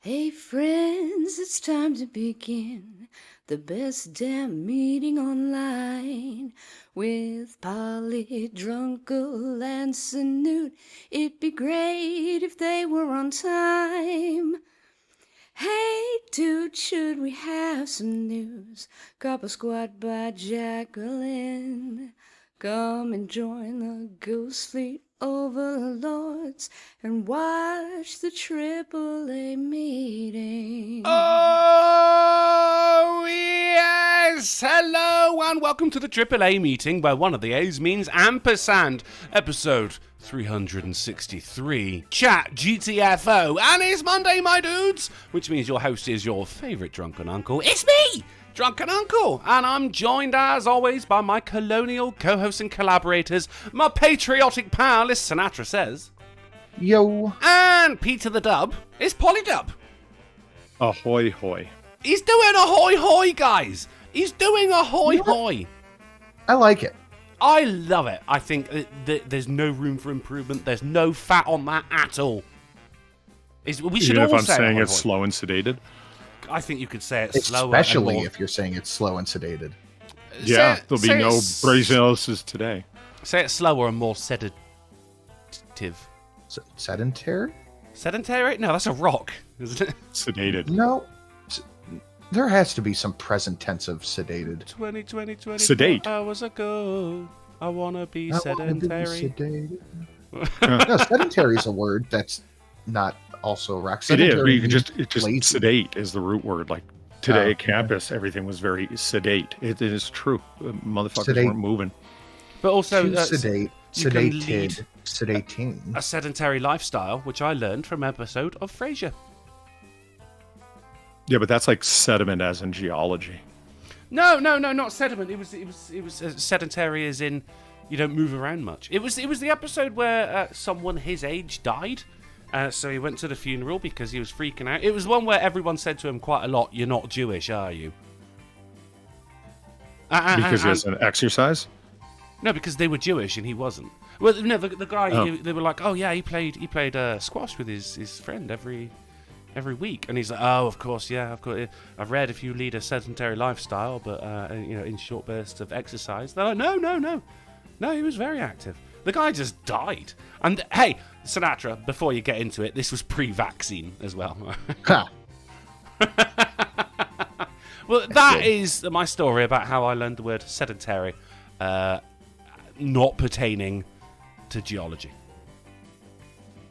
Hey friends, it's time to begin the best damn meeting online with Polly, Drunken, and Snoot. It'd be great if they were on time. Hey dude, should we have some news? Couple squad by Jacqueline. Come and join the Goose Fleet overlords and watch the AAA meeting. Oh, yes! Hello and welcome to the AAA meeting where one of the A's means ampersand, episode 363, ChatGTFO, and it's Monday, my dudes, which means your host is your favourite drunken uncle. It's me, Drunken Uncle, and I'm joined as always by my colonial co-hosts and collaborators, my patriotic pal, as Sinatra says. Yo. And Peter the Dub is Polydub. Ahoy hoy. He's doing ahoy hoy, guys. He's doing ahoy hoy. I like it. I love it. I think there's no room for improvement. There's no fat on that at all. We should Even all if I'm say saying ahoy it's hoy. slow and sedated. I think you could say it slower. Especially and more. if you're saying it's slow and sedated. Yeah, Say- there'll be say no it's- brazioses today. Say it slower and more sedative. Sedentary? Sedentary? No, that's a rock, isn't it? Sedated. No. There has to be some present tense of sedated. 20, Sedate. hours ago. I wanna be I wanna be sedentary. sedated. No, sedentary is a word that's not also rock. It is. Sedentary You means it just lazy. sedate is the root word. Like today Oh, at campus, everything was very sedate. It is true. Motherfuckers Sedate. weren't moving. But also, To sedate, you can lead sedated, sedating. a sedentary lifestyle, which I learned from an episode of Frasier. Yeah, but that's like sediment as in geology. No, not sediment. It was sedentary as in you don't move around much. It was the episode where someone his age died, so he went to the funeral because he was freaking out. It was one where everyone said to him quite a lot, "You're not Jewish, are you?" Because it's an exercise? No, because they were Jewish and he wasn't. Well, no, the guy Oh. they were like, "Oh yeah, he played squash with his friend every week," and he's like, "Oh, of course, yeah, of course. I've read if you lead a sedentary lifestyle, but in short bursts of exercise." They're like, no, he was very active. The guy just died. And hey, Sinatra, before you get into it, this was pre-vaccine as well. Ha! Well, that is my story about how I learned the word sedentary, not pertaining to geology.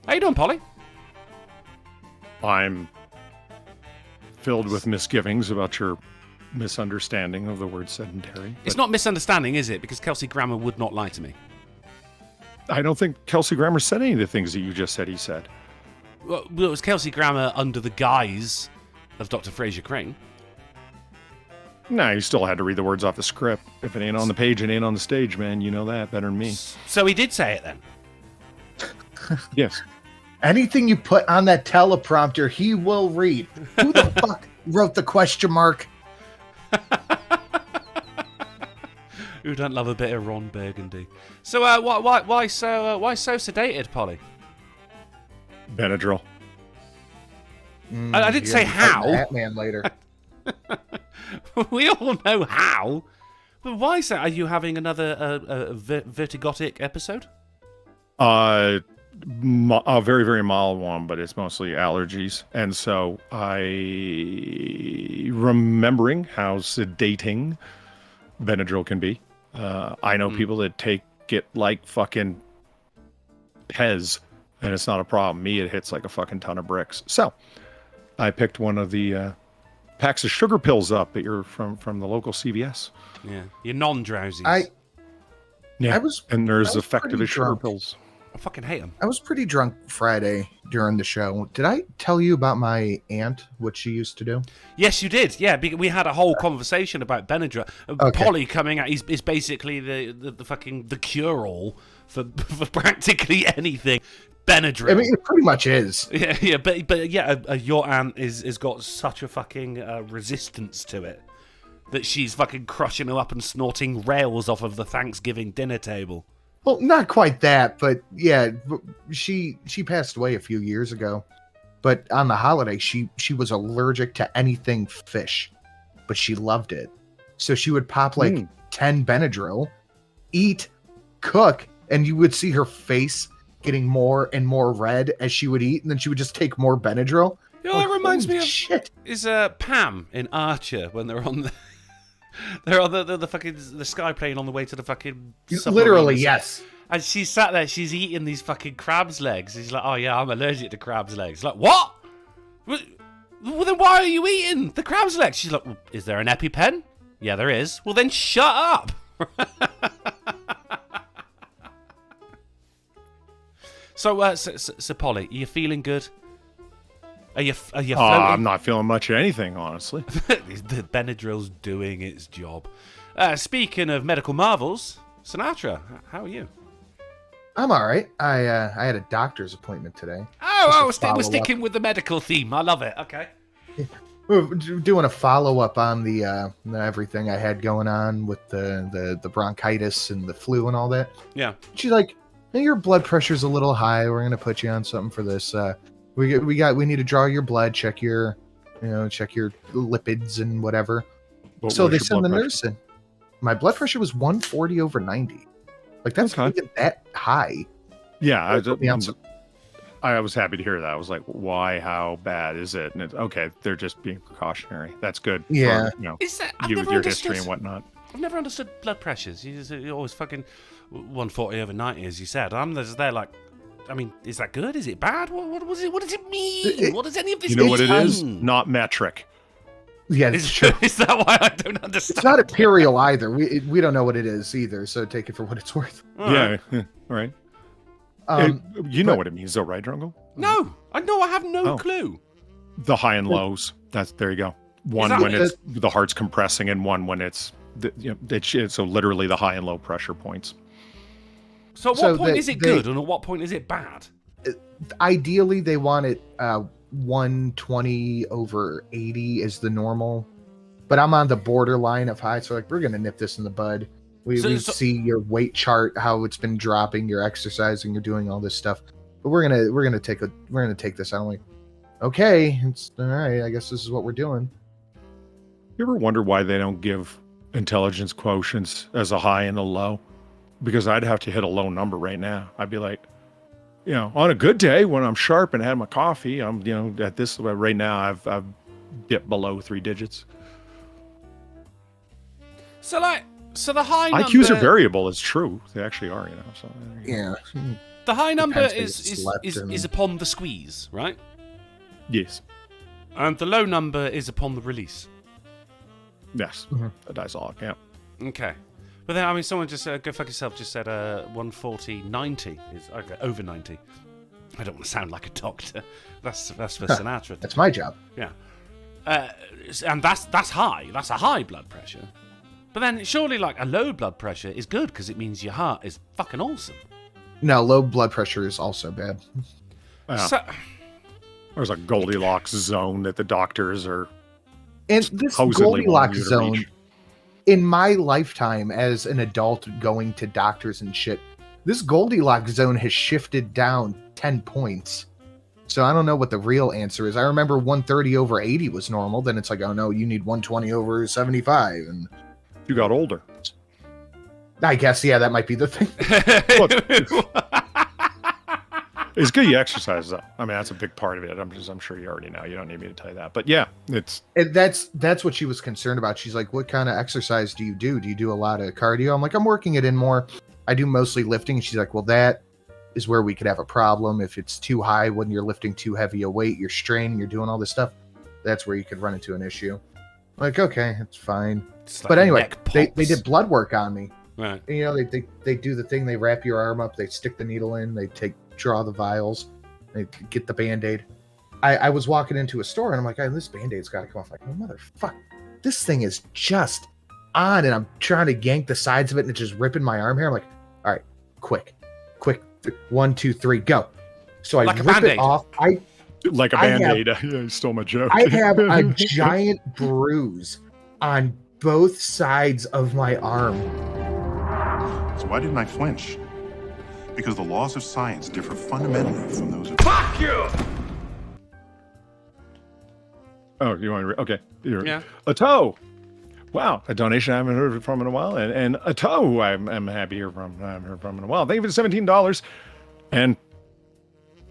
How you doing, Polly? I'm filled with misgivings about your misunderstanding of the word sedentary. It's but not misunderstanding, is it? Because Kelsey Grammer would not lie to me. I don't think Kelsey Grammer said any of the things that you just said he said. Well, it was Kelsey Grammer under the guise of Dr. Fraser Crane. No, you still had to read the words off the script. If it ain't on the page, it ain't on the stage, man. You know that better than me. So he did say it then. Yes. Anything you put on that teleprompter, he will read. Who the fuck wrote the question mark? Who don't love a bit of Ron Burgundy? So why so sedated, Polly? Benadryl. I didn't say how. Batman later. We all know how. But why so? Are you having another vertigotic episode? A very, very mild one, but it's mostly allergies. And so remembering how sedating Benadryl can be. I know people that take it like fucking Pez, and it's not a problem. Me, it hits like a fucking ton of bricks. So I picked one of the packs of sugar pills up that you're from the local CVS. Yeah, you're non-drowsy. Yeah, I was there's pretty effective as sugar drunk. pills. I fucking hate them. I was pretty drunk Friday during the show. Did I tell you about my aunt, what she used to do? Yes, you did. Yeah, we had a whole conversation about Benadryl. Okay. Polly coming out is basically the fucking the cure-all for practically anything. Benadryl. I mean, it pretty much is. Yeah, but your aunt is got such a fucking resistance to it that she's fucking crushing her up and snorting rails off of the Thanksgiving dinner table. Well, not quite that, but yeah, she passed away a few years ago. But on the holiday, she was allergic to anything fish, but she loved it. So she would pop like 10 Benadryl, eat, cook, and you would see her face getting more and more red as she would eat, and then she would just take more Benadryl. You know, that reminds me of shit. Is Pam in Archer when they're on the they're on the fucking the sky plane on the way to the fucking literally, submarine. yes. And she's sat there, she's eating these fucking crab's legs. He's like, oh yeah, I'm allergic to crab's legs. Like, what? Well, then why are you eating the crab's legs? She's like, well, is there an EpiPen? Yeah, there is. Well, then shut up. So Polly, are you feeling good? Are you floating? I'm not feeling much of anything, honestly. The Benadryl's doing its job. Speaking of medical marvels, Sinatra, how are you? I'm all right. I had a doctor's appointment today. We're sticking with the medical theme. I love it. Okay. We're doing a follow-up on the everything I had going on with the bronchitis and the flu and all that. Yeah. She's like, hey, your blood pressure's a little high. We're gonna put you on something for this. We need to draw your blood, check your lipids and whatever. So they send the nurse in. My blood pressure was 140/90. Like, that's not even that high. Yeah, I was happy to hear that. I was like, why? How bad is it? And okay, they're just being precautionary. That's good. Yeah. For, Is that, you with your history and whatnot. I've never understood blood pressures. You're always fucking 140/90, as you said. I'm just there like, I mean, is that good? Is it bad? What does it mean? What does any of this mean? You know what it is? Not metric. Yeah, it's true. Is that why I don't understand? It's not imperial either. We don't know what it is either, so take it for what it's worth. Yeah, right. You know what it means, though, right, Drunken? No, I have no clue. The high and lows. There you go. One when it's the heart's compressing, and one when it's so literally the high and low pressure points. So at what point is it good, and at what point is it bad? Ideally, they want it 120/80 is the normal, but I'm on the borderline of high, so like we're gonna nip this in the bud. We see your weight chart, how it's been dropping, you're exercising, you're doing all this stuff, but we're gonna take this out. I'm like, okay, it's all right. I guess this is what we're doing. You ever wonder why they don't give intelligence quotients as a high and a low? Because I'd have to hit a low number right now. I'd be like, on a good day when I'm sharp and had my coffee, I'm, at this right now, I've dipped below 3 digits. So the high number. IQs are variable. It's true. They actually are. So yeah. The high number is upon the squeeze, right? Yes. And the low number is upon the release. Yes. A diastolic. Yeah. Okay. But then, I mean, someone just go fuck yourself. Just said 140/90 is okay, over 90. I don't want to sound like a doctor. That's for Sinatra. That's my job. Yeah, and that's high. That's a high blood pressure. But then, surely, like a low blood pressure is good because it means your heart is fucking awesome. No, low blood pressure is also bad. So, there's a Goldilocks zone that the doctors are. And this Goldilocks zone. In my lifetime as an adult going to doctors and shit, this Goldilocks zone has shifted down 10 points. So I don't know what the real answer is. I remember 130/80 was normal. Then it's like, oh no, you need 120/75. And you got older. I guess, yeah, that might be the thing. It's good you exercise, though. I mean, that's a big part of it. I'm sure you already know. You don't need me to tell you that. But yeah, that's what she was concerned about. She's like, what kind of exercise do you do? Do you do a lot of cardio? I'm like, I'm working it in more. I do mostly lifting. And she's like, well, that is where we could have a problem. If it's too high, when you're lifting too heavy a weight, you're straining, you're doing all this stuff. That's where you could run into an issue. I'm like, okay, it's fine. But anyway, they did blood work on me. Right. And, they do the thing. They wrap your arm up. They stick the needle in. They draw the vials. They get the Band-Aid. I was walking into a store and I'm like, hey, this Band-Aid's got to come off. Like, oh, motherfucker, this thing is just on, and I'm trying to yank the sides of it and it's just ripping my arm hair. I'm like, all right, quick, 1, 2, 3, go. So I rip it off. Like a Band-Aid. You stole my joke. I have a giant bruise on both sides of my arm. So why didn't I flinch? Because the laws of science differ fundamentally from those of... Fuck you! Oh, you want to? Okay. Yeah. A toe. Wow, a donation I haven't heard from in a while, and a toe I'm happy to hear from. I haven't heard from in a while. Thank you for the $17. And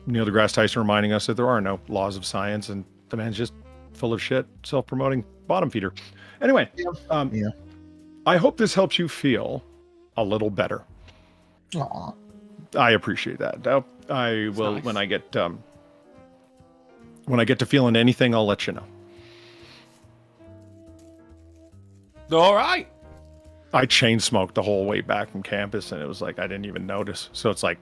Neil deGrasse Tyson reminding us that there are no laws of science, and the man's just full of shit, self-promoting bottom feeder. Anyway, Yeah. I hope this helps you feel a little better. Aw. I appreciate that. I will nice. when I get to feeling anything, I'll let you know. All right. I chain smoked the whole way back from campus, and it was like I didn't even notice. So it's like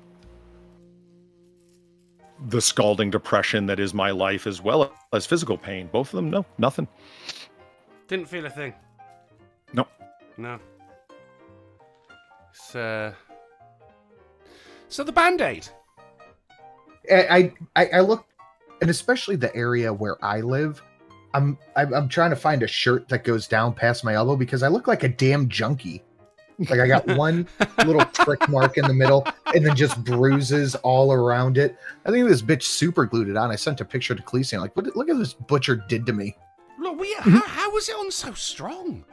the scalding depression that is my life, as well as physical pain. Both of them, no, nothing. Didn't feel a thing. No. No. So the Band-Aid. I look, and especially the area where I live, I'm trying to find a shirt that goes down past my elbow because I look like a damn junkie. Like I got one little prick mark in the middle and then just bruises all around it. I think this bitch super glued it on. I sent a picture to Khaleesi. I'm like, look at this butcher did to me. Look, how was it on so strong?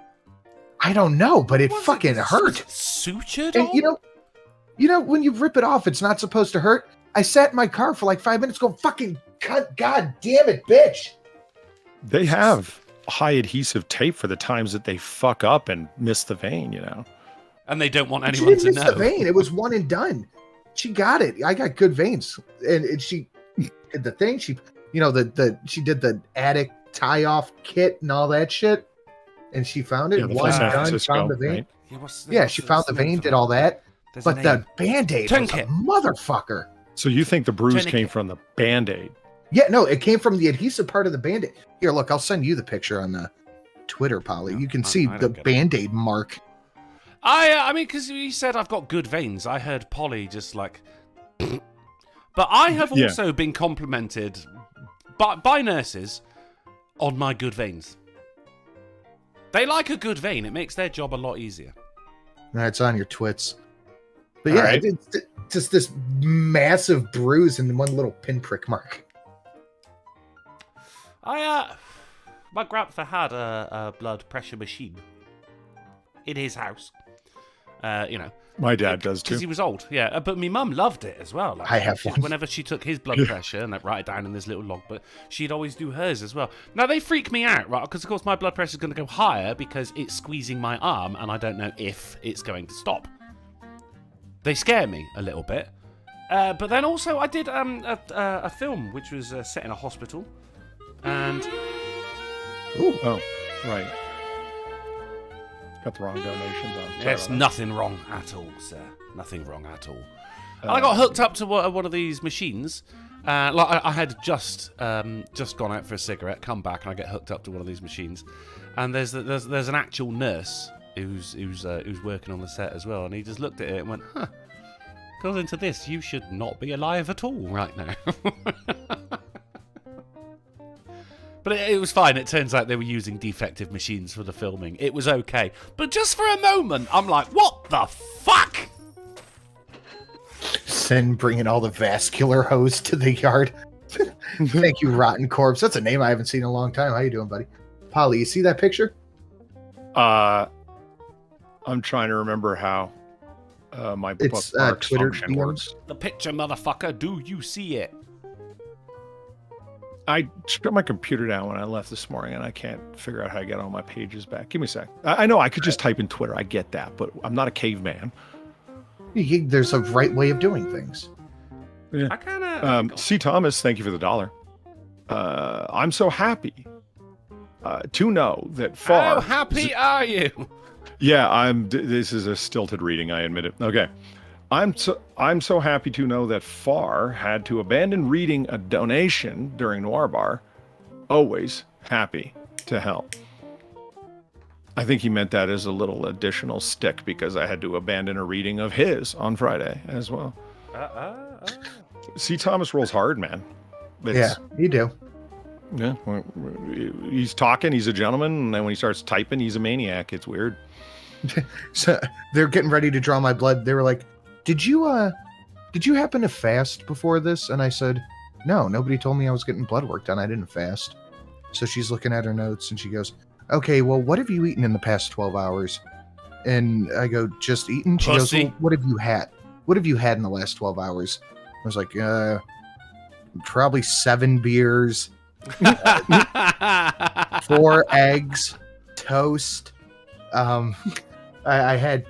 I don't know, but it Was fucking hurt. Sutured And on? you know, when you rip it off, it's not supposed to hurt. I sat in my car for like 5 minutes going, fucking cut, god damn it, bitch. They have high adhesive tape for the times that they fuck up and miss the vein, you know. And they don't want She anyone didn't to miss know. the vein. It was one and done. She got it. I got good veins. And she did the thing. She, she did the attic tie-off kit and all that shit. And she found it. Yeah, the One San done, Francisco, found the vein. right? Yeah, she found the vein, did all that. But the Band-Aid was a Tourniquet. motherfucker. So you think the bruise Tourniquet. came from the Band-Aid? Yeah, no, it came from the adhesive part of the Band-Aid. Here, look, I'll send you the picture on the Twitter, Polly. No, You can I see don't the get it. Band-Aid mark. I mean, because you said I've got good veins. I heard Polly just like... But I have Yeah. also been complimented by nurses on my good veins. They like a good vein. It makes their job a lot easier. It's on your twits. But All yeah, right. it's just this massive bruise and one little pinprick mark. My grandpa had a blood pressure machine in his house. My dad does Because too. he was old, yeah. But my mum loved it as well. Like, I have one. Whenever she took his blood pressure and write it down in this little log, but she'd always do hers as well. Now, they freak me out, right? Because, of course, my blood pressure is going to go higher because it's squeezing my arm and I don't know if it's going to stop. They scare me a little bit. But then also I did a film which was set in a hospital. And... Ooh. Oh, right. Got the wrong donations on. There's nothing wrong at all, sir. Nothing wrong at all. I got hooked up to one of these machines. I had just gone out for a cigarette, come back, and I get hooked up to one of these machines. And there's an actual nurse who's working on the set as well, and he just looked at it and went, "Huh. According to this, you should not be alive at all right now." But it was fine. It turns out they were using defective machines for the filming. It was okay. But just for a moment, I'm like, what the fuck? Sin bringing all the vascular hose to the yard. Thank you, Rotten Corpse. That's a name I haven't seen in a long time. How you doing, buddy? Polly, you see that picture? I'm trying to remember how my It's, bookmarks Twitter function DMs. works. The picture, motherfucker. Do you see it? I shut my computer down when I left this morning, and I can't figure out how to get all my pages back. Give me a sec. I know I could just type in Twitter. I get that, but I'm not a caveman. There's a right way of doing things. Yeah. I kind of... C. Thomas, thank you for the $1. I'm so happy to know that How happy are you? Yeah, this is a stilted reading, I admit it. Okay. I'm so happy to know that Far had to abandon reading a donation during Noir Bar. Always happy to help. I think he meant that as a little additional stick because I had to abandon a reading of his on Friday as well. C. Thomas rolls hard, man. Yeah, you do. Yeah. He's talking, he's a gentleman, and then when he starts typing, he's a maniac. It's weird. So they're getting ready to draw my blood. They were like, Did you happen to fast before this? And I said, no, nobody told me I was getting blood work done. I didn't fast. So she's looking at her notes and she goes, okay, well, what have you eaten in the past 12 hours? And I go, just eaten? She goes, well, what have you had? What have you had in the last 12 hours? I was like, probably 7 beers, 4 eggs, toast. I had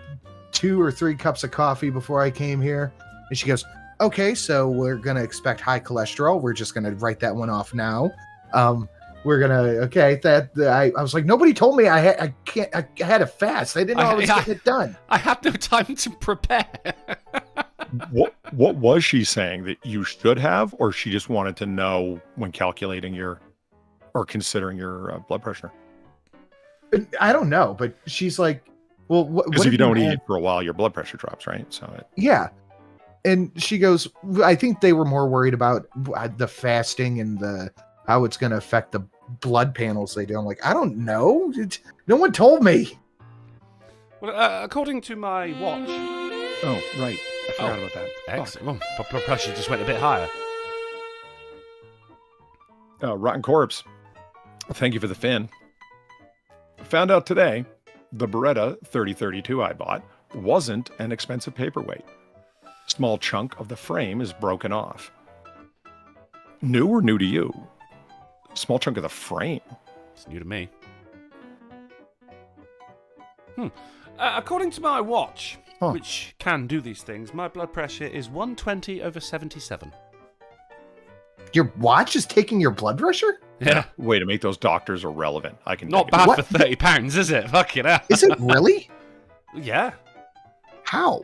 2 or 3 cups of coffee before I came here. And she goes, okay, so we're going to expect high cholesterol. We're just going to write that one off now. We're going to, okay, I was like, nobody told me I had a fast. I didn't know I was getting it done. I had no time to prepare. What was she saying that you should have, or she just wanted to know when calculating or considering your blood pressure? I don't know, but she's like, well, because if you don't eat for a while, your blood pressure drops, right? So yeah. And she goes, I think they were more worried about the fasting and how it's going to affect the blood panels they do. I'm like, I don't know. No one told me. Well, according to my watch. Oh, right. I forgot about that. Excellent. Oh, blood pressure just went a bit higher. Rotten Corpse. Thank you for the fin. Found out today, the Beretta 3032 I bought wasn't an expensive paperweight. Small chunk of the frame is broken off. New or new to you? Small chunk of the frame. It's new to me. According to my watch, which can do these things, my blood pressure is 120/77. Your watch is taking your blood pressure? Yeah. Way to make those doctors irrelevant. I can Not bad for £30, is it? Fuck it out. Is it really? Yeah. How?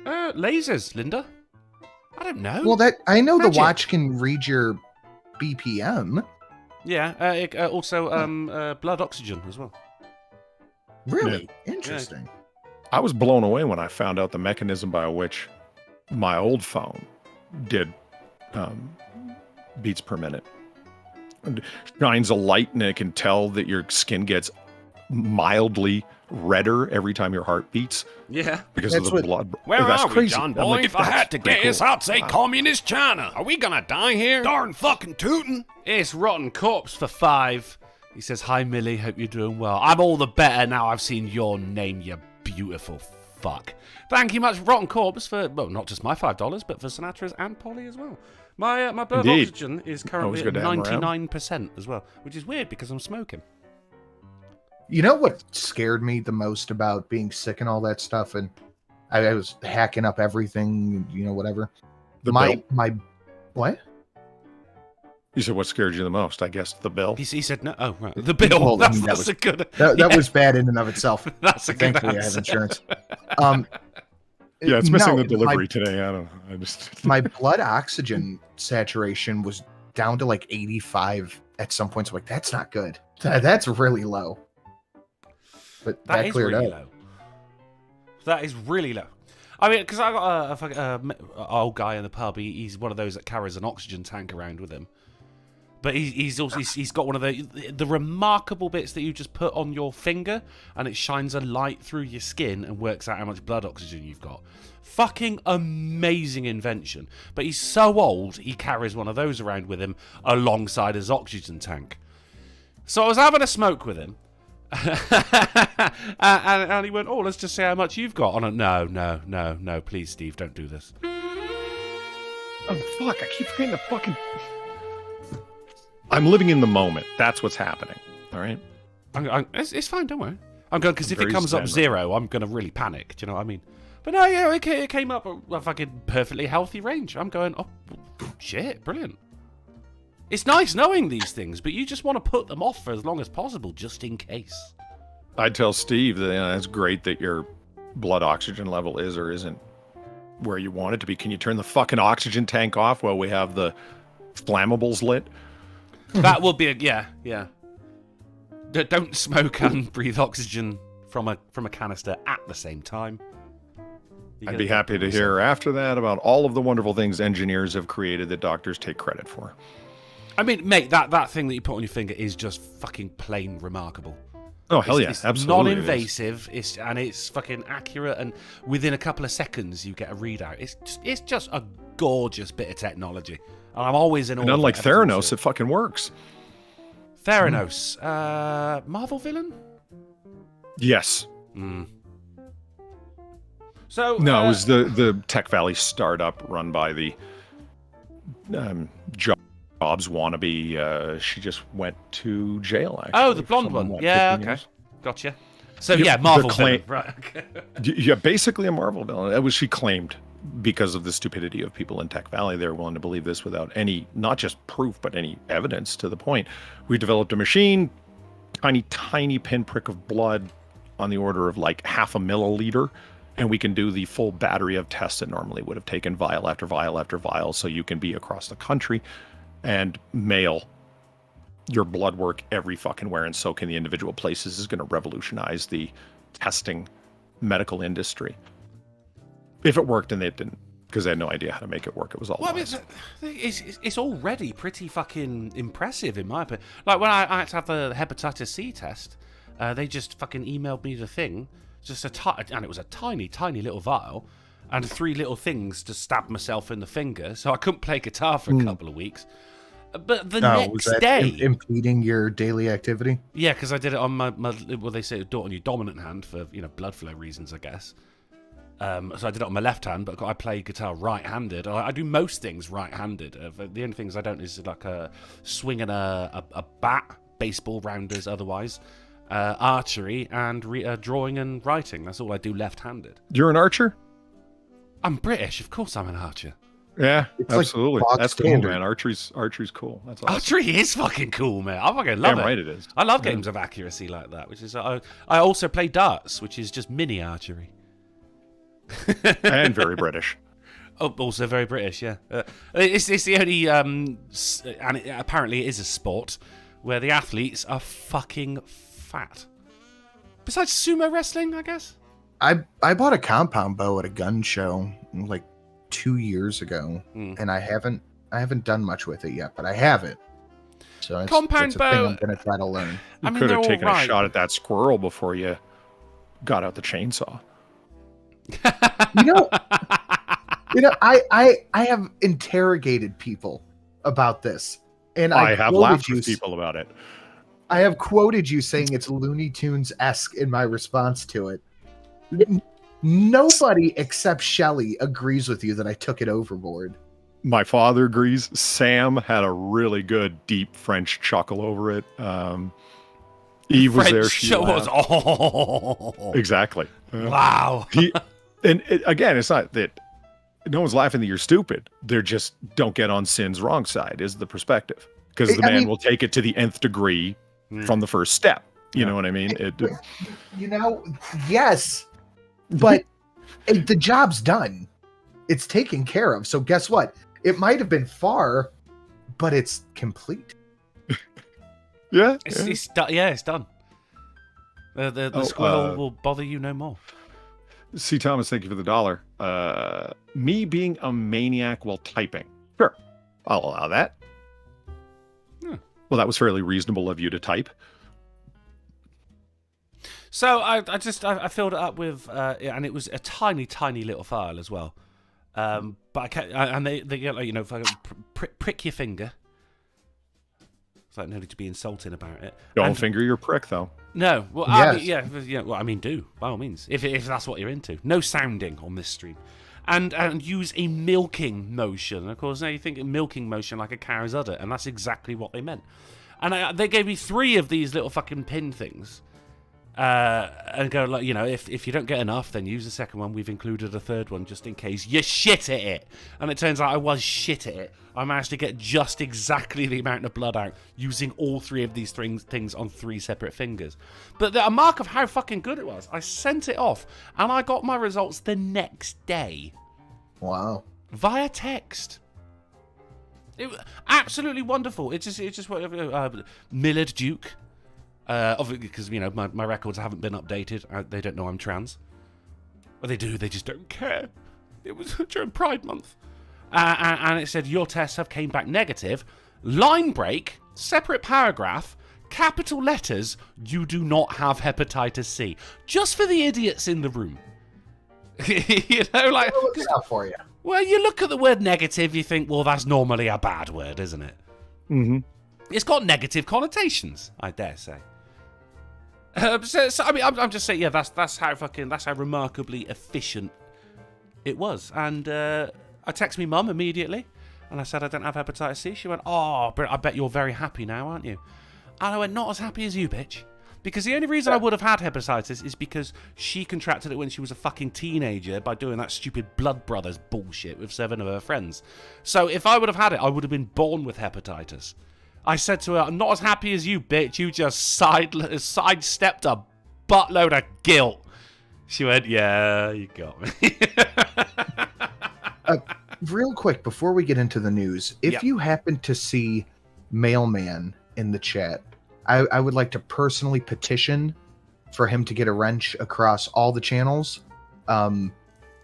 Lasers, Linda. I don't know. Well, I know Magic. the watch can read your BPM. Yeah. Also, blood oxygen as well. Really? Yeah. Interesting. I was blown away when I found out the mechanism by which my old phone did beats per minute. It shines a light and it can tell that your skin gets mildly redder every time your heart beats. Yeah. Because of the blood. Where that's are we, crazy. John I'm boy? like, If I had to that's guess, cool. I'd say communist China. Are we gonna die here? Darn fucking tootin'. It's Rotten Corpse for 5. He says, hi, Millie. Hope you're doing well. I'm all the better now I've seen your name, you beautiful fuck. Thank you much, Rotten Corpse, for, well, not just my $5, but for Sinatra's and Polly as well. My blood Indeed. oxygen is currently at 99% as well, which is weird because I'm smoking. You know what scared me the most about being sick and all that stuff? And I was hacking up everything, whatever. Bill. My what? You said what scared you the most? I guess the bill. He said no. Oh, right. The bill. Well, that's a good. That was bad in and of itself. That's a good Thankfully, I have answer. insurance. Yeah, it's missing no, the delivery today. I don't know. I just My blood oxygen saturation was down to like 85 at some points. I'm like, that's not good. That's really low. But that is cleared really up. low. That is really low. I mean, because I got a old guy in the pub. He's one of those that carries an oxygen tank around with him. But he's got one of the remarkable bits that you just put on your finger, and it shines a light through your skin and works out how much blood oxygen you've got. Fucking amazing invention. But he's so old, he carries one of those around with him alongside his oxygen tank. So I was having a smoke with him. and he went, oh, let's just say how much you've got. And I went, no, please, Steve, don't do this. oh fuck! I keep forgetting the fucking. I'm living in the moment. That's what's happening. All right. It's fine, don't worry. I'm going because if it Very comes up standard. 0, I'm going to really panic. Do you know what I mean? But no, yeah, okay, it came up a fucking perfectly healthy range. I'm going, oh shit, brilliant. It's nice knowing these things, but you just want to put them off for as long as possible, just in case. I tell Steve that it's great that your blood oxygen level is or isn't where you want it to be. Can you turn the fucking oxygen tank off while we have the flammables lit? That will be yeah. Don't smoke and breathe oxygen from a canister at the same time. I'd be happy to hear after that about all of the wonderful things engineers have created that doctors take credit for. I mean, mate, that thing that you put on your finger is just fucking plain remarkable. Oh, hell yeah, It's absolutely. non-invasive, it's fucking accurate, and within a couple of seconds you get a readout. It's just a gorgeous bit of technology. And I'm always in awe. And of unlike it every time I Theranos, see it fucking works. Theranos. Marvel villain? Yes. So No, it was the Tech Valley startup run by the Jobs wannabe. She just went to jail, actually. Oh, the blonde Someone one. went Yeah, 15 okay. years. Gotcha. So, Yeah, yeah, the Marvel claim- villain. Right, okay. Yeah, basically a Marvel villain. That was she claimed because of the stupidity of people in Tech Valley. They were willing to believe this without any, not just proof, but any evidence to the point. We developed a machine, tiny pinprick of blood on the order of like half a milliliter, and we can do the full battery of tests that normally would have taken vial after vial after vial, so you can be across the country and mail your blood work every fucking where and soak in the individual places is going to revolutionize the testing medical industry. If it worked, and they didn't, because they had no idea how to make it work. It was all Well, I mean, it's already pretty fucking impressive, in my opinion. Like, when I had to have the hepatitis C test, they just fucking emailed me the thing, and it was a tiny little vial, and 3 little things to stab myself in the finger, so I couldn't play guitar for a couple of weeks. But the Was next that day... impeding your daily activity? Yeah, because I did it on my well, they say do it on your dominant hand for, blood flow reasons, I guess. So I did it on my left hand, but I play guitar right-handed. I do most things right-handed. The only things I don't is like swinging a bat, baseball rounders otherwise, archery, and drawing and writing. That's all I do left-handed. You're an archer? I'm British, of course I'm an archer. Yeah, It's like absolutely. bog That's standard. cool, man. Archery's cool. That's awesome. Archery is fucking cool, man. I fucking love Damn it. right it is. I love games of accuracy like that, which is... I also play darts, which is just mini archery. And very British. Oh, also very British, yeah. It's the only, and apparently it is a sport where the athletes are fucking fat. Besides sumo wrestling, I guess. I bought a compound bow at a gun show like 2 years ago, and I haven't done much with it yet, but I have it. So it's Compound a bow- thing I'm gonna try to learn. I You mean, could they're have all taken right. a shot at that squirrel before you got out the chainsaw. I have interrogated people about this, and I have quoted laughed you. with people about it. I have quoted you saying it's Looney Tunes-esque in my response to it. Nobody except Shelley agrees with you that I took it overboard. My father agrees. Sam had a really good, deep French chuckle over it. Eve was there. She show was laughed. Exactly. Wow. Again, it's not that no one's laughing that you're stupid. They're just don't get on sin's wrong side is the perspective. Because the man will take it to the nth degree from the first step. You know what I mean? Yes, but the job's done. It's taken care of. So guess what? It might have been far, but it's complete. Yeah. It's done. The squirrel will bother you no more. C. Thomas, thank you for the $1. Me being a maniac while typing. Sure, I'll allow that. Well, that was fairly reasonable of you to type. So I filled it up with, and it was a tiny little file as well. But I can't, and they get like, prick your finger. It's like no need to be insulting about it. Don't finger your prick, though. No, well, Yes. Well, I mean, do by all means if that's what you're into. No sounding on this stream, and use a milking motion. Of course, now you think milking motion like a cow's udder, and that's exactly what they meant. And they gave me 3 of these little fucking pin things, and go like, if you don't get enough, then use the second one. We've included a third one just in case you're shit at it. And it turns out I was shit at it. I managed to get just exactly the amount of blood out using all 3 of these things on 3 separate fingers. But a mark of how fucking good it was, I sent it off, and I got my results the next day. Wow. Via text. It was absolutely wonderful. It's just Millard Duke. Because my records haven't been updated. They don't know I'm trans. Well, they do. They just don't care. It was during Pride Month, and it said your tests have came back negative. Line break, separate paragraph, capital letters. You do not have hepatitis C. Just for the idiots in the room. Look it up for you. Well, you look at the word negative, you think, well, that's normally a bad word, isn't it? Mm-hmm. It's got negative connotations, I dare say. So, I mean, I'm just saying, yeah, that's how remarkably efficient it was. And I texted my mum immediately, and I said I don't have hepatitis C. She went, "Oh, but I bet you're very happy now, aren't you?" And I went, "Not as happy as you, bitch." Because the only reason I would have had hepatitis is because she contracted it when she was a fucking teenager by doing that stupid Blood Brothers bullshit with 7 of her friends. So if I would have had it, I would have been born with hepatitis. I said to her, "I'm not as happy as you, bitch. You just sidestepped a buttload of guilt." She went, "Yeah, you got me." Real quick, before we get into the news, if you happen to see Mailman in the chat, I would like to personally petition for him to get a wrench across all the channels.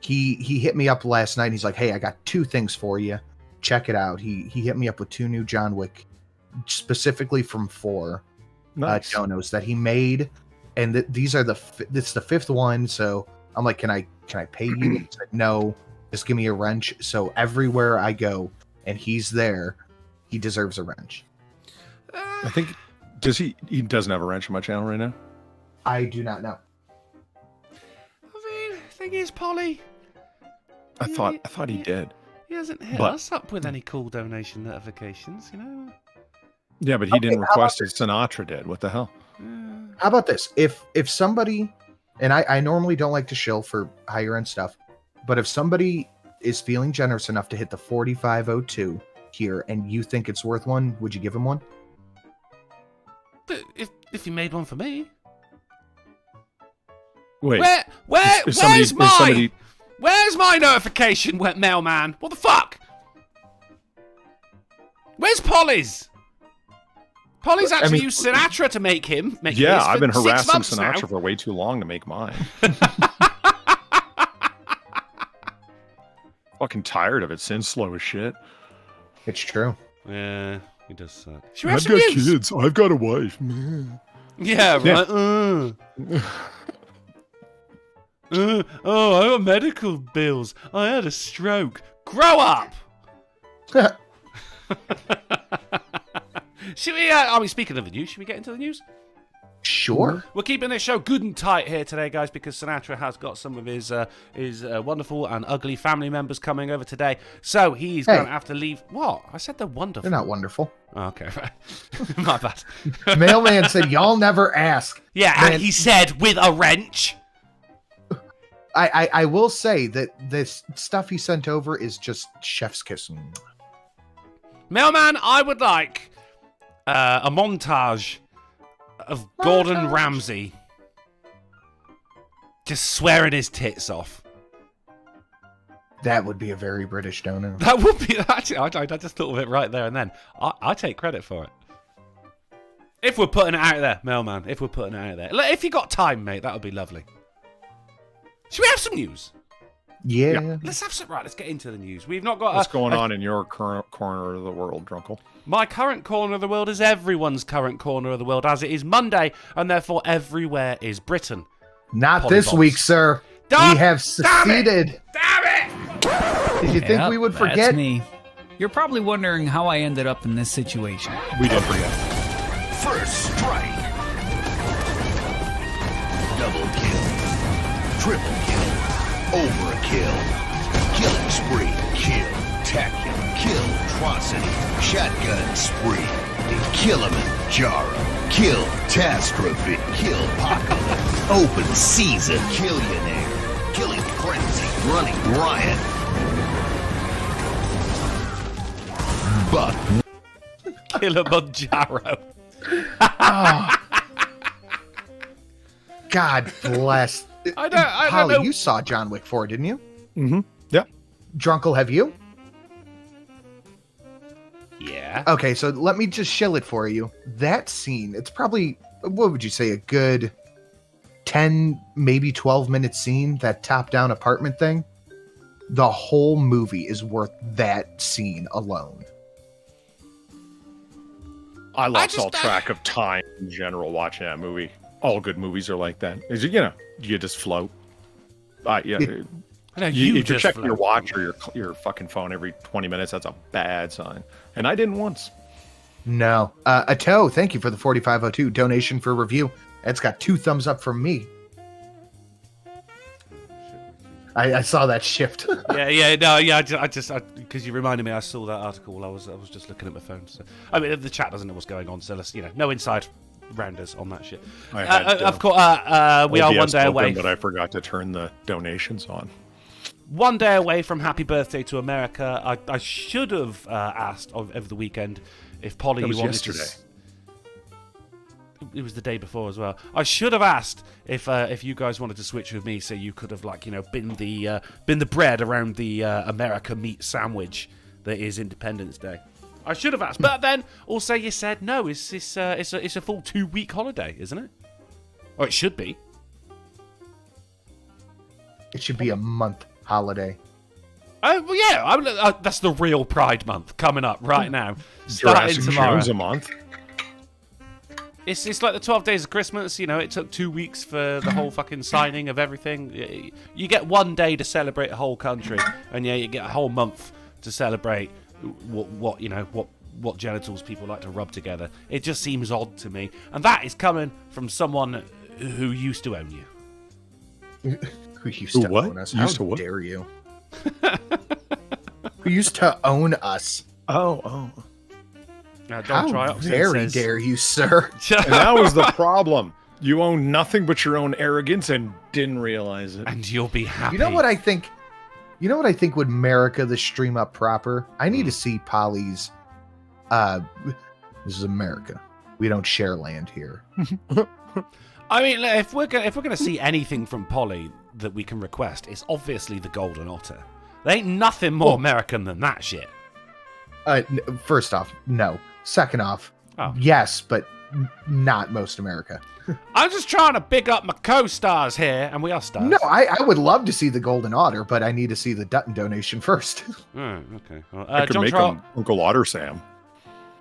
He hit me up last night. And he's like, "Hey, I got 2 things for you. Check it out." He hit me up with 2 new John Wick, specifically from 4 donos that he made, and these are it's the 5th one. So I'm like, "Can I pay you?" He said, "No, just give me a wrench." So everywhere I go and he's there, he deserves a wrench. I think he doesn't have a wrench on my channel right now? I do not know. I mean, the thing is, Polly, I thought he did. He hasn't hit us up with any cool donation notifications, you know? Yeah, but he didn't request it. Sinatra did. What the hell? How about this? If somebody, and I normally don't like to shill for higher end stuff, but if somebody is feeling generous enough to hit the 4502 here and you think it's worth one, would you give him one? But if you made one for me. Wait. Where's my notification, wet mailman? What the fuck? Where's Polly's? Polly's actually used Sinatra to make him. Yeah, I've been harassing Sinatra for way too long to make mine. Fucking tired of it. Sin's slow as shit. It's true. Yeah, he does suck. I've got kids. I've got a wife. Yeah, right. Oh, I got medical bills. I had a stroke. Grow up! Should we, speaking of the news, should we get into the news? Sure. We're keeping this show good and tight here today, guys, because Sinatra has got some of his wonderful and ugly family members coming over today. So he's going to have to leave. What? I said they're wonderful. They're not wonderful. Oh, okay, right. My bad. Mailman said, "Y'all never ask." Yeah, Man. and he said, with a wrench. I will say that this stuff he sent over is just chef's kiss. Mailman, I would like a montage of Gordon Ramsay just swearing his tits off. That would be a very British dono. That would be, actually, I just thought of it right there and then. I take credit for it. If we're putting it out there, Mailman, if we're putting it out there. If you got time, mate, that would be lovely. Should we have some news? Yeah. Let's have some. Right, let's get into the news. We've not got. What's going on in your current corner of the world, Drunkle? My current corner of the world is everyone's current corner of the world, as it is Monday, and therefore everywhere is Britain. Not Polybots. this week, sir. We have succeeded. Damn it! Did you think we would forget? That's me. You're probably wondering how I ended up in this situation. We did forget. First strike. Double kill. Triple kill. Overkill. Killing spree. Kill. Tacular. Kill. Atrocity. Shotgun spree. Kilimanjaro. Kill. Catastrophe. Kill. Apocalypse. Open season. Killionaire. Killing frenzy. Running riot. Buck. Kilimanjaro. Oh. God bless. I don't Polly, know. you saw John Wick 4, didn't you? Mm-hmm. Yeah. Drunkle, have you? Yeah. Okay, so let me just shill it for you. That scene, it's probably, what would you say, a good 10, maybe 12-minute scene, that top-down apartment thing? The whole movie is worth that scene alone. I lost all track of time in general watching that movie. All good movies are like that. Is you know, you just float. Yeah. If you're checking your watch or your fucking phone every 20 minutes, that's a bad sign. And I didn't once. No. Ato, thank you for the 4502 donation for review. It's got 2 thumbs up from me. I saw that shift. I just because you reminded me, I saw that article. I was just looking at my phone. So I mean, the chat doesn't know what's going on, so let's no inside rounders on that shit. Of course, we are 1 day away. But I forgot to turn the donations on. 1 day away from Happy Birthday to America. I should have asked over the weekend if Polly That was wanted yesterday. It was the day before as well. I should have asked if you guys wanted to switch with me, so you could have been the bread around the America meat sandwich that is Independence Day. I should have asked, but then also you said no. It's a full 2-week holiday, isn't it? Or it should be. It should be a month holiday. Oh well, yeah. That's the real Pride Month coming up right now. Starting Jurassic tomorrow. Jones a month. It's like the 12 days of Christmas, it took 2 weeks for the whole fucking signing of everything. You get 1 day to celebrate a whole country, and you get a whole month to celebrate what genitals people like to rub together. It just seems odd to me. And that is coming from someone who used to own you. Who used to what? own us? Used How to what? dare you? Who used to own us? Oh. Don't How try it. very dare you, sir? And that was the problem. You own nothing but your own arrogance and didn't realize it. And you'll be happy. You know what I think? Would America the stream up proper? I need to see Polly's. This is America. We don't share land here. I mean, if we're gonna see anything from Polly that we can request, it's obviously the Golden Otter. There ain't nothing more American than that shit. First off, no. Second off, Oh. yes, but not most America. I'm just trying to big up my co-stars here, and we are stars. No, I would love to see the Golden Otter, but I need to see the Dutton donation first. Okay. Well, I could John make him Uncle Otter Sam.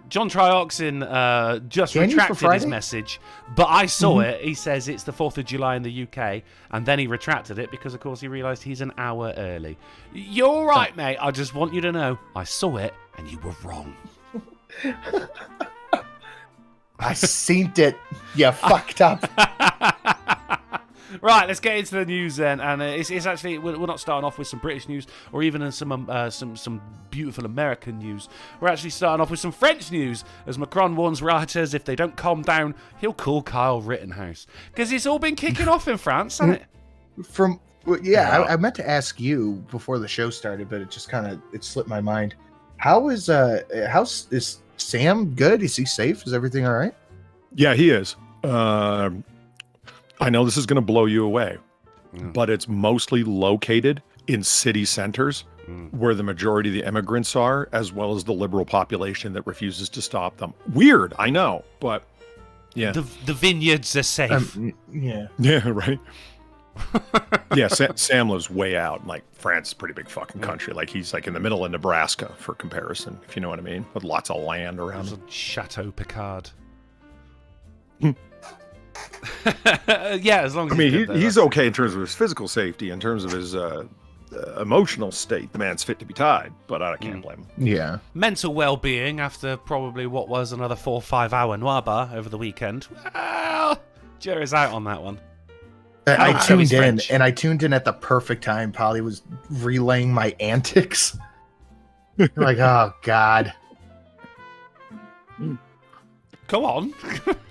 John Trioxin just Can you for retracted his Friday? message, but I saw it. He says it's the 4th of July in the UK, and then he retracted it because, of course, he realised he's an hour early. You're all right, mate. I just want you to know I saw it, and you were wrong. I seen it. You fucked up. Right, let's get into the news then, and it's actually we're not starting off with some British news or even some beautiful American news. We're actually starting off with some French news, as Macron warns rioters if they don't calm down, he'll call Kyle Rittenhouse, because it's all been kicking off in France, hasn't it? I meant to ask you before the show started, but it just it slipped my mind. Is Sam good? Is he safe? Is everything all right? Yeah, he is. I know this is going to blow you away, but it's mostly located in city centers where the majority of the immigrants are, as well as the liberal population that refuses to stop them. Weird, I know, but yeah. The vineyards are safe. Yeah. Yeah, right. Yeah, Sam lives way out. Like, France is a pretty big fucking country. Like, he's like in the middle of Nebraska, for comparison, if you know what I mean, with lots of land around him. Chateau Picard. Yeah, as long as he's okay in terms of his physical safety. In terms of his emotional state, the man's fit to be tied, but I can't blame him. Yeah. Mental well-being after probably what was another 4 or 5 hour noir bar over the weekend. Well, Jerry's out on that one. I tuned in, French. and I tuned in at the perfect time. Polly was relaying my antics. Like, oh God. Come on.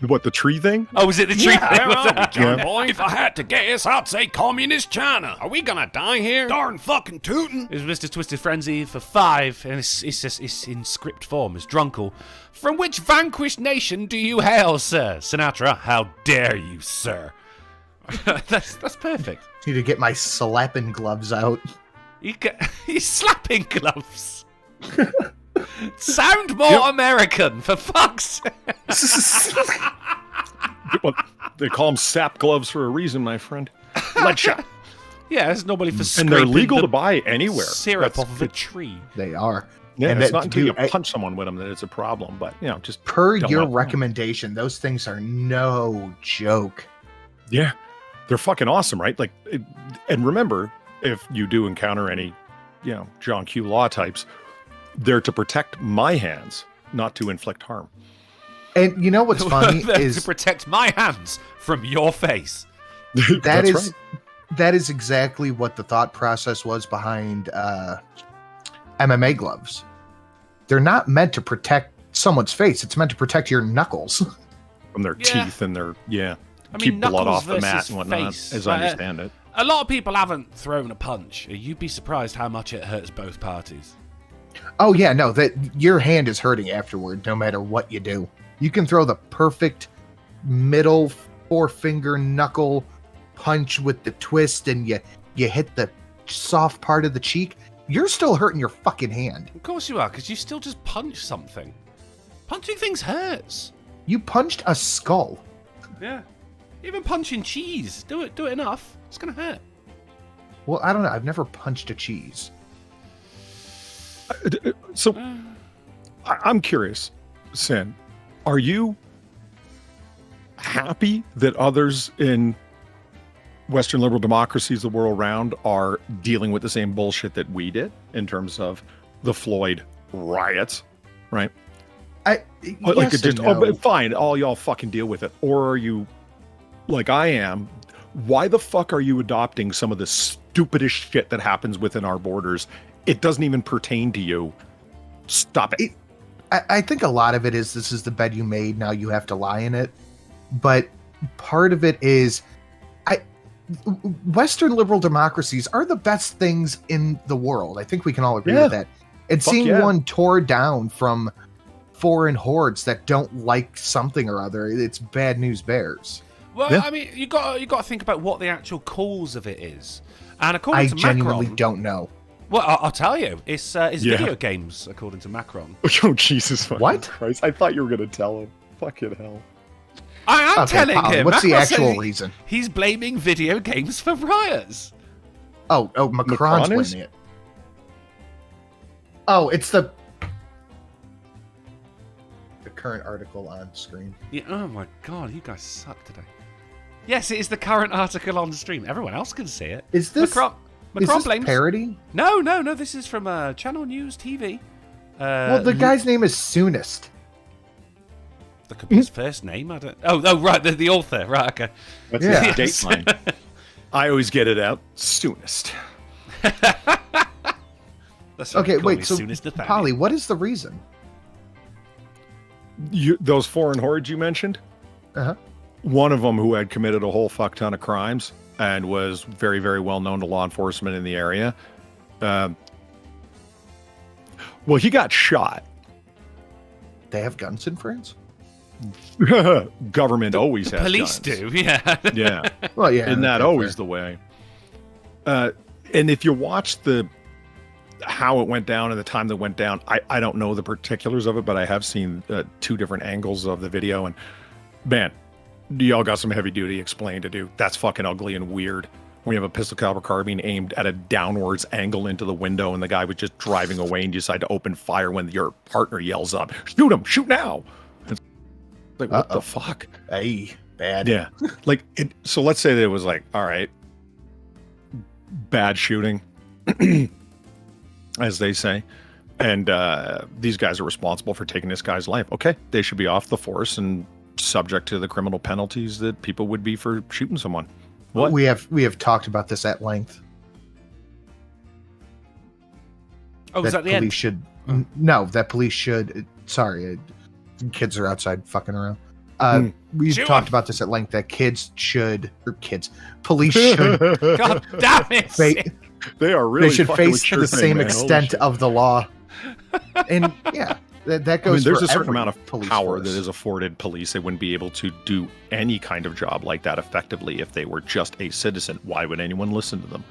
What, the tree thing? Oh, was it the tree? Where are we, John Yeah. boy? If I had to guess, I'd say Communist China. Are we gonna die here? Darn fucking tootin'. It was Mr. Twisted Frenzy for 5, and it's in script form. It's Drunken. From which vanquished nation do you hail, sir? Sinatra, how dare you, sir? That's perfect. Need to get my slapping gloves out. He's slapping gloves. Sound more American, for fuck's sake. Well, they call them sap gloves for a reason, my friend. Lead shot. Yeah, it's normally for And scraping they're legal the to buy anywhere. syrup That's- off of a tree. They are. Yeah, And it's that- not until you dude, punch someone with them that it's a problem. But, just Per don't your want- recommendation, those things are no joke. Yeah, they're fucking awesome, right? Like, and remember, if you do encounter any, John Q. Law types, they're to protect my hands not to inflict harm. And you know what's funny to is protect my hands from your face. that That's is exactly what the thought process was behind MMA gloves. They're not meant to protect someone's face. It's meant to protect your knuckles. from their teeth and their I keep mean, blood knuckles off the mat versus and whatnot, face. as I understand it. A lot of people haven't thrown a punch. You'd be surprised how much it hurts both parties. Oh yeah, no, that your hand is hurting afterward, no matter what you do. You can throw the perfect middle forefinger knuckle punch with the twist, and you hit the soft part of the cheek. You're still hurting your fucking hand. Of course you are, because you still just punch something. Punching things hurts. You punched a skull. Yeah. Even punching cheese. Do it enough. It's gonna hurt. Well, I don't know. I've never punched a cheese. So I'm curious, Sin, are you happy that others in Western liberal democracies the world around are dealing with the same bullshit that we did in terms of the Floyd riots, right? No. Fine, all y'all fucking deal with it. Or are you, like I am, why the fuck are you adopting some of the stupidest shit that happens within our borders? It doesn't even pertain to you. Stop it. I think a lot of it is this is the bed you made, now you have to lie in it. But part of it is Western liberal democracies are the best things in the world. I think we can all agree with that. And seeing one tore down from foreign hordes that don't like something or other, it's bad news bears. Well, I mean, you got to think about what the actual cause of it is. And according to genuinely Macron, don't know. Well, I'll tell you. It's video games, according to Macron. Oh, Jesus fucking What? Christ. I thought you were going to tell him. Fucking hell. I am telling him. What's the Macron actual says reason? He's blaming video games for riots. Oh, Macron's Macron is? blaming it. Oh, it's the current article on screen. Yeah, oh my god, you guys suck today. Yes, it is the current article on the stream. Everyone else can see it. Is this Macron blames parody? No. This is from Channel News TV. Well, the guy's name is Soonest. That could be his first name. I don't. Oh, right. The author. Right. Okay. That's Yeah. the dateline. I always get it out soonest. That's what Okay, they call wait. me, So, Soonest Nathaniel. Polly, what is the reason? Those foreign hordes you mentioned? Uh-huh. One of them who had committed a whole fuck ton of crimes and was very, very well known to law enforcement in the area. Well, he got shot. They have guns in France? Government always has Police guns. do, yeah. Yeah. Well, yeah. Isn't that that's always fair. the way? And if you watch how it went down and the time that went down, I don't know the particulars of it, but I have seen 2 different angles of the video. And man, y'all got some heavy duty explaining to do. That's fucking ugly and weird. When you have a pistol caliber carbine aimed at a downwards angle into the window and the guy was just driving away and you decide to open fire when your partner yells up, shoot him, shoot now. It's like, what the fuck? Hey, bad. Yeah. So let's say that it was like, all right, bad shooting, as they say. And these guys are responsible for taking this guy's life. Okay, they should be off the force and subject to the criminal penalties that people would be for shooting someone. What? We have talked about this at length. Oh, is that the police end? should no, that police should. Sorry, kids are outside fucking around. We've Shoot talked 'em. about this at length. That police should God damn it! They are really. they should fucking face with your the thing, same man. Holy extent shit. of the law. And yeah, that I goes. mean, there's for a certain every amount of police power force. that is afforded police. They wouldn't be able to do any kind of job like that effectively if they were just a citizen. Why would anyone listen to them?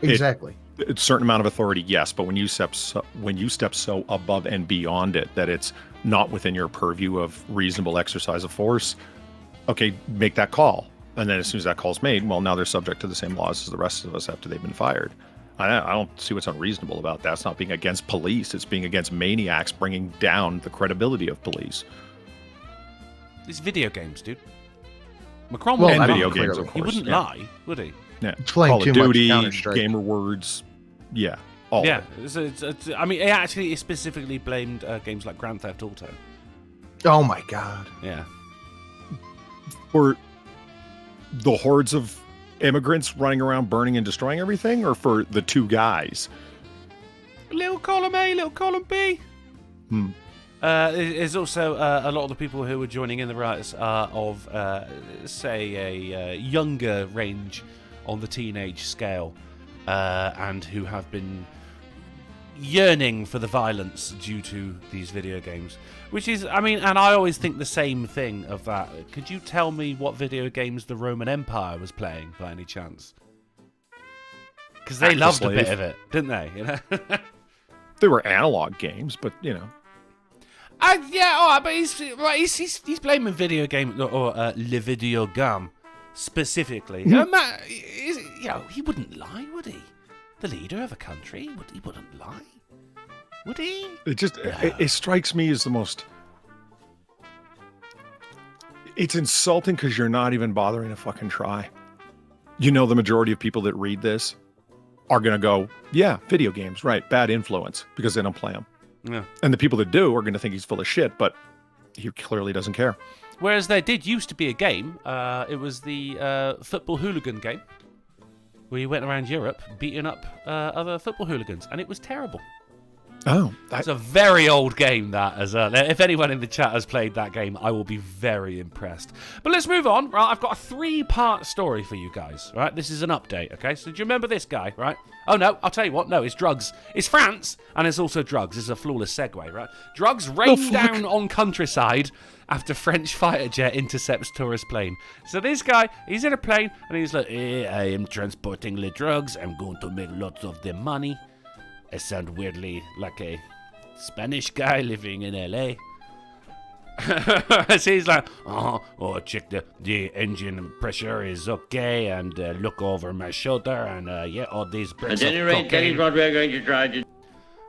Exactly. A certain amount of authority, yes, but when you step so above and beyond it that it's not within your purview of reasonable exercise of force, okay, make that call. And then as soon as that call's made, well, now they're subject to the same laws as the rest of us after they've been fired. I don't see what's unreasonable about that. It's not being against police. It's being against maniacs, bringing down the credibility of police. It's video games, dude. Macron Well, wouldn't And I video mean, games, clearly. of He course. wouldn't yeah. lie, would he? Yeah. Playing Call too of much Duty, Counter-Strike. gamer words. Yeah. All Yeah, of it. I mean, it specifically blamed games like Grand Theft Auto. Oh my god. Yeah. For the hordes of immigrants running around burning and destroying everything, or for the two guys? Little column A, little column B. There's also a lot of the people who were joining in the riots are of, say, a younger range on the teenage scale, and who have been yearning for the violence due to these video games. Which is, I mean, and I always think the same thing of that. Could you tell me what video games the Roman Empire was playing, by any chance? Because they loved a bit of it, didn't they? You know. They were analog games, but you know. Yeah, all right, but he's blaming video game or le video game specifically. He wouldn't lie, would he? The leader of a country, he wouldn't lie, would he? It strikes me as the most. It's insulting because you're not even bothering to fucking try. You know, the majority of people that read this are gonna go, yeah, video games, right? Bad influence because they don't play them. Yeah. And the people that do are going to think he's full of shit, but he clearly doesn't care. Whereas there did used to be a game. It was the football hooligan game, where you went around Europe beating up other football hooligans, and it was terrible. Oh, it's a very old game. That as if anyone in the chat has played that game, I will be very impressed. But let's move on. Right, I've got a 3-part story for you guys. Right, this is an update. Okay, so do you remember this guy? Right. Oh no, I'll tell you what. No, it's drugs. It's France, and it's also drugs. It's a flawless segue. Right, drugs rain down on countryside after French fighter jet intercepts tourist plane. So this guy, he's in a plane, and he's like, I am transporting the drugs. I'm going to make lots of the money. I sound weirdly like a Spanish guy living in LA. So he's like, check the engine pressure is okay, and look over my shoulder, and all these bricks of cocaine. That is what we're going to try to.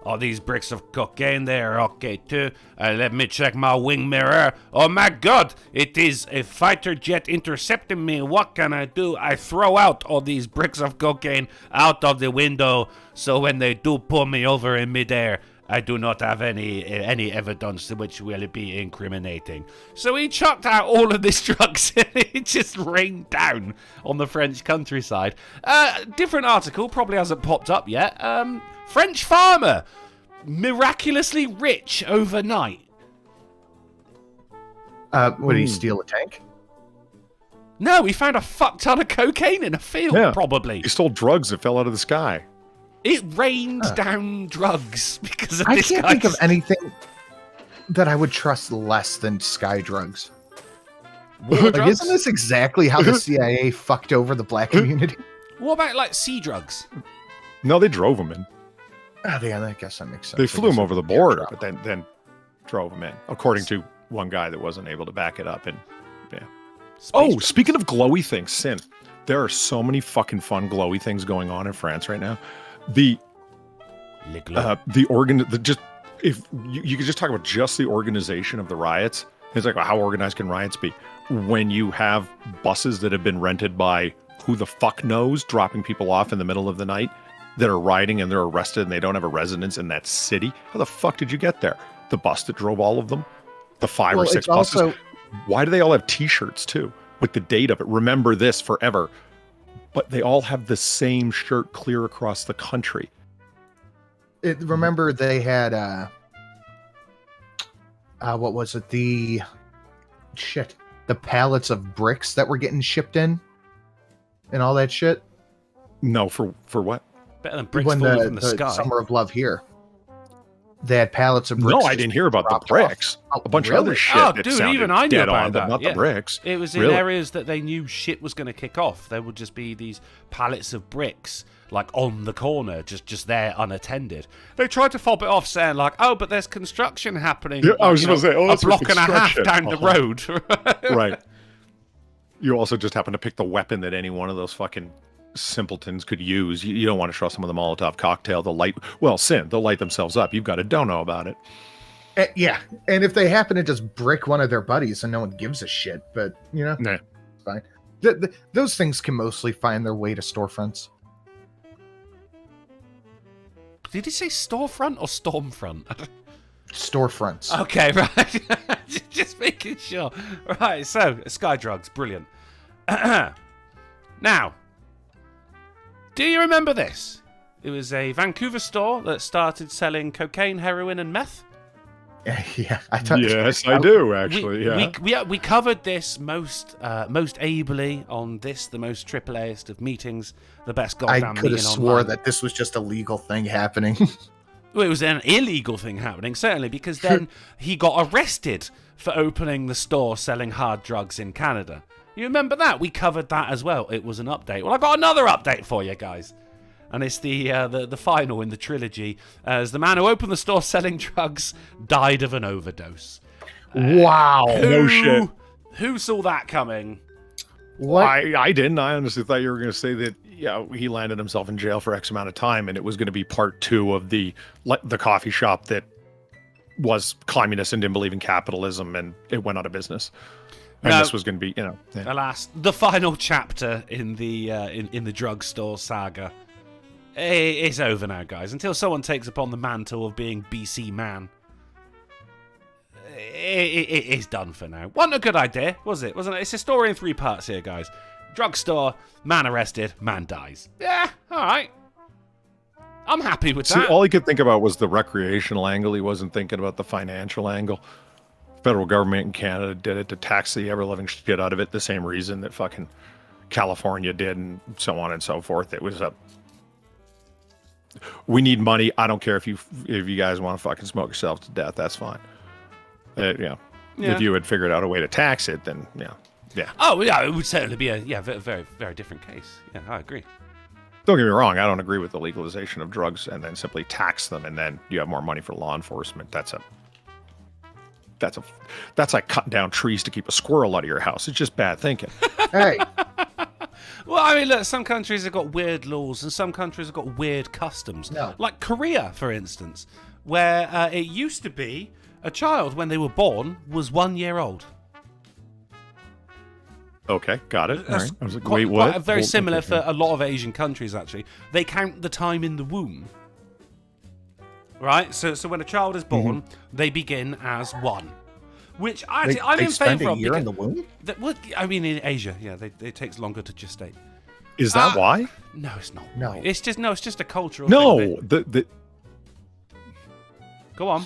All these bricks of cocaine, they're okay too. Let me check my wing mirror. Oh my god, it is a fighter jet intercepting me. What can I do? I throw out all these bricks of cocaine out of the window, so when they do pull me over in midair, I do not have any evidence which will be incriminating. So he chucked out all of this drugs and it just rained down on the French countryside. Different article, probably hasn't popped up yet. French farmer miraculously rich overnight. Would he steal a tank? No, he found a fuck ton of cocaine in a field, probably. He stole drugs that fell out of the sky. It rained down drugs because of I this can't think of anything that I would trust less than sky drugs. Like, isn't this exactly how the CIA fucked over the black community? What about like sea drugs? No, they drove him in. Yeah, I guess that makes sense. They flew him over the border, but then drove him in, according to one guy that wasn't able to back it up. And yeah. Speaking of glowy things, Sin, there are so many fucking fun glowy things going on in France right now. If you could just talk about just the organization of the riots. It's like, well, how organized can riots be? When you have buses that have been rented by who the fuck knows, dropping people off in the middle of the night, that are riding and they're arrested and they don't have a residence in that city. How the fuck did you get there? The bus that drove all of them? The 5 or 6 buses? Also, why do they all have t-shirts too? With the date of it. Remember this forever. But they all have the same shirt clear across the country. Remember they had, what was it? The pallets of bricks that were getting shipped in and all that shit? No, for what? Better than bricks falling from the sky. Summer of Love here. They had pallets of bricks. No, I didn't hear about the bricks. A bunch of other shit. Oh, dude, even I knew about that. But not the bricks. It was in areas that they knew shit was going to kick off. There would just be these pallets of bricks, like on the corner, just there unattended. They tried to fob it off, saying like, "Oh, but there's construction happening." Yeah, I was going to say, a block and a half down the road. Right. You also just happen to pick the weapon that any one of those fucking simpletons could use. You don't want to trust them with a Molotov cocktail. They'll light themselves up. You've got to don't know about it. Yeah, and if they happen to just brick one of their buddies and no one gives a shit, but nah. It's fine. Those things can mostly find their way to storefronts. Did he say storefront or stormfront? Storefronts. Okay, right. Just making sure. Right, so sky drugs, brilliant. Now, do you remember this? It was a Vancouver store that started selling cocaine, heroin, and meth. Yeah, I thought. Yes, I do actually. We covered this most ably on this, the most AAAest of meetings, the best goddamn I meeting could have swore online. that this was just a legal thing happening. Well, it was an illegal thing happening, certainly, because then he got arrested for opening the store selling hard drugs in Canada. You remember that? We covered that as well. It was an update. Well, I got another update for you guys. And it's the final in the trilogy, as the man who opened the store selling drugs died of an overdose. Wow. No shit. Who saw that coming? What? I didn't. I honestly thought you were going to say that, yeah, he landed himself in jail for X amount of time, and it was going to be part 2 of the coffee shop that was communist and didn't believe in capitalism, and it went out of business. And No. this was going to be, yeah. Alas, the final chapter in the in the drugstore saga. It's over now, guys. Until someone takes upon the mantle of being BC man. It is done for now. Wasn't a good idea, was it? Wasn't it? It's a story in 3 parts here, guys. Drugstore, man arrested, man dies. Yeah, alright. I'm happy with See, that. all he could think about was the recreational angle. He wasn't thinking about the financial angle. Federal government in Canada did it to tax the ever-living shit out of it, the same reason that fucking California did, and so on and so forth. It was we need money. I don't care if you guys want to fucking smoke yourselves to death. That's fine. Yeah. If you had figured out a way to tax it, then yeah. Oh, yeah, it would certainly be a very, very different case. Yeah, I agree. Don't get me wrong. I don't agree with the legalization of drugs and then simply tax them, and then you have more money for law enforcement. That's like cutting down trees to keep a squirrel out of your house. It's just bad thinking. Hey, Well, I mean, look, some countries have got weird laws and some countries have got weird customs. No. Like Korea, for instance, where it used to be a child, when they were born, was 1 year old. Okay, got it. All That's right. I was like, quite, wait, what? quite very Well, similar okay. for a lot of Asian countries, actually. They count the time in the womb. Right? So when a child is born, they begin as 1. Which actually, I'm they in spend favour a of. year in because- the womb? well, I mean, in Asia, yeah, it takes longer to gestate. Is that why? No, it's not. No. It's just a cultural No, thing. Go on.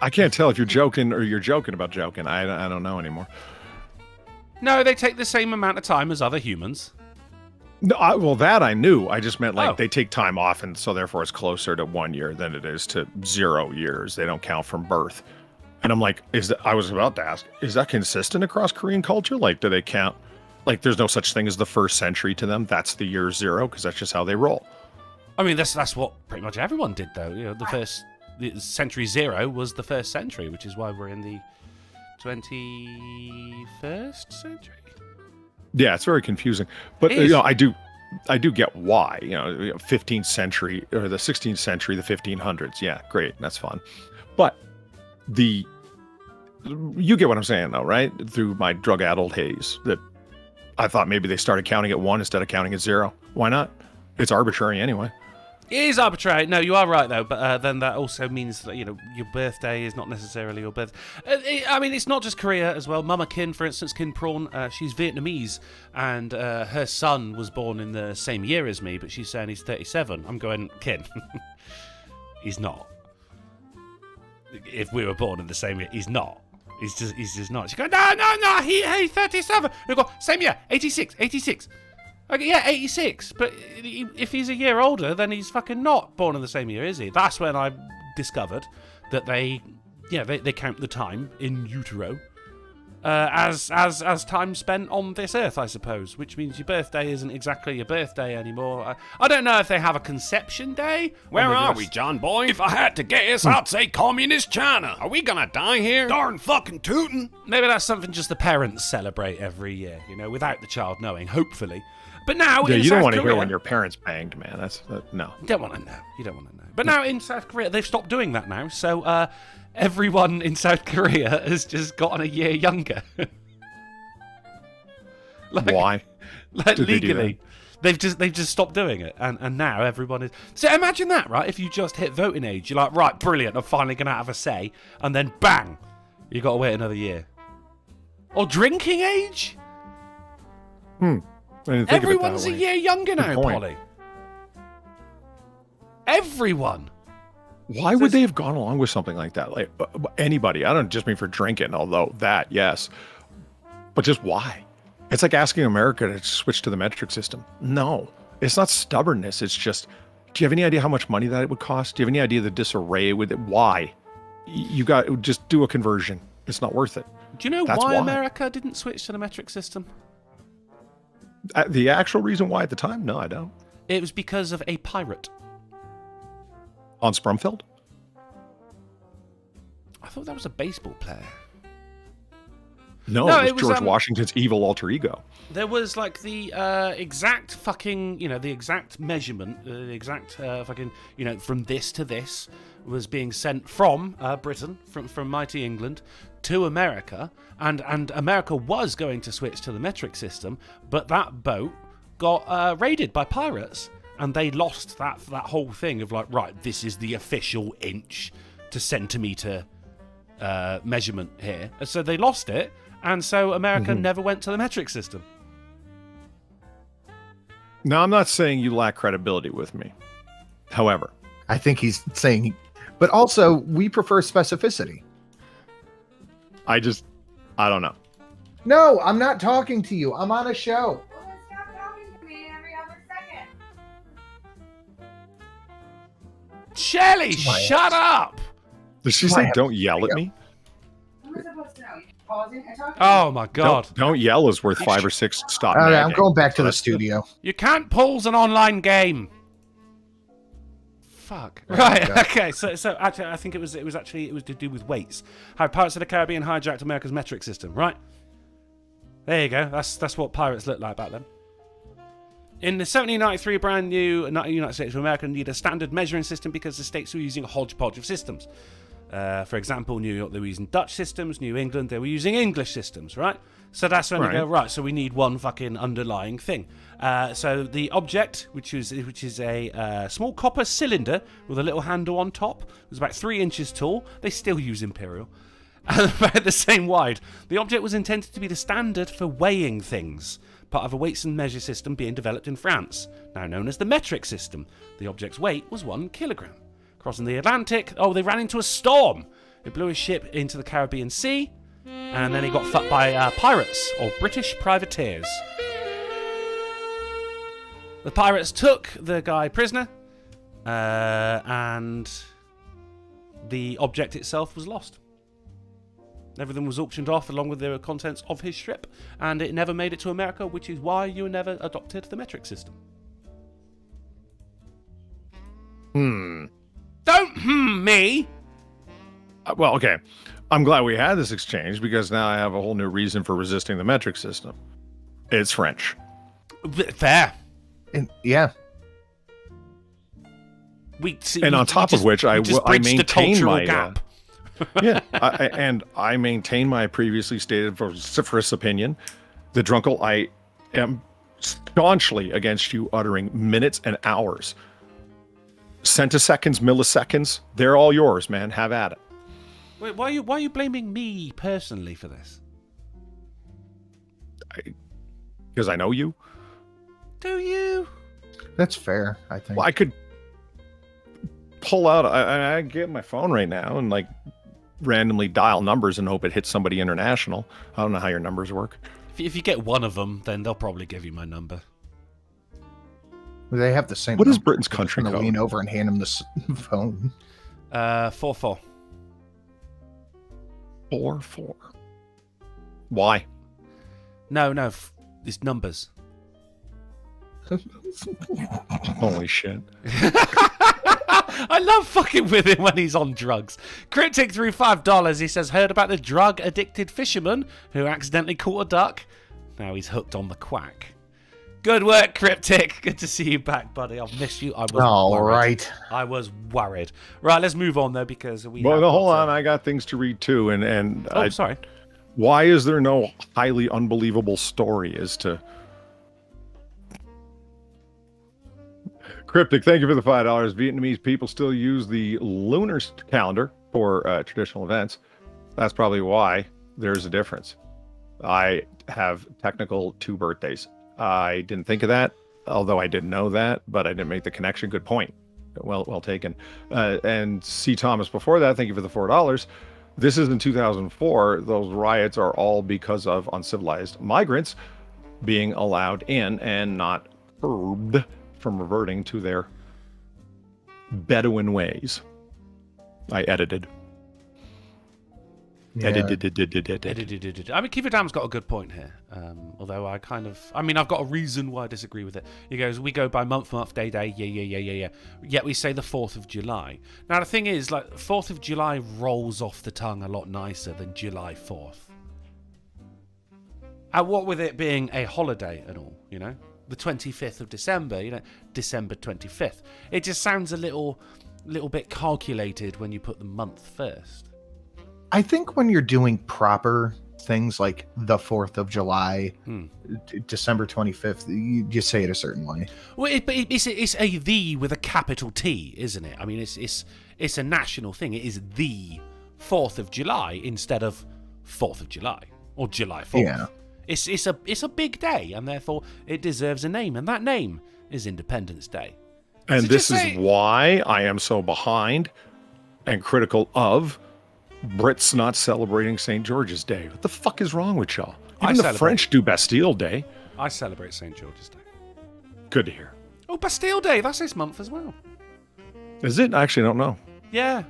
I can't tell if you're joking or you're joking about joking. I don't know anymore. No, they take the same amount of time as other humans. No, well, that I knew. I just meant like Oh. they take time off, and so therefore it's closer to 1 year than it is to 0 years. They don't count from birth. And I'm like, I was about to ask, is that consistent across Korean culture? Like, do they count? Like, there's no such thing as the first century to them. That's the year 0 because that's just how they roll. I mean, that's what pretty much everyone did, though. You know, the century 0 was the first century, which is why we're in the 21st century. Yeah, it's very confusing. But It is. I do get why. 15th century or the 16th century, the 1500s. Yeah, great, that's fun. But you get what I'm saying, though, right? Through my drug-addled haze, that I thought maybe they started counting at 1 instead of counting at 0. Why not? It's arbitrary anyway. It is arbitrary. No, you are right, though. But then that also means that, your birthday is not necessarily your birth. I mean, it's not just Korea as well. Mama Kin, for instance, Kin Prawn, she's Vietnamese, and her son was born in the same year as me, but she's saying he's 37. I'm going, Kin, he's not. If we were born in the same year, he's not. He's just not. She's going, no, he's 37. We go, same year, 86. Okay, yeah, 86. But if he's a year older, then he's fucking not born in the same year, is he? That's when I discovered that they count the time in utero as time spent on this earth, I suppose. Which means your birthday isn't exactly your birthday anymore. I don't know if they have a conception day. Where are we, John Boy? If I had to guess, I'd say communist China. Are we gonna die here? Darn fucking tootin'. Maybe that's something just the parents celebrate every year, without the child knowing, hopefully. But now in You don't South want to hear Korea- when your parents banged, man. No. You don't want to know. But now in South Korea, they've stopped doing that now. So everyone in South Korea has just gotten a year younger. Why? Like Did they do legally. They've just stopped doing it, and now everyone is. So imagine that, right? If you just hit voting age, you're like, right, brilliant, I'm finally gonna have a say, and then bang, you got to wait another year. Or drinking age? Everyone's a year younger now, Polly. Everyone. Why would they have gone along with something like that? Like anybody? I don't just mean for drinking, although that, yes, but just why? It's like asking America to switch to the metric system. No, it's not stubbornness. It's just, do you have any idea how much money that it would cost? Do you have any idea the disarray with it? Why? You got just do a conversion. It's not worth it. Do you know why America didn't switch to the metric system? The actual reason why at the time? No, I don't. It was because of a pirate. On Sprumfield? I thought that was a baseball player. No, it was George Washington's evil alter ego. There was like the exact fucking, the exact measurement, the exact fucking, from this to this was being sent from Britain, from mighty England, to America, and America was going to switch to the metric system, but that boat got raided by pirates, and they lost that whole thing of like, right, this is the official inch to centimetre measurement here. So they lost it, and so America never went to the metric system. Now, I'm not saying you lack credibility with me. However, I think he's saying, but also we prefer specificity. I don't know. No, I'm not talking to you. I'm on a show. Well, then stop talking to me every other second. Shelly, shut up! Did she say don't yell at me? What am I supposed to know? You pausing and talking? Oh my god. Don't yell is worth 5 or 6 stop. All right, I'm going back to the studio. You can't pause an online game. Fuck. Right. Okay. So actually, I think it was to do with weights. How Pirates of the Caribbean hijacked America's metric system. Right. There you go. That's what pirates looked like back then. In the 1793, brand new United States of America needed a standard measuring system because the states were using a hodgepodge of systems. For example, New York, they were using Dutch systems. New England, they were using English systems, right? So that's when they go, right, so we need one fucking underlying thing. So the object, which is a small copper cylinder with a little handle on top, was about 3 inches tall. They still use imperial. And about the same wide. The object was intended to be the standard for weighing things, part of a weights and measure system being developed in France, now known as the metric system. The object's weight was 1 kilogram. Crossing the Atlantic, they ran into a storm. It blew his ship into the Caribbean Sea, and then he got fucked by pirates, or British privateers. The pirates took the guy prisoner, and the object itself was lost. Everything was auctioned off along with the contents of his ship, and it never made it to America, which is why you never adopted the metric system. Don't me! Well, okay. I'm glad we had this exchange because now I have a whole new reason for resisting the metric system. It's French. Fair. Yeah. On top of which, I maintain my gap. I maintain my previously stated vociferous opinion. The Drunken, I am staunchly against you uttering minutes and hours. Centiseconds, milliseconds, they're all yours, man. Have at it. Wait, why are you blaming me personally for this? Because I know you. Do you? That's fair, I think. Well, I could pull out. I get my phone right now and like randomly dial numbers and hope it hits somebody international. I don't know how your numbers work. If you get one of them, then they'll probably give you my number. They have the same. What is Britain's country code? code? Lean over and hand him the phone. 4-4. 4-4. Why? No, it's numbers. Holy shit. I love fucking with him when he's on drugs. Cryptic threw $5. He says, heard about the drug-addicted fisherman who accidentally caught a duck. Now he's hooked on the quack. Good work, Cryptic. Good to see you back, buddy. I've missed you. I was worried. I was worried. Right, let's move on, though, because we Well, hold on. I got things to read, too. And sorry. Why is there no highly unbelievable story as to Cryptic, thank you for the $5. Vietnamese people still use the lunar calendar for traditional events. That's probably why there's a difference. I have technical 2 birthdays. I didn't think of that, although I didn't know that, but I didn't make the connection. Good point. Well taken. And C. Thomas before that, thank you for the $4. This is in 2004. Those riots are all because of uncivilized migrants being allowed in and not curbed from reverting to their Bedouin ways. I edited. Yeah. Edited. I mean, Kiva Dam's got a good point here. Although I've got a reason why I disagree with it. He goes, we go by month, day. Yeah. Yet we say the 4th of July. Now, the thing is, like, 4th of July rolls off the tongue a lot nicer than July 4th. And what with it being a holiday and all, you know? The 25th of December, you know, December 25th. It just sounds a little bit calculated when you put the month first. I think when you're doing proper things like the 4th of July, December 25th, you say it a certain way. Well, it's a "the" with a capital T, isn't it? I mean, it's a national thing. It is the 4th of July instead of 4th of July or July 4th. Yeah. It's a big day, and therefore it deserves a name, and that name is Independence Day. And So this just is say- why I am so behind and critical of Brits not celebrating St. George's Day. What the fuck is wrong with y'all? I Even the celebrate. French do Bastille Day. I celebrate St. George's Day. Good to hear. Oh, Bastille Day, that's this month as well. Is it? I actually don't know. Yeah.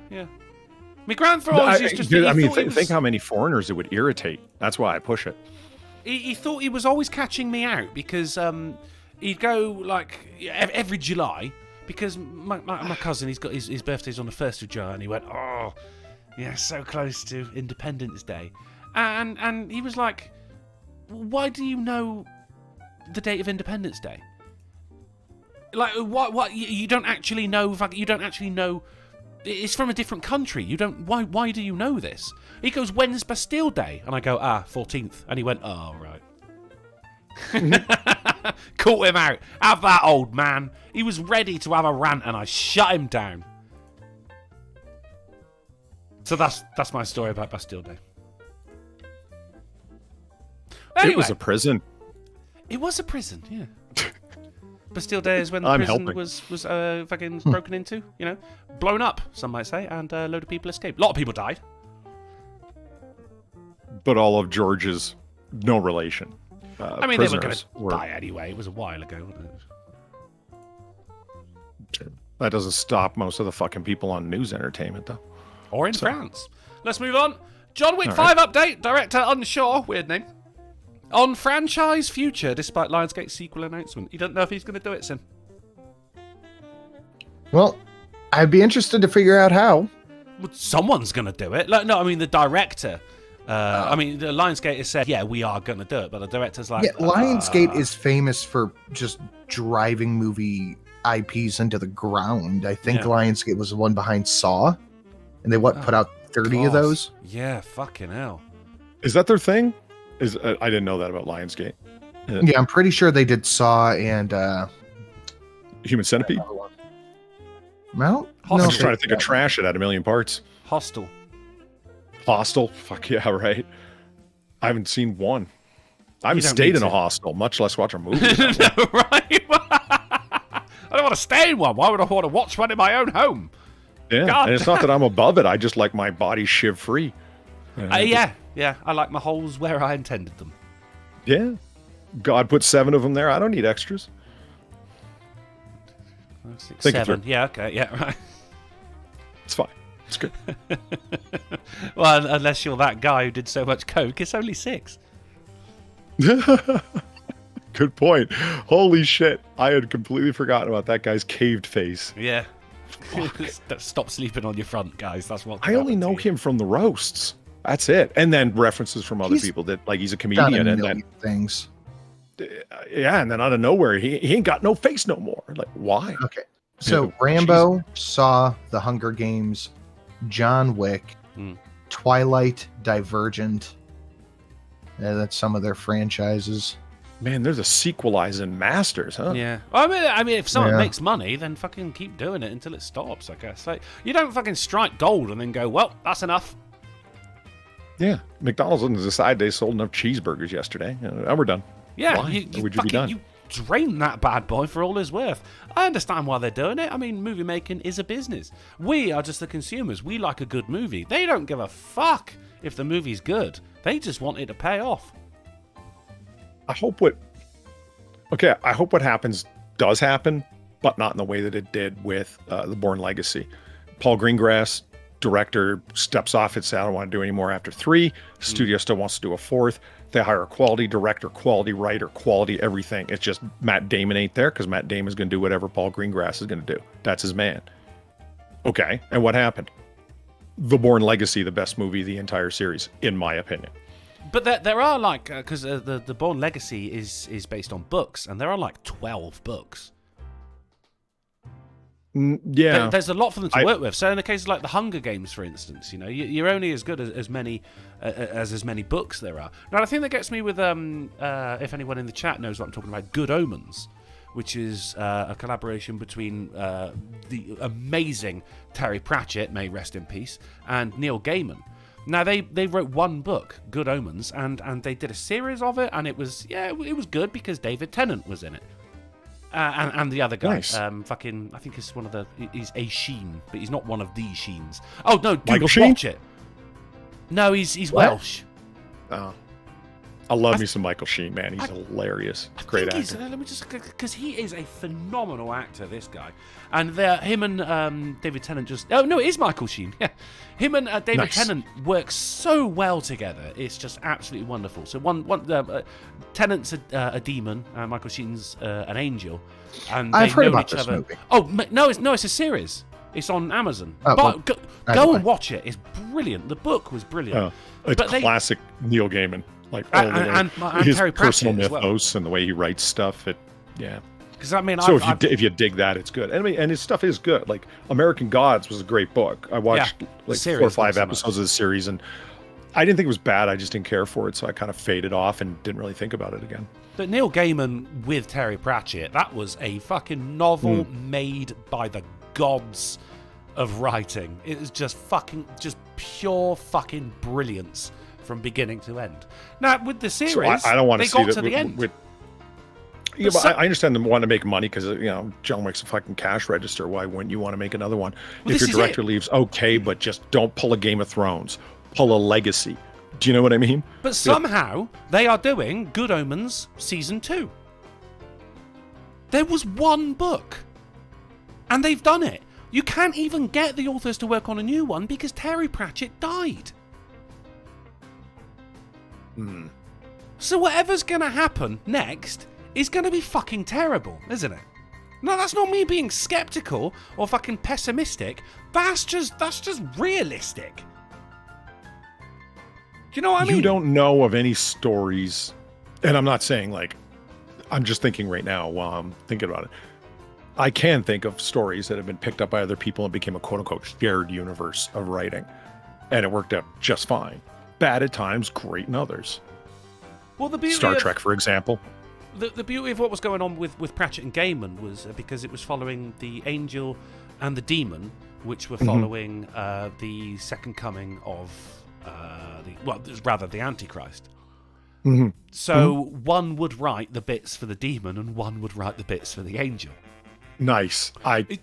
My grandfather always used to Think how many foreigners it would irritate. That's why I push it. He thought he was always catching me out because he'd go like every July because my cousin, he's got his birthday's on the 1st of July, and he went, oh, yeah, so close to Independence Day. And he was like, why do you know the date of Independence Day? Like, what you don't actually know, you don't actually know, it's from a different country. You don't, why do you know this? He goes, when's Bastille Day? And I go, 14th. And he went, oh, right. Caught him out. Have that, old man. He was ready to have a rant, and I shut him down. So that's my story about Bastille Day. Anyway, It was a prison. It was a prison, yeah. Bastille Day is when the I'm prison helping. was fucking broken into, you know, blown up, some might say, and a load of people escaped. A lot of people died. But all of George's no relation. I mean, they were going prisoners to die anyway. It was a while ago, wasn't it? That doesn't stop most of the fucking people on news entertainment, though. Or in France. Let's move on. John Wick 5 update. Director unsure. Weird name. On franchise future, despite Lionsgate sequel announcement. You don't know if he's going to do it, Sim. Well, I'd be interested to figure out how. Well, someone's going to do it. Like, no, I mean, the director. I mean, the Lionsgate has said, yeah, we are going to do it. But the director's like... Yeah, Lionsgate is famous for just driving movie IPs into the ground. I think Lionsgate was the one behind Saw. And they put out 30 of those? Yeah, fucking hell. Is that their thing? I didn't know that about Lionsgate. Yeah, I'm pretty sure they did Saw and Human Centipede? Well, I'm just trying to think of trash it had a million parts. Hostel. Fuck yeah, right. I haven't seen one. I haven't don't stayed need in a to. hostel, much less watch a movie. No, right? I don't want to stay in one. Why would I want to watch one in my own home? Yeah, God. and it's not that I'm above it. I just like my body shiv free. Yeah. I like my holes where I intended them. Yeah. God put 7 of them there. I don't need extras. 6, Think it 7. through. Yeah, okay, yeah, right. It's fine. It's good. Well, unless you're that guy who did so much coke, it's only 6. Good point. Holy shit. I had completely forgotten about that guy's caved face. Yeah. Stop sleeping on your front, guys. That's what. I only know him from the roasts. That's it. And then references from other people that, like, he's a comedian. And then things. Yeah, and then out of nowhere, he ain't got no face no more. Like, why? Okay. So Rambo, Saw, The Hunger Games, John Wick, Twilight, Divergent. That's some of their franchises. Man, there's a sequelizing Masters, huh? Yeah. I mean, if someone Yeah. makes money, then fucking keep doing it until it stops, I guess. Like, you don't fucking strike gold and then go, well, that's enough. Yeah. McDonald's didn't decide they sold enough cheeseburgers yesterday. We're done. Yeah, Why? you Would you be done? you drain that bad boy for all his worth. I understand why they're doing it. I mean, movie making is a business. We are just the consumers. We like a good movie. They don't give a fuck if the movie's good. They just want it to pay off. I hope what happens does happen, but not in the way that it did with The Bourne Legacy. Paul Greengrass, director, steps off and says, I don't want to do any more after 3. Studio still wants to do a 4th. They hire a quality director, quality writer, quality everything. It's just Matt Damon ain't there because Matt Damon's going to do whatever Paul Greengrass is going to do. That's his man. Okay, and what happened? The Bourne Legacy, the best movie of the entire series, in my opinion. But there are like, because the Bourne Legacy is based on books, and there are like 12 books. Yeah. There's a lot for them to work with. So in the case of like the Hunger Games, for instance, you know, you're only as good as many books there are. Now, the thing that gets me with, if anyone in the chat knows what I'm talking about, Good Omens, which is a collaboration between the amazing Terry Pratchett, may rest in peace, and Neil Gaiman. Now, they wrote one book, Good Omens, and they did a series of it, and it was good because David Tennant was in it. And the other guy, Nice. I think he's a Sheen, but he's not one of the Sheens. Oh, no, dude, Michael Sheen? watch it. No, he's What? Welsh. Oh. I love me some Michael Sheen, man. He's hilarious. Great actor. Let me just, because he is a phenomenal actor, this guy. And him and David Tennant just. Oh no, it is Michael Sheen. Yeah, him and David Nice. Tennant work so well together. It's just absolutely wonderful. So Tennant's a demon, Michael Sheen's an angel, and I've they heard know about each this other. movie. Oh no, it's a series. It's on Amazon. Oh, But well, go anyway. and watch it. It's brilliant. The book was brilliant. It's But they- classic Neil Gaiman. Like all the way. and His Terry personal Pratchett as well. mythos and the way he writes stuff. Yeah. Because I mean, So I've, if you dig that, it's good. And his stuff is good. Like American Gods was a great book. I watched like series, 4 or 5 not so much. episodes of the series, and I didn't think it was bad. I just didn't care for it, so I kind of faded off and didn't really think about it again. But Neil Gaiman with Terry Pratchett, that was a fucking novel made by the gods of writing. It was just pure fucking brilliance from beginning to end. Now, with the series, So I don't want they to see got that to the end. Yeah, but I understand them wanting to make money because John Wick's a fucking cash register. Why wouldn't you want to make another one? Well, If this your is director leaves, okay, but just don't pull a Game of Thrones. Pull a Legacy. Do you know what I mean? But somehow, they are doing Good Omens Season 2. There was one book. And they've done it. You can't even get the authors to work on a new one because Terry Pratchett died. So whatever's going to happen next is going to be fucking terrible, isn't it? No, that's not me being skeptical or fucking pessimistic. That's just realistic. Do you know what I mean? You don't know of any stories, and I'm not saying like, I'm just thinking right now while I'm thinking about it. I can think of stories that have been picked up by other people and became a quote-unquote shared universe of writing, and it worked out just fine. Bad at times, great in others. Well, the beauty Star of, Trek, for example. The beauty of what was going on with Pratchett and Gaiman was because it was following the angel and the demon, which were following the second coming of the Antichrist. So one would write the bits for the demon and one would write the bits for the angel. Nice. That is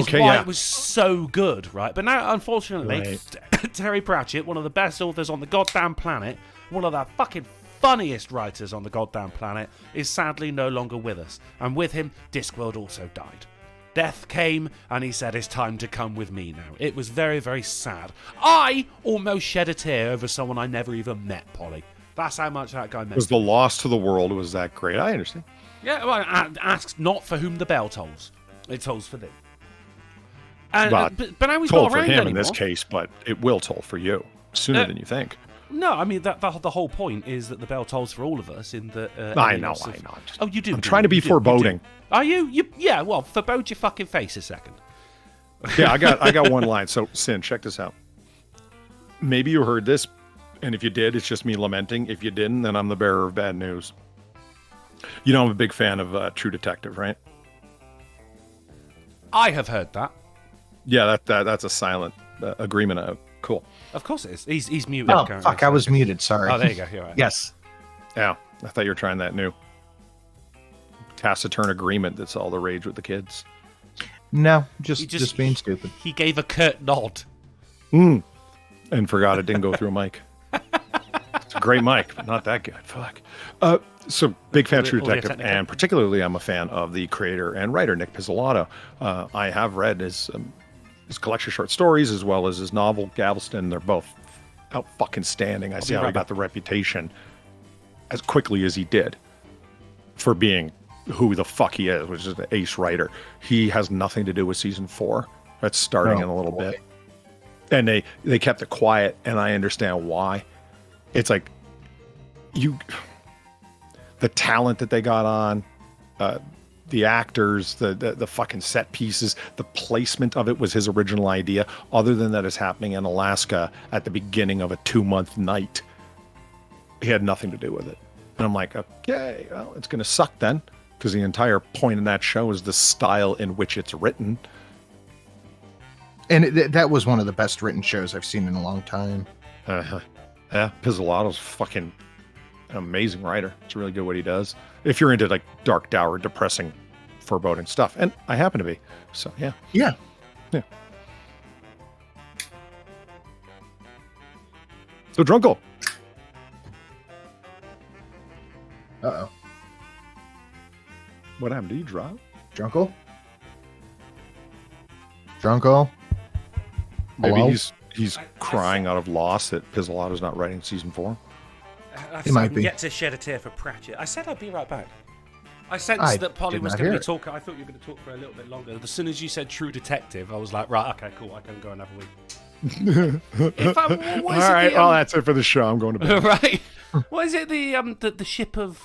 Okay, why yeah. it was so good, right? But now, unfortunately, Right. Terry Pratchett, one of the best authors on the goddamn planet, one of the fucking funniest writers on the goddamn planet, is sadly no longer with us. And with him, Discworld also died. Death came, and he said, it's time to come with me now. It was very, very sad. I almost shed a tear over someone I never even met, Polly. That's how much that guy meant. Was the loss to the world was that great? I understand. Yeah, well, ask not for whom the bell tolls. It tolls for thee. And, But but now he's Toll not for around him anymore. in this case, but it will toll for you sooner than you think. No, I mean, the whole point is that the bell tolls for all of us in the... I any know. loss of- Just- Oh, you do. I'm do trying to be you do, foreboding. you do. Are you? Yeah, well, forebode your fucking face a second. Yeah, I got one line. So, Sin, check this out. Maybe you heard this, and if you did, it's just me lamenting. If you didn't, then I'm the bearer of bad news. You know, I'm a big fan of True Detective, right? I have heard that. Yeah, that's a silent agreement. Cool. Of course it is. He's muted. Oh, currently, fuck, I was muted, sorry. Oh, there you go. You're right. Yes. Yeah, I thought you were trying that new taciturn agreement that's all the rage with the kids. No, He just being stupid. He gave a curt nod. And forgot it didn't go through a mic. It's a great mic, but not that good. Fuck. So big fan of True Detective, and particularly I'm a fan of the creator and writer Nick Pizzolatto. I have read his collection of short stories as well as his novel Galveston. They're both out fucking standing. I see how he got the reputation as quickly as he did for being who the fuck he is, which is an ace writer. He has nothing to do with season 4. That's starting in a little bit. And they kept it quiet, and I understand why. It's like the talent that they got on, the actors, the fucking set pieces, the placement of it was his original idea. Other than that, it's happening in Alaska at the beginning of a 2-month night. He had nothing to do with it. And I'm like, okay, well, it's going to suck then, because the entire point in that show is the style in which it's written. And that was one of the best written shows I've seen in a long time. Yeah, Pizzolatto's fucking an amazing writer. It's really good what he does. If you're into like dark, dour, depressing, foreboding stuff, and I happen to be, so yeah. Yeah. So Drunken. Uh-oh. What happened? Did you drop? Drunkle? Drunkle? Maybe he's crying out of loss that Pizzolatto's not writing season 4. It might be. Yet to shed a tear for Pratchett. I said I'd be right back. I sensed that Polly was going to be talking. I thought you were going to talk for a little bit longer. As soon as you said True Detective, I was like, right, okay, cool, I can go another week. All right, well, that's it for the show. I'm going to bed. Right. What is it? The ship of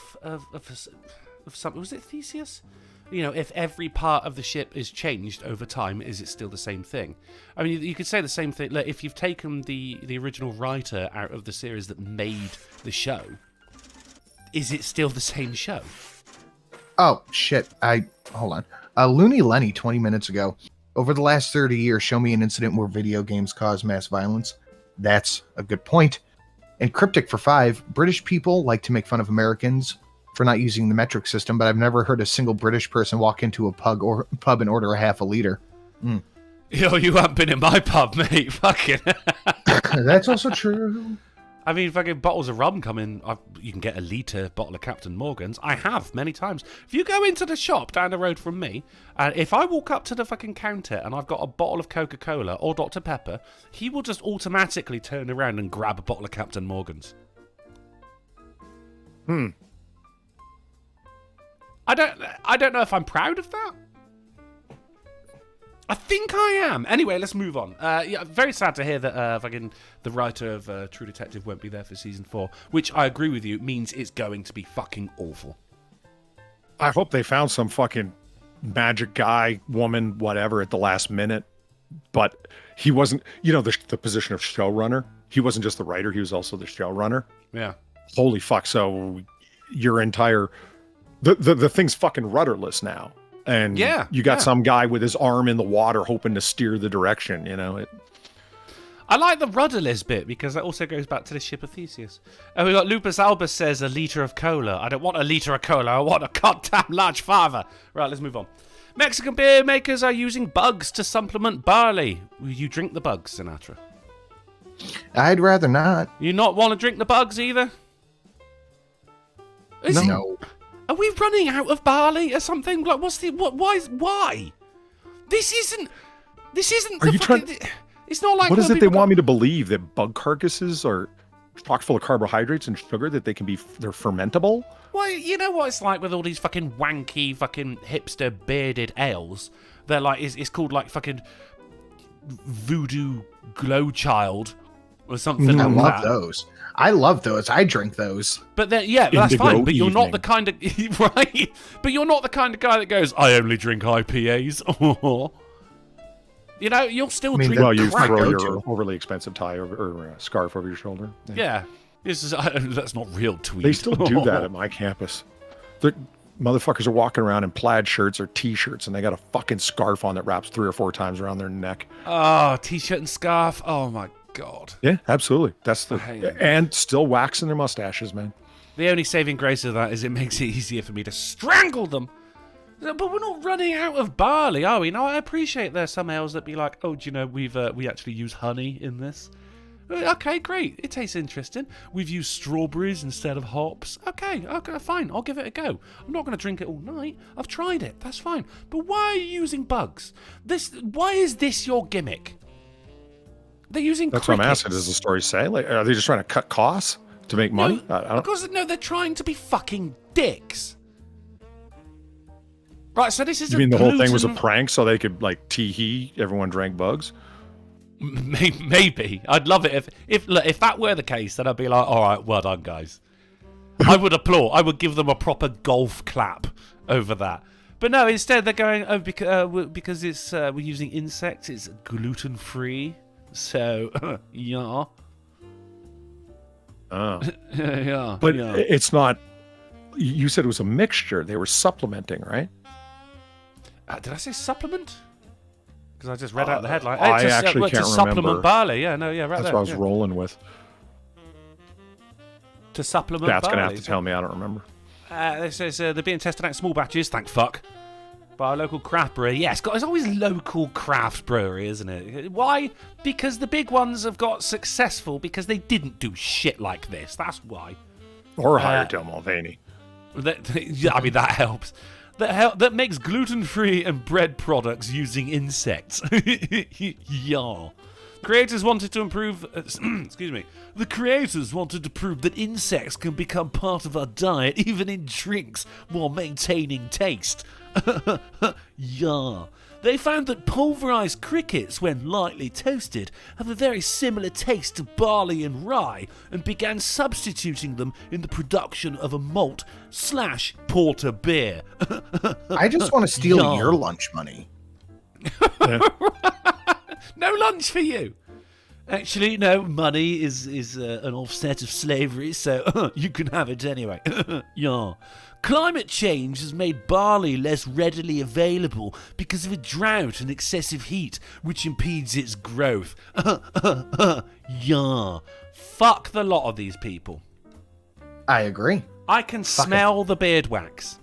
something? Was it Theseus? You know, if every part of the ship is changed over time, is it still the same thing? I mean, you could say the same thing. Like, if you've taken the original writer out of the series that made the show, is it still the same show? Oh, shit. Hold on. Looney Lenny 20 minutes ago. Over the last 30 years, show me an incident where video games cause mass violence. That's a good point. And Cryptic for 5, British people like to make fun of Americans for not using the metric system, but I've never heard a single British person walk into a pub and order a half a liter. Yo, you haven't been in my pub, mate. Fucking. That's also true. I mean, fucking bottles of rum come in. You can get a litre bottle of Captain Morgan's. I have many times. If you go into the shop down the road from me, and if I walk up to the fucking counter and I've got a bottle of Coca-Cola or Dr. Pepper, he will just automatically turn around and grab a bottle of Captain Morgan's. I don't know if I'm proud of that. I think I am. Anyway, let's move on. Yeah, very sad to hear that fucking the writer of True Detective won't be there for season 4, which I agree with you means it's going to be fucking awful. I hope they found some fucking magic guy, woman, whatever at the last minute. But he wasn't, the position of showrunner. He wasn't just the writer, he was also the showrunner. Yeah. Holy fuck. So your entire... The thing's fucking rudderless now. And you got some guy with his arm in the water hoping to steer the direction, I like the rudderless bit because that also goes back to the ship of Theseus. And we got Lupus Albus says a litre of cola. I don't want a litre of cola, I want a goddamn large father. Right, let's move on. Mexican beer makers are using bugs to supplement barley. Will you drink the bugs, Sinatra? I'd rather not. You not want to drink the bugs either? No. Are we running out of barley or something? Like, why? This isn't. Are you trying? It's not like. What is it they want me to believe, that bug carcasses are chock full of carbohydrates and sugar, that they're fermentable? Well, you know what it's like with all these fucking wanky, fucking hipster bearded ales. They're like, it's called like fucking Voodoo Glow Child or something. I love those. I love those. I drink those. But then, that's fine. But you're not the kind of right. But you're not the kind of guy that goes, I only drink IPAs. You'll still drink. Well, you throw your overly expensive tie or scarf over your shoulder. Yeah. This is that's not real tweet. They still do that at my campus. The motherfuckers are walking around in plaid shirts or t-shirts, and they got a fucking scarf on that wraps 3 or 4 times around their neck. Oh, t-shirt and scarf. Oh my god. Yeah, absolutely. That's and still waxing their mustaches, man. The only saving grace of that is it makes it easier for me to strangle them. But we're not running out of barley, are we? Now, I appreciate there's some ales that be like, oh, do you know, we actually use honey in this. Okay, great. It tastes interesting. We've used strawberries instead of hops. Okay, fine. I'll give it a go. I'm not going to drink it all night. I've tried it. That's fine. But why are you using bugs? Why is this your gimmick? They're using That's crickets. what I'm asking. Does the story say? Like, are they just trying to cut costs to make money? No, they're trying to be fucking dicks. Right, so this is You mean the whole thing was a prank so they could, like, tee-hee, everyone drank bugs? Maybe. I'd love it if that were the case, then I'd be like, all right, well done, guys. I would applaud. I would give them a proper golf clap over that. But no, instead they're going, oh, because it's we're using insects, it's gluten-free. So, yeah. Oh. Yeah. But yeah. it's not... You said it was a mixture. They were supplementing, right? Did I say supplement? Because I just read out the headline. I actually can't to supplement remember. barley. Yeah, no, yeah, right. That's there, what I was rolling with. To supplement That's barley. going to have to tell me. I don't remember. It says they're being tested out in small batches, thank fuck, by a local craft brewery. Yes, it's always local craft brewery, isn't it? Why? Because the big ones have got successful because they didn't do shit like this. That's why. Or hire Del Mulvaney. I mean, that helps. That makes gluten-free and bread products using insects. Yeah. Creators wanted to improve... excuse me. The creators wanted to prove that insects can become part of our diet, even in drinks, while maintaining taste. Yeah. They found that pulverized crickets, when lightly toasted, have a very similar taste to barley and rye, and began substituting them in the production of a malt/porter beer. I just want to steal Yeah. your lunch money. No lunch for you. Actually, no, money is an offset of slavery, so you can have it anyway. Yeah. Climate change has made barley less readily available because of a drought and excessive heat, which impedes its growth. Yeah. Fuck the lot of these people. I agree. I can smell the beard wax.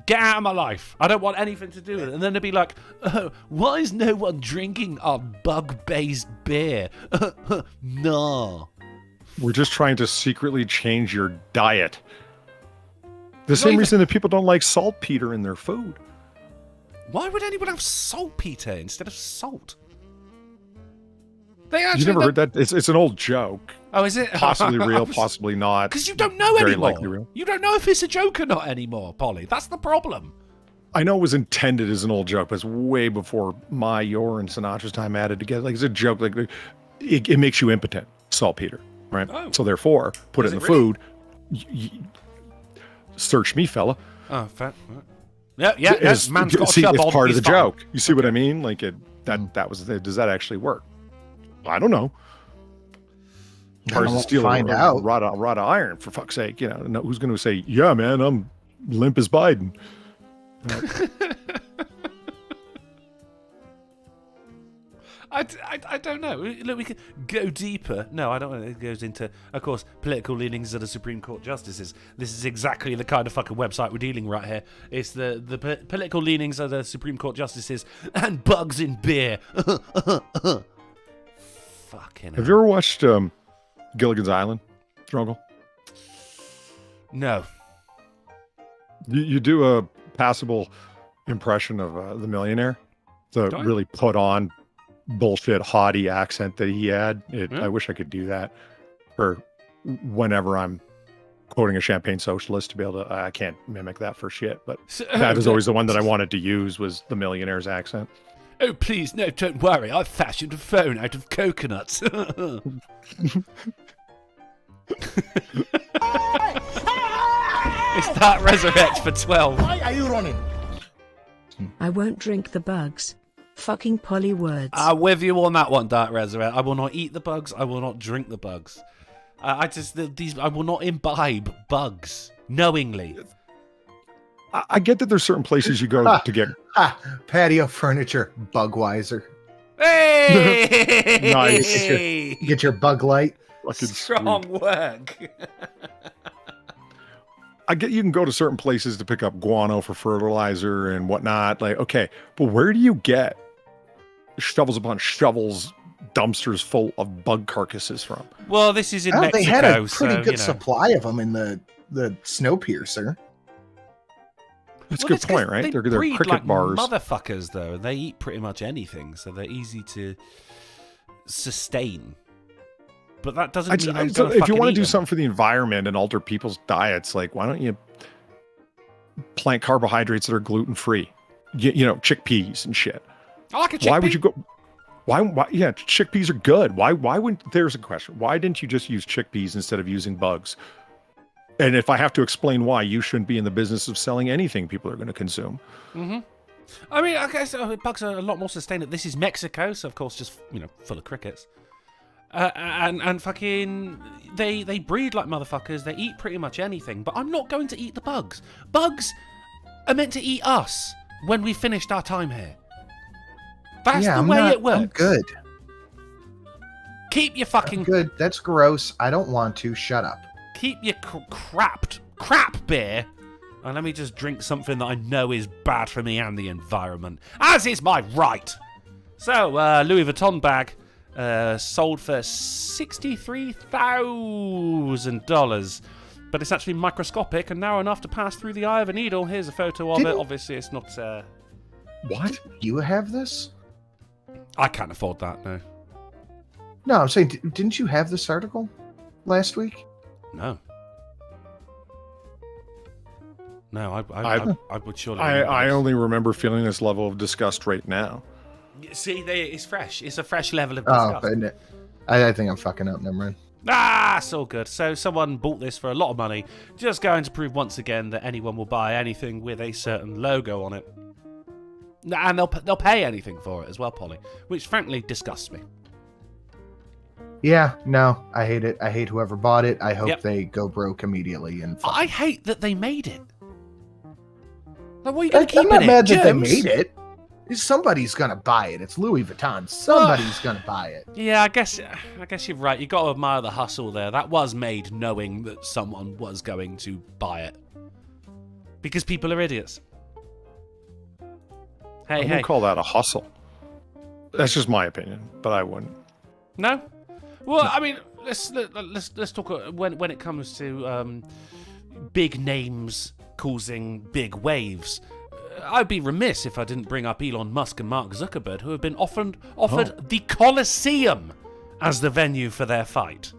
Get out of my life. I don't want anything to do with it. And then they'd be like, oh, why is no one drinking our bug-based beer? No. We're just trying to secretly change your diet. The same reason that people don't like saltpeter in their food. Why would anyone have saltpeter instead of salt? You never heard that? It's an old joke. Oh, is it? Possibly real, possibly not. Because you don't know Very anymore. likely real. You don't know if it's a joke or not anymore, Polly. That's the problem. I know it was intended as an old joke, but it's way before your, and Sinatra's time added together. Like, it's a joke. Like, it makes you impotent, saltpeter, right? Oh. So therefore, put it in the food. Search me, fella. Oh, fat. Yeah, man's got a see, shove it's on, part of he's the fine. joke. You see what I mean? Like, that was. Does that actually work? I don't know. Hard to steal find a out. rod of iron, for fuck's sake. You know, who's going to say, yeah, man, I'm limp as Biden. I don't know. Look, we can go deeper. No, I don't know. It goes into, of course, political leanings of the Supreme Court justices. This is exactly the kind of fucking website we're dealing right here. It's the political leanings of the Supreme Court justices and bugs in beer. Fucking Have you ever watched Gilligan's Island, Struggle? No. You do a passable impression of the millionaire, the Do I? really put on bullshit haughty accent that he had. I wish I could do that for whenever I'm quoting a champagne socialist to be able to. I can't mimic that for shit, but that was always the one that I wanted to use, was the millionaire's accent. Oh, please, no, don't worry. I've fashioned a phone out of coconuts. It's that resurrect for 12. Why are you running? I won't drink the bugs. Fucking Polly words. I'm with you on that one, Dark Resurrect. I will not eat the bugs. I will not drink the bugs. I will not imbibe bugs knowingly. I get that there's certain places you go to get patio furniture, Bugweiser. Hey! Nice. Get your bug light. Fucking Strong sweet. work. I get you can go to certain places to pick up guano for fertilizer and whatnot. Like, okay, but where do you get shovels upon shovels, dumpsters full of bug carcasses from? Well, this is in Mexico. They had a pretty good so, supply of them in the Snowpiercer. That's a good point, right? They're breed cricket like bars. motherfuckers, though. They eat pretty much anything, so they're easy to sustain. But that doesn't mean I'm gonna if you want eat to do them. something for the environment and alter people's diets, like why don't you plant carbohydrates that are gluten free? You know, chickpeas and shit. I like a chickpea. Why would you go? Why? Yeah, chickpeas are good. Why wouldn't? There's a question. Why didn't you just use chickpeas instead of using bugs? And if I have to explain why, you shouldn't be in the business of selling anything people are going to consume. Mm-hmm. I mean, I guess bugs are a lot more sustainable. This is Mexico, so of course, just full of crickets. And fucking, they breed like motherfuckers. They eat pretty much anything. But I'm not going to eat the bugs. Bugs are meant to eat us when we finished our time here. That's the way it works. I'm good. Keep your fucking... I'm good. That's gross. I don't want to. Shut up. Keep your crap beer. And let me just drink something that I know is bad for me and the environment. As is my right. So, Louis Vuitton bag sold for $63,000. But it's actually microscopic and narrow enough to pass through the eye of a needle. Here's a photo of it. Obviously, it's not... What? You have this? I can't afford that, no. No, I'm saying, didn't you have this article last week? No. No, I would surely... I only remember feeling this level of disgust right now. See, it's fresh. It's a fresh level of disgust. Oh, but I think I'm fucking up. Never mind. Ah, it's all good. So someone bought this for a lot of money, just going to prove once again that anyone will buy anything with a certain logo on it. And they'll pay anything for it as well, Polly, which frankly disgusts me. Yeah, no, I hate it. I hate whoever bought it. I hope they go broke immediately. And I hate that they made it. Like, what are you going to keep I'm not in mad it? that they made it. Somebody's gonna buy it. It's Louis Vuitton. Somebody's gonna buy it. Yeah, I guess you're right. You got to admire the hustle there. That was made knowing that someone was going to buy it, because people are idiots. I wouldn't call that a hustle. That's just my opinion, but I wouldn't. No. Well, I mean, let's talk when it comes to big names causing big waves. I'd be remiss if I didn't bring up Elon Musk and Mark Zuckerberg, who have been offered the Colosseum as the venue for their fight.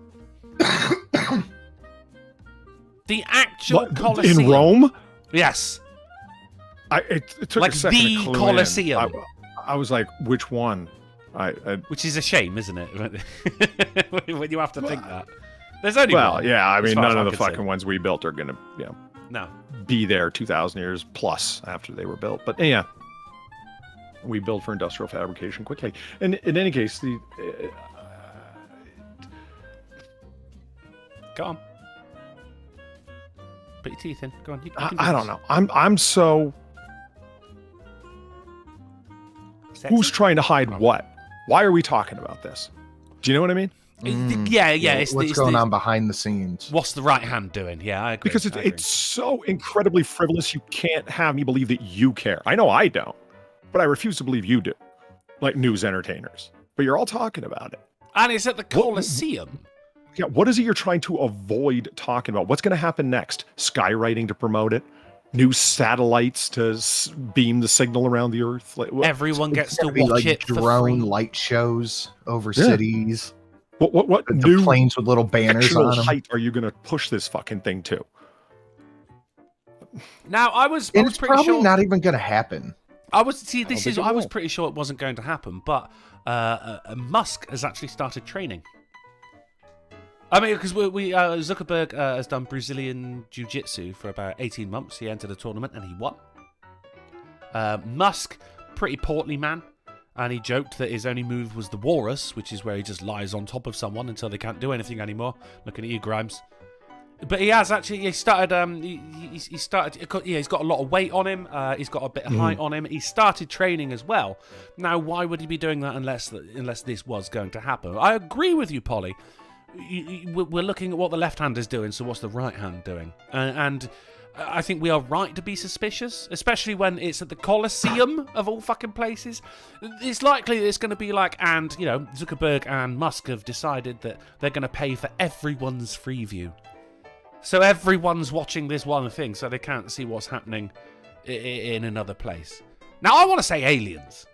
The actual Colosseum. In Rome? Yes. It took like a second the to clue Colosseum. I was like, which one? Which is a shame, isn't it? When you have to think that. There's only one. Yeah, I mean, none of the see. fucking ones we built are going to No. be there 2,000 years plus after they were built. But yeah, we build for industrial fabrication quickly. And in any case, Go on. Put your teeth in. Go on. You can I don't know. I'm so... Sexy? Who's trying to hide what? Why are we talking about this? Do you know what I mean? Yeah. What's going on behind the scenes? What's the right hand doing? Yeah, I agree. Because it's so incredibly frivolous, you can't have me believe that you care. I know I don't, but I refuse to believe you do. Like news entertainers. But you're all talking about it. And it's at the Colosseum. Yeah, what is it you're trying to avoid talking about? What's going to happen next? Skywriting to promote it? New satellites to beam the signal around the Earth? Like, Everyone gets to Be watch like it for free. drone light shows over cities. What The new planes with little banners fictional on them. height are you going to push this fucking thing to? Now, I was It's pretty probably sure... not even going to happen. I was pretty sure it wasn't going to happen, but Musk has actually started training. I mean, because Zuckerberg has done Brazilian Jiu-Jitsu for about 18 months. He entered a tournament and he won. Musk, pretty portly man. And he joked that his only move was the walrus, which is where he just lies on top of someone until they can't do anything anymore. Looking at you, Grimes. But he has actually. He started. He started. Yeah, he's got a lot of weight on him. He's got a bit of height on him. He started training as well. Now, why would he be doing that unless this was going to happen? I agree with you, Polly. We're looking at what the left hand is doing. So what's the right hand doing? And I think we are right to be suspicious, especially when it's at the Colosseum of all fucking places. It's likely that it's going to be like, and Zuckerberg and Musk have decided that they're going to pay for everyone's free view. So everyone's watching this one thing, so they can't see what's happening in another place. Now, I want to say aliens.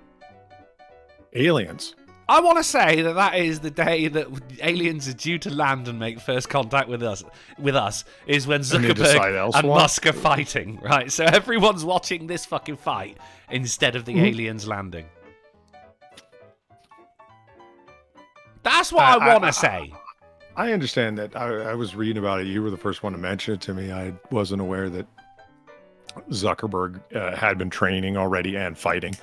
Aliens? I want to say that is the day that aliens are due to land and make first contact with us. Is when Zuckerberg and Musk are fighting, right? So everyone's watching this fucking fight instead of the aliens landing. That's what I want to say. I understand that. I was reading about it. You were the first one to mention it to me. I wasn't aware that Zuckerberg had been training already and fighting.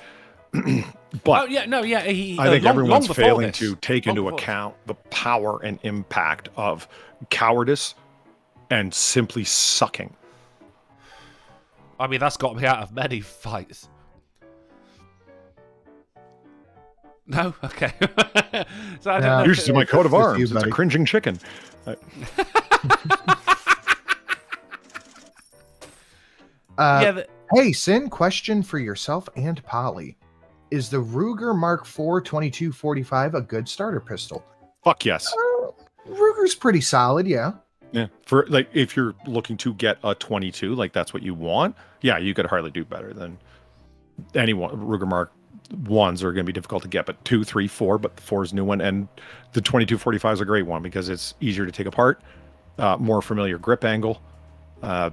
But I think everyone's failing to take into account the power and impact of cowardice and simply sucking. I mean, that's got me out of many fights. No? Okay. So I don't know. Here's my coat of arms. It's a cringing chicken. Hey, Sin, question for yourself and Polly. Is the Ruger Mark IV 2245 a good starter pistol? Fuck yes. Ruger's pretty solid, yeah. Yeah. For if you're looking to get a 22, that's what you want. Yeah, you could hardly do better than anyone. Ruger Mark 1s are going to be difficult to get, but 2, 3, 4, but the 4 is a new one, and the 2245 is a great one because it's easier to take apart, more familiar grip angle, et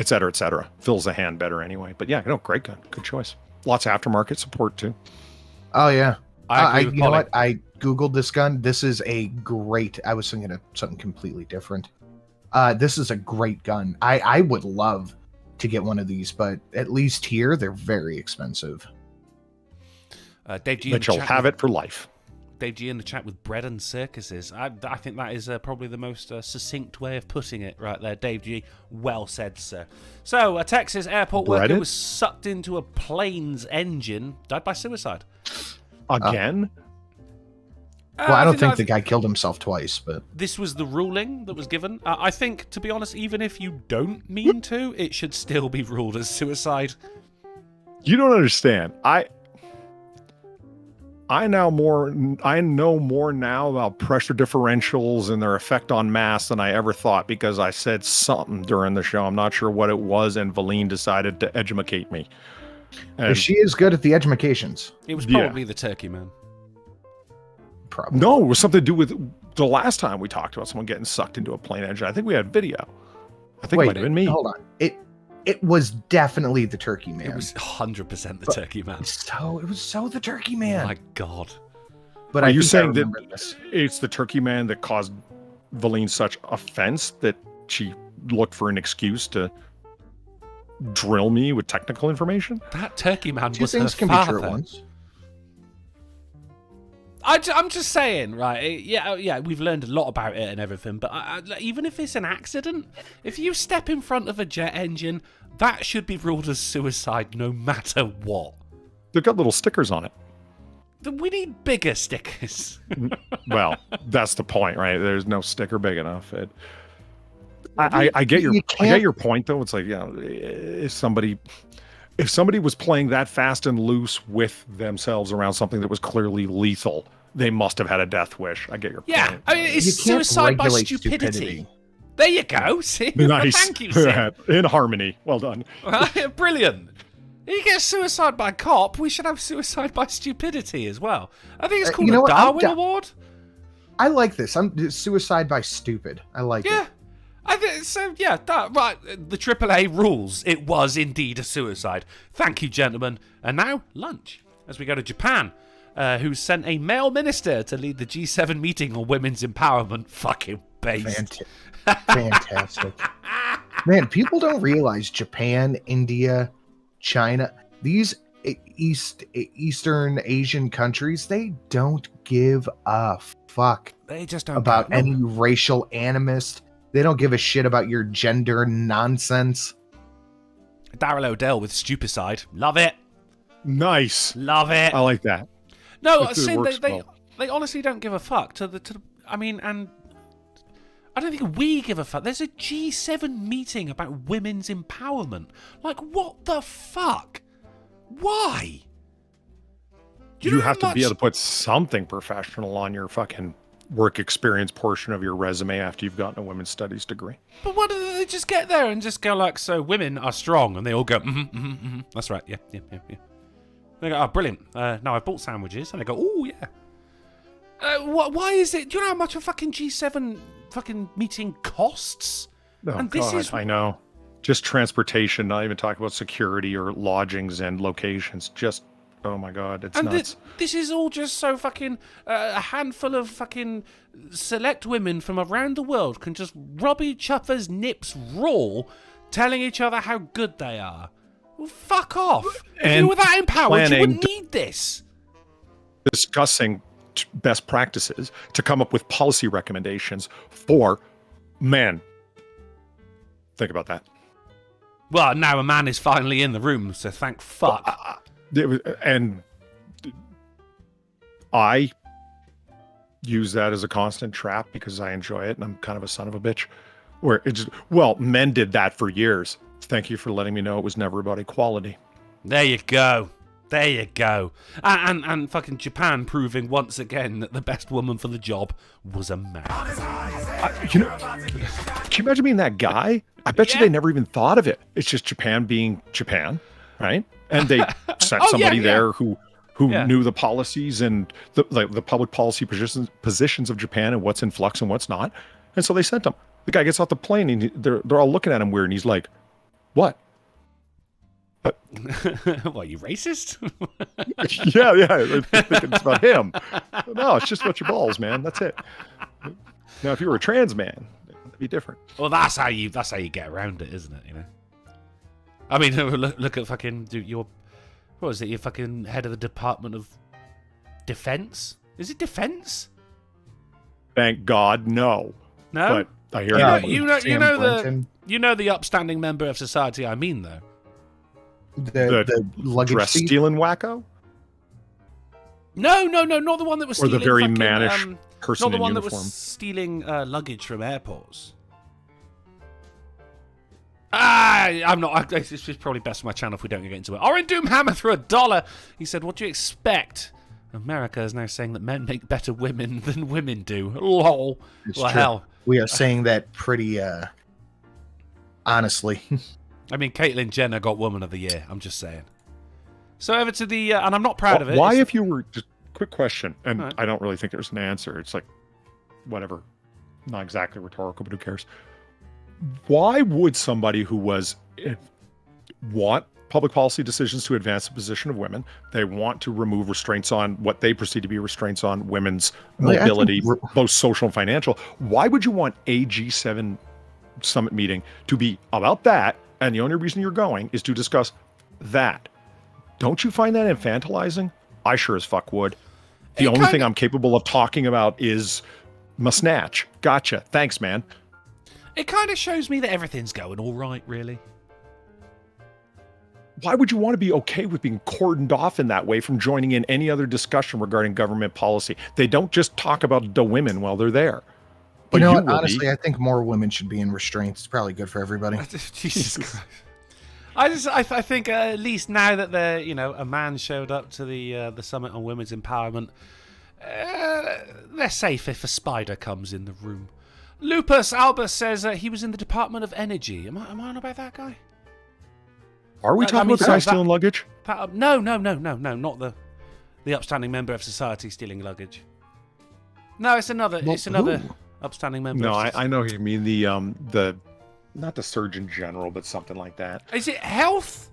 cetera, et cetera. Fills the hand better anyway. But yeah, great gun, good choice. Lots of aftermarket support too. Oh yeah, you know what? I googled this gun. This is a great. I was thinking of something completely different. This is a great gun. I would love to get one of these, but at least here they're very expensive. Dave G, but you'll have it for life. Dave G in the chat with bread and circuses. I think that is probably the most succinct way of putting it right there. Dave G, well said, sir. So, a Texas airport worker was sucked into a plane's engine, died by suicide. Again? Well, I don't think the guy killed himself twice, but... This was the ruling that was given. I think, to be honest, even if you don't mean to, it should still be ruled as suicide. You don't understand. I know more now about pressure differentials and their effect on mass than I ever thought because I said something during the show. I'm not sure what it was, and Valine decided to edumacate me. And she is good at the edumacations. It was probably the turkey man. Probably. No, it was something to do with the last time we talked about someone getting sucked into a plane engine. I think we had video. I think it might have been me. Hold on. It was definitely the turkey man. It was 100% the turkey man. It was so the turkey man. Oh my God. But are you saying that it's the turkey man that caused Valine such offense that she looked for an excuse to drill me with technical information? That turkey man was Two things her can father. be true at once. I'm just saying, right? Yeah, we've learned a lot about it and everything, but even if it's an accident, if you step in front of a jet engine, that should be ruled as suicide no matter what. They've got little stickers on it. We need bigger stickers. Well, that's the point, right? There's no sticker big enough. I get your point, though. It's like, if somebody was playing that fast and loose with themselves around something that was clearly lethal, they must have had a death wish. I get your point. Yeah, I mean, it's suicide by stupidity. There you go. See? Nice. Thank you, Sid. In harmony. Well done. Brilliant. You get suicide by cop, we should have suicide by stupidity as well. I think it's called a Darwin Award. I like this. I'm suicide by stupid. I like it. I think so. Yeah, right. The AAA rules. It was indeed a suicide. Thank you, gentlemen. And now lunch as we go to Japan, who sent a male minister to lead the G7 meeting on women's empowerment. Fucking based. Fantastic. Man, people don't realize Japan, India, China. Eastern Asian countries, they don't give a fuck They just don't about care. No. any racial animus. They don't give a shit about your gender nonsense. Daryl O'Dell with Stupicide. Love it. Nice. Love it. I like that. No, It Sin, works well. they honestly don't give a fuck. I mean, and I don't think we give a fuck. There's a G7 meeting about women's empowerment. Like, what the fuck? Why? Do You know how have to be much- able to put something professional on your fucking work experience portion of your resume after you've gotten a women's studies degree. But what do they just get there and just go like, so women are strong, and they all go, that's right, yeah. They go, oh, brilliant. Now I've bought sandwiches, and they go, oh yeah. Why is it? Do you know how much a fucking G7 fucking meeting costs? Oh, And God, this is- I know. Just transportation, not even talking about security or lodgings and locations. Just, oh my God, it's And nuts. this is all just so fucking a handful of fucking select women from around the world can just rub each other's nips raw, telling each other how good they are. Well, fuck off. If And you were that empowered, you planning wouldn't need this. Discussing best practices to come up with policy recommendations for men. Think about that. Well, now a man is finally in the room, so thank fuck. And I use that as a constant trap because I enjoy it and I'm kind of a son of a bitch. Where it's, well, men did that for years. Thank you for letting me know it was never about equality. There you go. There you go. And fucking Japan proving once again that the best woman for the job was a man. Can you imagine being that guy? I bet you they never even thought of it. It's just Japan being Japan, right? And they sent somebody there who knew the policies and the public policy positions of Japan and what's in flux and what's not. And so they sent him. The guy gets off the plane and they're all looking at him weird, and he's like, "What? What, you racist?" yeah. I think it's about him. No, it's just about your balls, man. That's it. Now, if you were a trans man, it'd be different. Well, that's how you get around it, isn't it? You know. I mean, look at fucking your, what was it? Your fucking head of the Department of Defense? Is it Defense? Thank God, no. No. But I hear you know the upstanding member of society. I mean, though. The luggage dress thief? stealing wacko, No, not the one that was or stealing. the very fucking, mannish person not the in one uniform. that was stealing luggage from airports. I'm not. It's probably best for my channel if we don't get into it. Orin Doomhammer threw $1. He said, "What do you expect? America is now saying that men make better women than women do." Lol. It's Well, true. hell. We are saying that pretty honestly. I mean, Caitlyn Jenner got Woman of the Year. I'm just saying. So over to the, and I'm not proud of it. Why, It's- if you were, just quick question, and All right. I don't really think there's an answer. It's like, whatever, not exactly rhetorical, but who cares? Why would somebody who want public policy decisions to advance the position of women, they want to remove restraints on what they perceive to be restraints on women's mobility, both social and financial? Why would you want a G7 summit meeting to be about that? And the only reason you're going is to discuss that. Don't you find that infantilizing? I sure as fuck would. The only thing I'm capable of talking about is my snatch. Gotcha. Thanks, man. It kind of shows me that everything's going all right, really. Why would you want to be okay with being cordoned off in that way from joining in any other discussion regarding government policy? They don't just talk about the women while they're there. But You know you what? will Honestly, be. I think more women should be in restraints. It's probably good for everybody. Jesus Christ. I think at least now that a man showed up to the summit on women's empowerment, they're safe if a spider comes in the room. Lupus Albus says he was in the Department of Energy. Am I on about that guy? Are we talking about the guy stealing luggage? No, not the upstanding member of society stealing luggage. No, it's another. It's another upstanding member. No, of I know you mean the not the Surgeon General, but something like that. Is it health?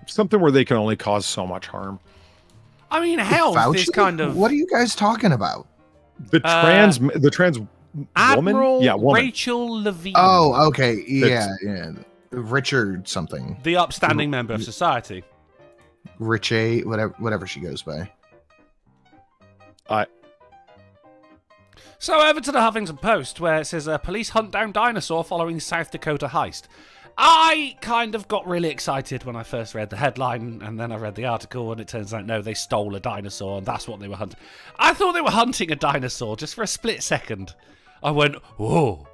Something where they can only cause so much harm. I mean, health is Fauci? kind of. What are you guys talking about? The trans Admiral woman? Yeah, woman. Rachel Levine. Oh, okay. Yeah. Richard something. The upstanding member of society. Riche, whatever she goes by. So over to the Huffington Post, where it says, police hunt down dinosaur following South Dakota heist. I kind of got really excited when I first read the headline, and then I read the article, and it turns out, no, they stole a dinosaur, and that's what they were hunting. I thought they were hunting a dinosaur, just for a split second. I went, whoa.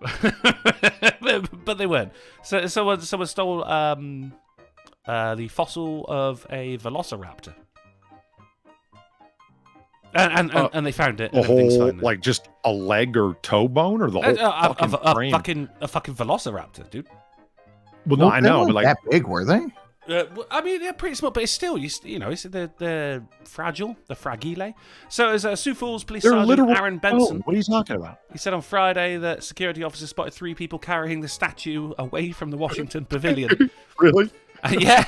But they weren't. So someone stole the fossil of a velociraptor. And they found it. The And everything's whole, fine now. like, just a leg or toe bone, or the whole fucking frame? A fucking velociraptor, dude. Well, no, I know, but like that big were they? I mean, yeah, pretty small, but it's still, you know, they're fragile, they're fragile. So as Sioux Falls Police they're Sergeant literal. Aaron Benson, What are you talking about? he said on Friday that security officers spotted 3 people carrying the statue away from the Washington Pavilion. Really? Yeah,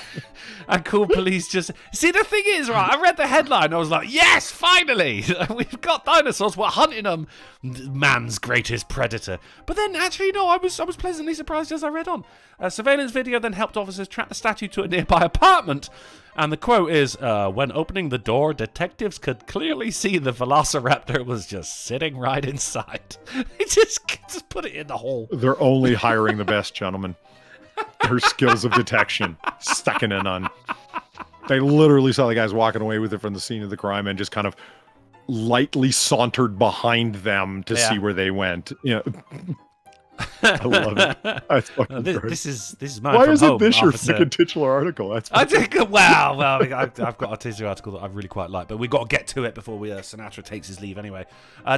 and called police just... See, the thing is, right, I read the headline, I was like, yes, finally! We've got dinosaurs, we're hunting them! Man's greatest predator. But then, actually, no, I was pleasantly surprised as I read on. A surveillance video then helped officers track the statue to a nearby apartment, and the quote is, when opening the door, detectives could clearly see the velociraptor was just sitting right inside. He just put it in the hole. They're only hiring the best, gentlemen. Her skills of detection, second to none. They literally saw the guys walking away with it from the scene of the crime and just kind of lightly sauntered behind them to see where they went. You know, I love it. That's fucking great. This is mine. Why from isn't home, this your officer. fucking titular article? That's I think. Well, I've got a titular article that I really quite like, but we've got to get to it before Sinatra takes his leave anyway.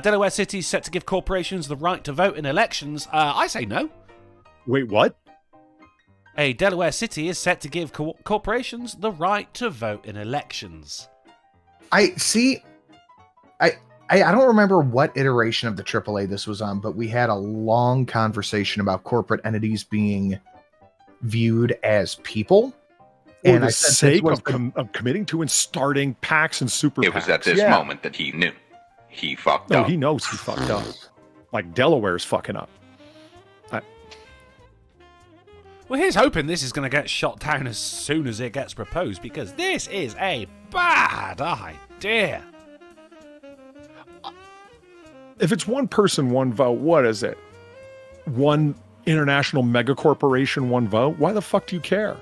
Delaware City is set to give corporations the right to vote in elections. I say no. Wait, what? A Delaware city is set to give corporations the right to vote in elections. I don't remember what iteration of the AAA this was on, but we had a long conversation about corporate entities being viewed as people. For the sake of committing to and starting PACs and super PACs. It was at this moment that he knew. He fucked up. No, he knows he fucked up. Like Delaware's fucking up. Well, here's hoping this is going to get shot down as soon as it gets proposed, because this is a bad idea. If it's one person, one vote, what is it? One international megacorporation, one vote? Why the fuck do you care?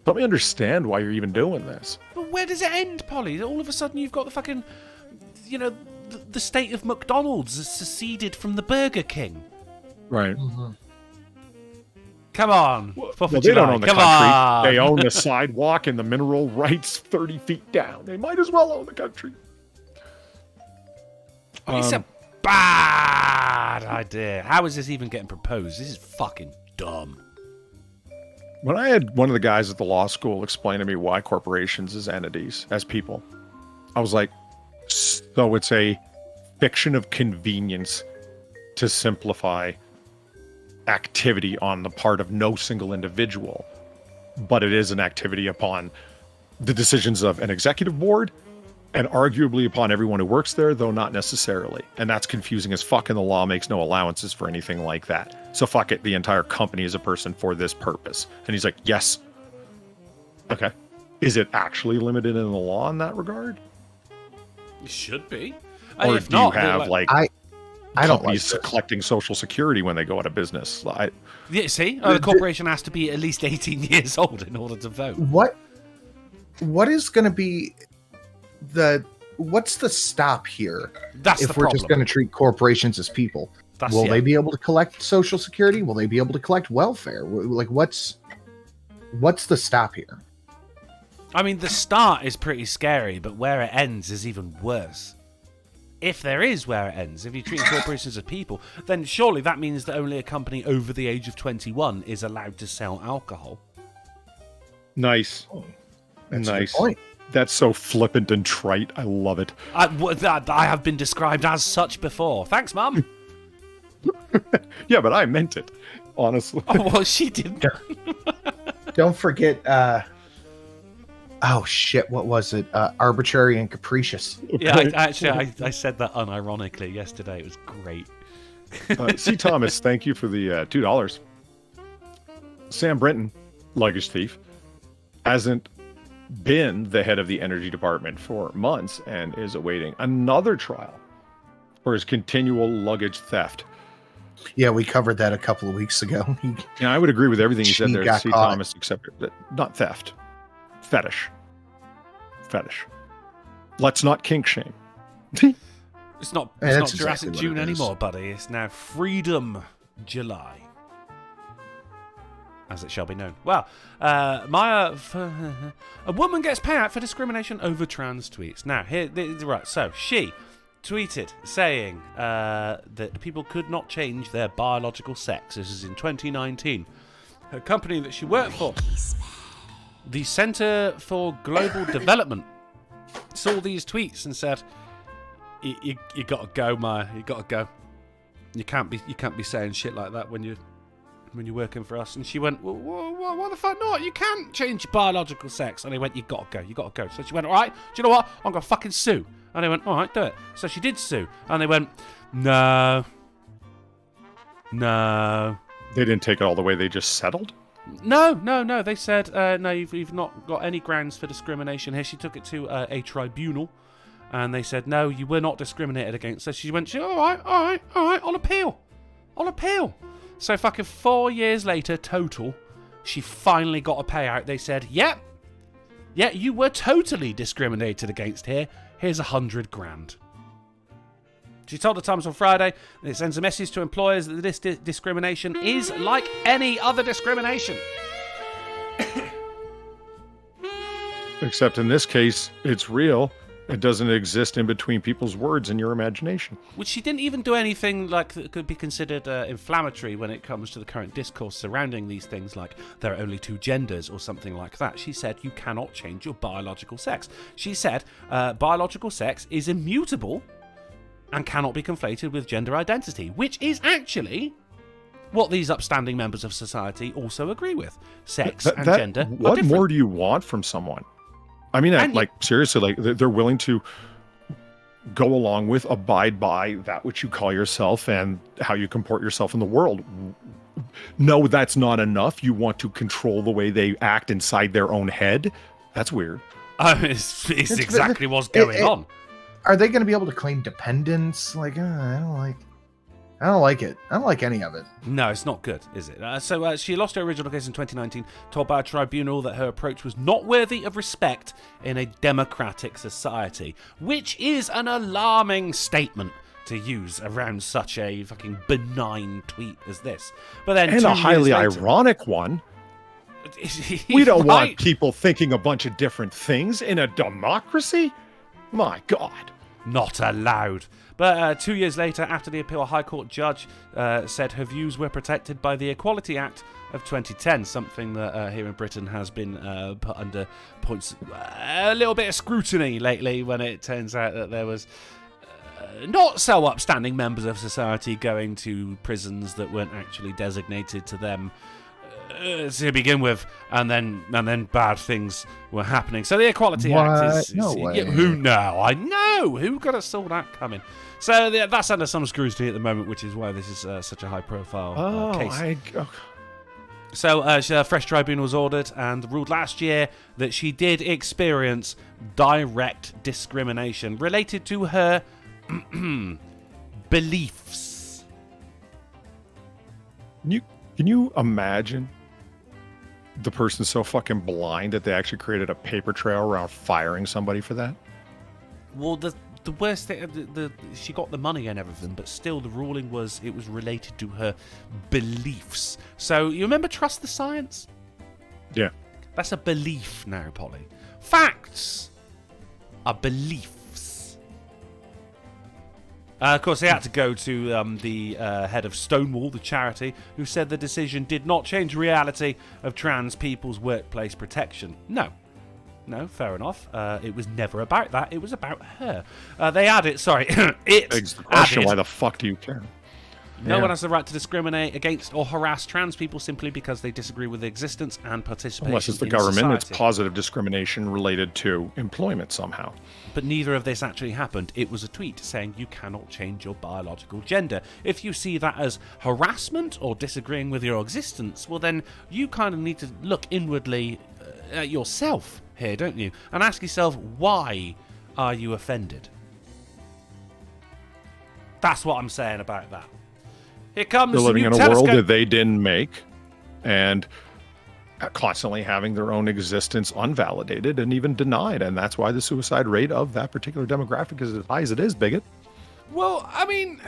Let me understand why you're even doing this. But where does it end, Polly? All of a sudden you've got the fucking, you know, the state of McDonald's has seceded from the Burger King. Right. Mm-hmm. Come on. Well, they don't own the Come country. on. They own the sidewalk and the mineral rights 30 feet down. They might as well own the country. It's a bad idea. How is this even getting proposed? This is fucking dumb. When I had one of the guys at the law school explain to me why corporations as entities, as people, I was like, so it's a fiction of convenience to simplify activity on the part of no single individual, but it is an activity upon the decisions of an executive board and arguably upon everyone who works there, though not necessarily. And that's confusing as fuck, and the law makes no allowances for anything like that. So fuck it, the entire company is a person for this purpose. And he's like, yes. Okay. Is it actually limited in the law in that regard? It should be. Or if do not, you have I don't like companies this. collecting Social Security when they go out of business? Yeah, see? The corporation has to be at least 18 years old in order to vote. What is going to be what's the stop here? That's if the we're problem. just going to treat corporations as people. Will they be able to collect Social Security? Will they be able to collect welfare? Like, what's the stop here? I mean, the start is pretty scary, but where it ends is even worse. If there is where it ends, if you treat corporations as people, then surely that means that only a company over the age of 21 is allowed to sell alcohol. Nice. That's a good nice. point. That's so flippant and trite. I love it. I have been described as such before. Thanks, Mum. Yeah, but I meant it, honestly. Oh, well, she didn't. Don't forget, oh shit, what was it? Arbitrary and capricious. Yeah, I said that unironically yesterday. It was great. C. Thomas, thank you for the $2. Sam Brenton, luggage thief. hasn't been the head of the energy department for months and is awaiting another trial for his continual luggage theft. Yeah, we covered that a couple of weeks ago. I would agree with everything he said there, got C. caught. Thomas, except not theft. Fetish. Let's not kink shame. It's not Yeah, Jurassic that's exactly what June it is. anymore, buddy. It's now Freedom July, as it shall be known. Well, a woman gets payout for discrimination over trans tweets. Now, right, so she tweeted saying that people could not change their biological sex. This is in 2019. Her company that she worked for, the Center for Global Development, saw these tweets and said, "You gotta go, Ma. You gotta go. You can't be saying shit like that when you're working for us." And she went, well, "What the fuck not? You can't change your biological sex." And they went, "You gotta go." So she went, "All right, do you know what? I'm gonna fucking sue." And they went, "All right, do it." So she did sue, and they went, "No." They didn't take it all the way. They just settled. No. They said, "No, you've not got any grounds for discrimination here." She took it to a tribunal, and they said, "No, you were not discriminated against." So she went, "All right, I'll appeal." So fucking 4 years later, total, she finally got a payout. They said, "Yeah, you were totally discriminated against here. Here's $100,000. She told the Times on Friday that it sends a message to employers that this discrimination is like any other discrimination. Except in this case, it's real. It doesn't exist in between people's words and your imagination. Which she didn't even do anything like that could be considered inflammatory when it comes to the current discourse surrounding these things, like there are only two genders or something like that. She said you cannot change your biological sex. She said biological sex is immutable and cannot be conflated with gender identity, which is actually what these upstanding members of society also agree with. Sex and gender are What different. more do you want from someone? I mean, seriously, like they're willing to go along with, abide by that which you call yourself and how you comport yourself in the world. No, that's not enough. You want to control the way they act inside their own head? That's weird. It's exactly what's going on. Are they going to be able to claim dependence? Like, I don't like it. I don't like any of it. No, it's not good, is it? So she lost her original case in 2019, told by a tribunal that her approach was not worthy of respect in a democratic society, which is an alarming statement to use around such a fucking benign tweet as this. But then, and a highly ironic one. We don't want people thinking a bunch of different things in a democracy. My God. Not allowed. But 2 years later, after the appeal, a High Court judge said her views were protected by the Equality Act of 2010, something that here in Britain has been put under points a little bit of scrutiny lately, when it turns out that there was not so upstanding members of society going to prisons that weren't actually designated to them to begin with, and then bad things were happening. So the Equality Act is no way. I know who could have saw that coming. So that's under some scrutiny at the moment, which is why this is such a high-profile case. So a fresh tribunal was ordered and ruled last year that she did experience direct discrimination related to her beliefs. Can you imagine the person so fucking blind that they actually created a paper trail around firing somebody for that? Well, the worst thing, she got the money and everything, but still the ruling was it was related to her beliefs. So you remember trust the science? Yeah. That's a belief now, Polly. Facts are beliefs. Of course, they had to go to the head of Stonewall, the charity, who said the decision did not change the reality of trans people's workplace protection. No, fair enough. It was never about that. It was about her. They added, it begs the question, added, why the fuck do you care? No one has the right to discriminate against or harass trans people simply because they disagree with the existence and participation Unless it's the in government, society. it's positive discrimination related to employment somehow. But neither of this actually happened. It was a tweet saying you cannot change your biological gender. If you see that as harassment or disagreeing with your existence, well then you kind of need to look inwardly at yourself here, don't you? And ask yourself, why are you offended? That's what I'm saying about that. Here comes They're the living new in a telescope. world that they didn't make, and constantly having their own existence unvalidated and even denied. And that's why the suicide rate of that particular demographic is as high as it is, bigot. Well, I mean,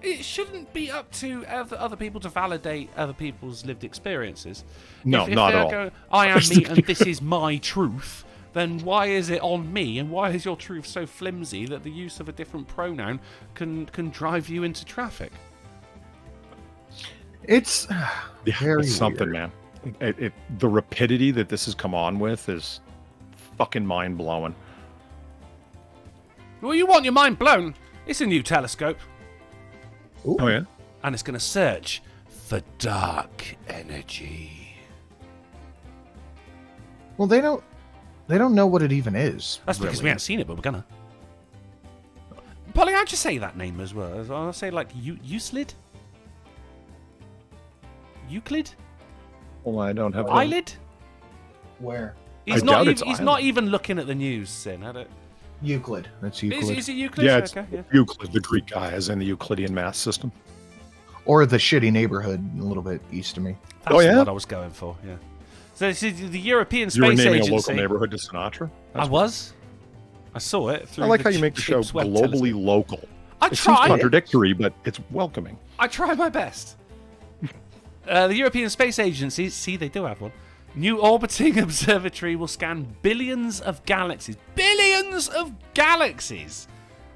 it shouldn't be up to other people to validate other people's lived experiences. No, if not they at all. go, I am me and this is my truth, then why is it on me? And why is your truth so flimsy that the use of a different pronoun can drive you into traffic? It's very It's something, weird. man. The rapidity that this has come on with is fucking mind blowing. Well, you want your mind blown? It's a new telescope. Ooh. Oh yeah. And it's going to search for dark energy. Well, they don't know what it even is. That's because we really. haven't seen it, but we're gonna. Polly, how'd you say that name as well? I'll say like Euclid? Euclid? Well, I don't have. Eyelid? Where? He's I not. doubt it's He's eyelid. not even looking at the news, Sin. I don't... Euclid. That's Euclid. Is it Euclid? Yeah, it's Okay, yeah. Euclid, the Greek guy, as in the Euclidean math system. Or the shitty neighborhood a little bit east of me. That's Oh, yeah? what I was going for. Yeah. So this is the European You were Space naming Agency. a local neighborhood to Sinatra. I was. I saw it. Through I like the how you make the show James Webb globally telescope. local. I It seems try. contradictory, but it's welcoming. I try my best. The European Space Agency, see, they do have one. New orbiting observatory will scan billions of galaxies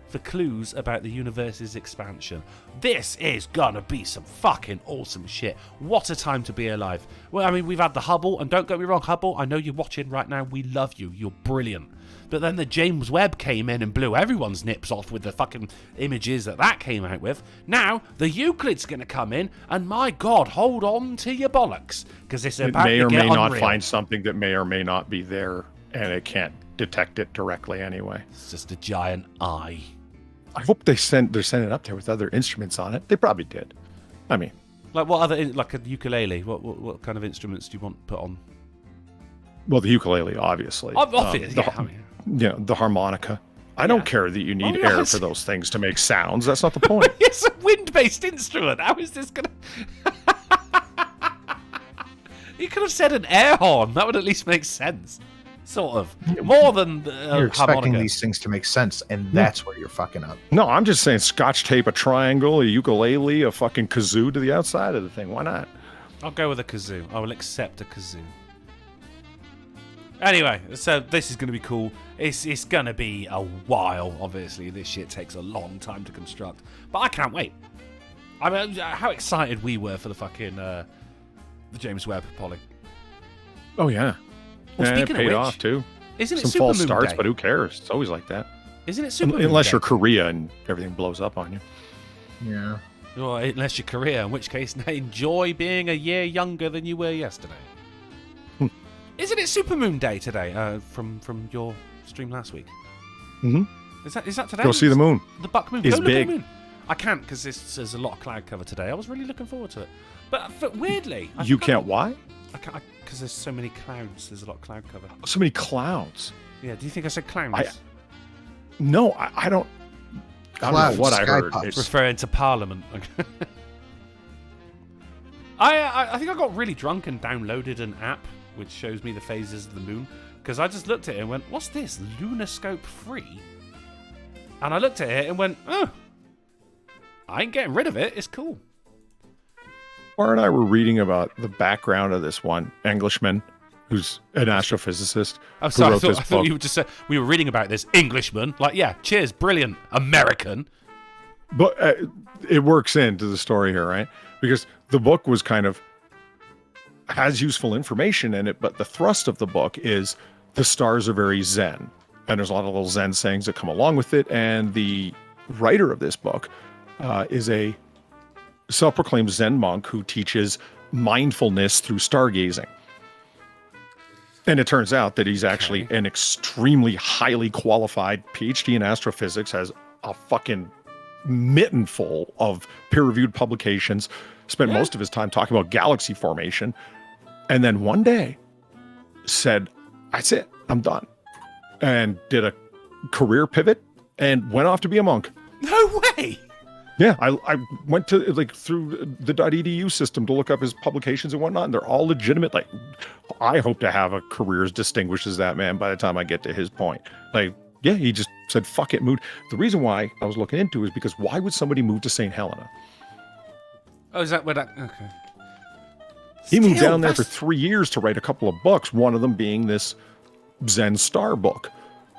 for clues about the universe's expansion. This is gonna be some fucking awesome shit. What a time to be alive. Well, I mean, we've had the Hubble, and don't get me wrong, Hubble, I know you're watching right now. We love you. You're brilliant. But then the James Webb came in and blew everyone's nips off with the fucking images that came out with. Now, the Euclid's going to come in, and my God, hold on to your bollocks, because it's It about may to or get may not unreal. find something that may or may not be there, and it can't detect it directly anyway. It's just a giant eye. I hope they're sending it up there with other instruments on it. They probably did. I mean, Like what other, like a ukulele? What kind of instruments do you want put on? well, the ukulele, obviously. Obviously, The the harmonica. I don't care that you need Oh, air yes. for those things to make sounds. That's not the point. It's a wind-based instrument. How is this gonna? You could have said an air horn. That would at least make sense. Sort of. More than You're expecting harmonica. these things to make sense, and that's where you're fucking up. No, I'm just saying scotch tape a triangle, a ukulele, a fucking kazoo to the outside of the thing. Why not? I'll go with a kazoo. I will accept a kazoo. Anyway, so this is going to be cool. It's going to be a while, obviously. This shit takes a long time to construct. But I can't wait. I mean, how excited we were for the fucking the James Webb, Polly. Oh, yeah. Well, And it speaking of paid which, off, too. Isn't it Some false Supermoon starts, Day? but who cares? It's always like that. Isn't it Supermoon Unless Day? you're Korea and everything blows up on you. Yeah. Well, unless you're Korea, in which case, enjoy being a year younger than you were yesterday. Isn't it Supermoon Day today? From your stream last week. Mm-hmm. Is that today? Go see the moon. The buck moon. It's Go look at big. the moon. I can't because there's a lot of cloud cover today. I was really looking forward to it, but weirdly, You can't. Why? I can't because there's so many clouds. There's a lot of cloud cover. So many clouds. Yeah. Do you think I said clowns? No, I don't. I don't Clouds, know what I sky heard. puffs. It's, Referring to Parliament. I think I got really drunk and downloaded an app which shows me the phases of the moon because I just looked at it and went, "What's this? Lunarscope free?" And I looked at it and went, "Oh, I ain't getting rid of it. It's cool." Laura and I were reading about the background of this one Englishman who's an astrophysicist. I'm who sorry, I wrote this thought book. you would just say we were reading about this Englishman. Like, yeah, cheers, brilliant, American. But it works into the story here, right? Because the book was kind of has useful information in it, but the thrust of the book is the stars are very zen. And there's a lot of little zen sayings that come along with it. And the writer of this book is a self-proclaimed Zen monk who teaches mindfulness through stargazing. And it turns out that he's actually an extremely highly qualified PhD in astrophysics, has a fucking mitten full of peer-reviewed publications, spent most of his time talking about galaxy formation, and then one day said, that's it. I'm done. And did a career pivot and went off to be a monk. No way. Yeah, I went to through the .edu system to look up his publications and whatnot, and they're all legitimate. Like, I hope to have a career as distinguished as that man by the time I get to his point. Like, yeah, he just said, fuck it, moved. The reason why I was looking into it is because why would somebody move to St. Helena? Oh, is that where that... Okay. He moved down there for 3 years to write a couple of books, one of them being this Zen Star book.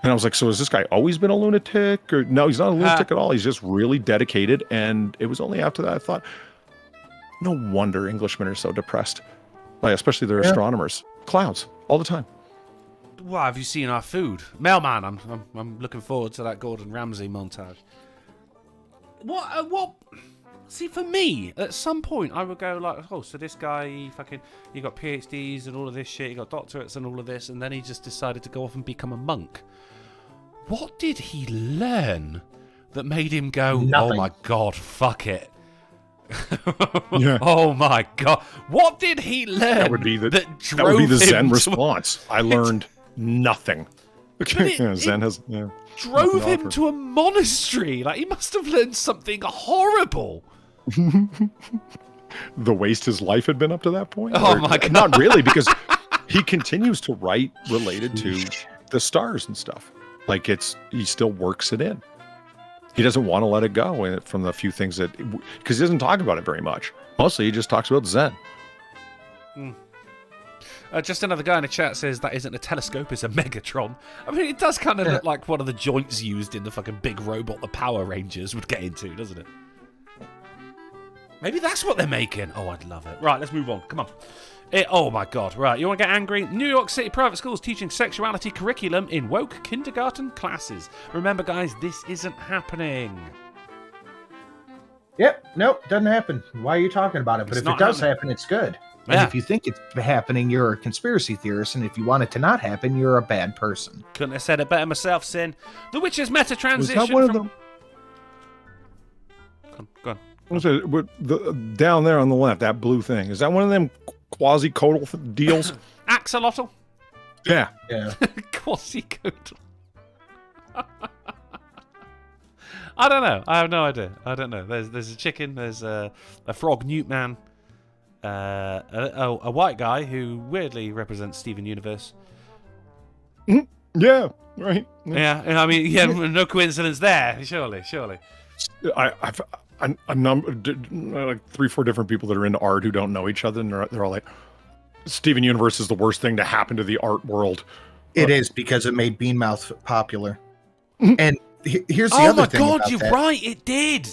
And I was like, so has this guy always been a lunatic? Or no, he's not a lunatic at all. He's just really dedicated. And it was only after that I thought, no wonder Englishmen are so depressed. Like, especially their astronomers. Clouds all the time. Well, have you seen our food? Mailman, I'm looking forward to that Gordon Ramsay montage. What? See, for me, at some point, I would go like, oh, so this guy, he got PhDs and all of this shit, he got doctorates and all of this, and then he just decided to go off and become a monk. What did he learn that made him go, Nothing. oh my god, fuck it? Yeah. Oh my god. What did he learn That would be the him Zen to- response. I learned nothing. Zen has drove him to a monastery. Like, he must have learned something horrible. the waste his life had been up to that point. Oh my god. Not really, because he continues to write related to the stars and stuff. Like, he still works it in. He doesn't want to let it go, and from the few things that, because he doesn't talk about it very much. Mostly he just talks about Zen. Just another guy in the chat says that isn't a telescope, it's a Megatron. I mean, it does kind of look like one of the joints used in the fucking big robot the Power Rangers would get into, doesn't it? Maybe that's what they're making. Oh, I'd love it. Right, let's move on. Come on. Oh my god. Right, you want to get angry? New York City private schools teaching sexuality curriculum in woke kindergarten classes. Remember, guys, this isn't happening. Yep, nope, doesn't happen. Why are you talking about it? But It's if not it does happening. happen, it's good. And Yeah. if you think it's happening, you're a conspiracy theorist. And if you want it to not happen, you're a bad person. Couldn't have said it better myself, Sin. The Witcher's meta Was transition that one of from... them? Go on. What was it? Down there on the left, that blue thing. Is that one of them quasi-codal deals? Axolotl? Yeah. Yeah. Quasi-codal. I don't know. I have no idea. I don't know. There's a chicken. There's a frog newt man. A white guy who weirdly represents Steven Universe. Yeah. Right. Yeah. I mean, yeah. No coincidence there. Surely. I've a number, like 3-4 different people that are into art who don't know each other, and they're all like, Steven Universe is the worst thing to happen to the art world. It is, because it made Beanmouth popular. And here's the other thing. Oh my god, about you're that. right. It did.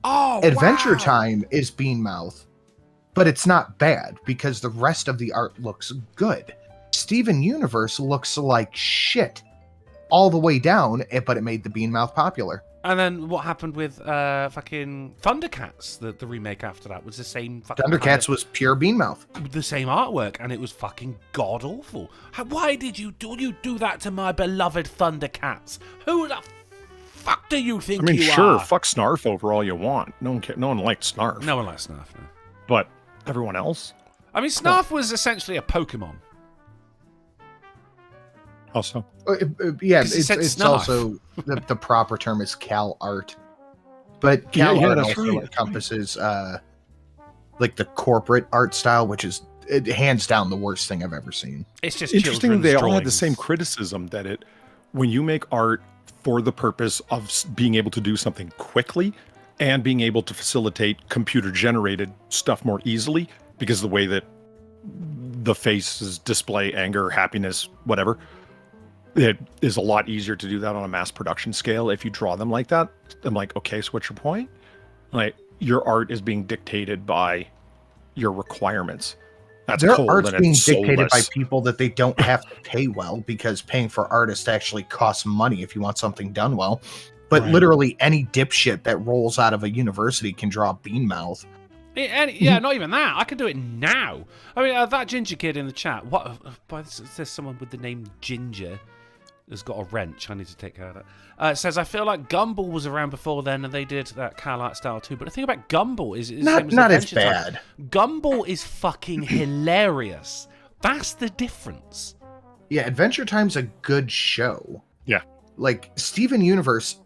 Oh, Adventure wow. Time is Beanmouth, but it's not bad because the rest of the art looks good. Steven Universe looks like shit all the way down, but it made the Beanmouth popular. And then what happened with fucking Thundercats? The remake after that was the same fucking Thundercats was pure Beanmouth. the same artwork, and it was fucking god awful. Why did you do that to my beloved Thundercats? Who the fuck do you think I mean, you sure, are? fuck Snarf over all you want. No one liked Snarf. No one likes Snarf. No. But everyone else? I mean, Snarf was essentially a Pokemon. Also. Yeah, 'Cause he it's said Snarf. also the proper term is Cal Art, but Cal Yeah, Art that's also right. encompasses like the corporate art style, which is hands down the worst thing I've ever seen. It's just Interesting. children's They all had the drawings. same criticism that when you make art for the purpose of being able to do something quickly and being able to facilitate computer generated stuff more easily, because the way that the faces display anger, happiness, whatever, it is a lot easier to do that on a mass production scale if you draw them like that. I'm like, okay, so what's your point? Like, your art is being dictated by your requirements. That's Their cold art's and being it's dictated by soulless. people that they don't have to pay well, because paying for artists actually costs money if you want something done well. But Right. literally any dipshit that rolls out of a university can draw Beanmouth. Yeah, not even that. I can do it now. I mean, that Ginger kid in the chat. What? There's someone with the name Ginger has got a wrench. I need to take care of that. It says, I feel like Gumball was around before then, and they did that Cal Art style too. But the thing about Gumball is Not as Adventure Time. bad. Gumball is fucking hilarious. That's the difference. Yeah, Adventure Time's a good show. Yeah. Like Steven Universe,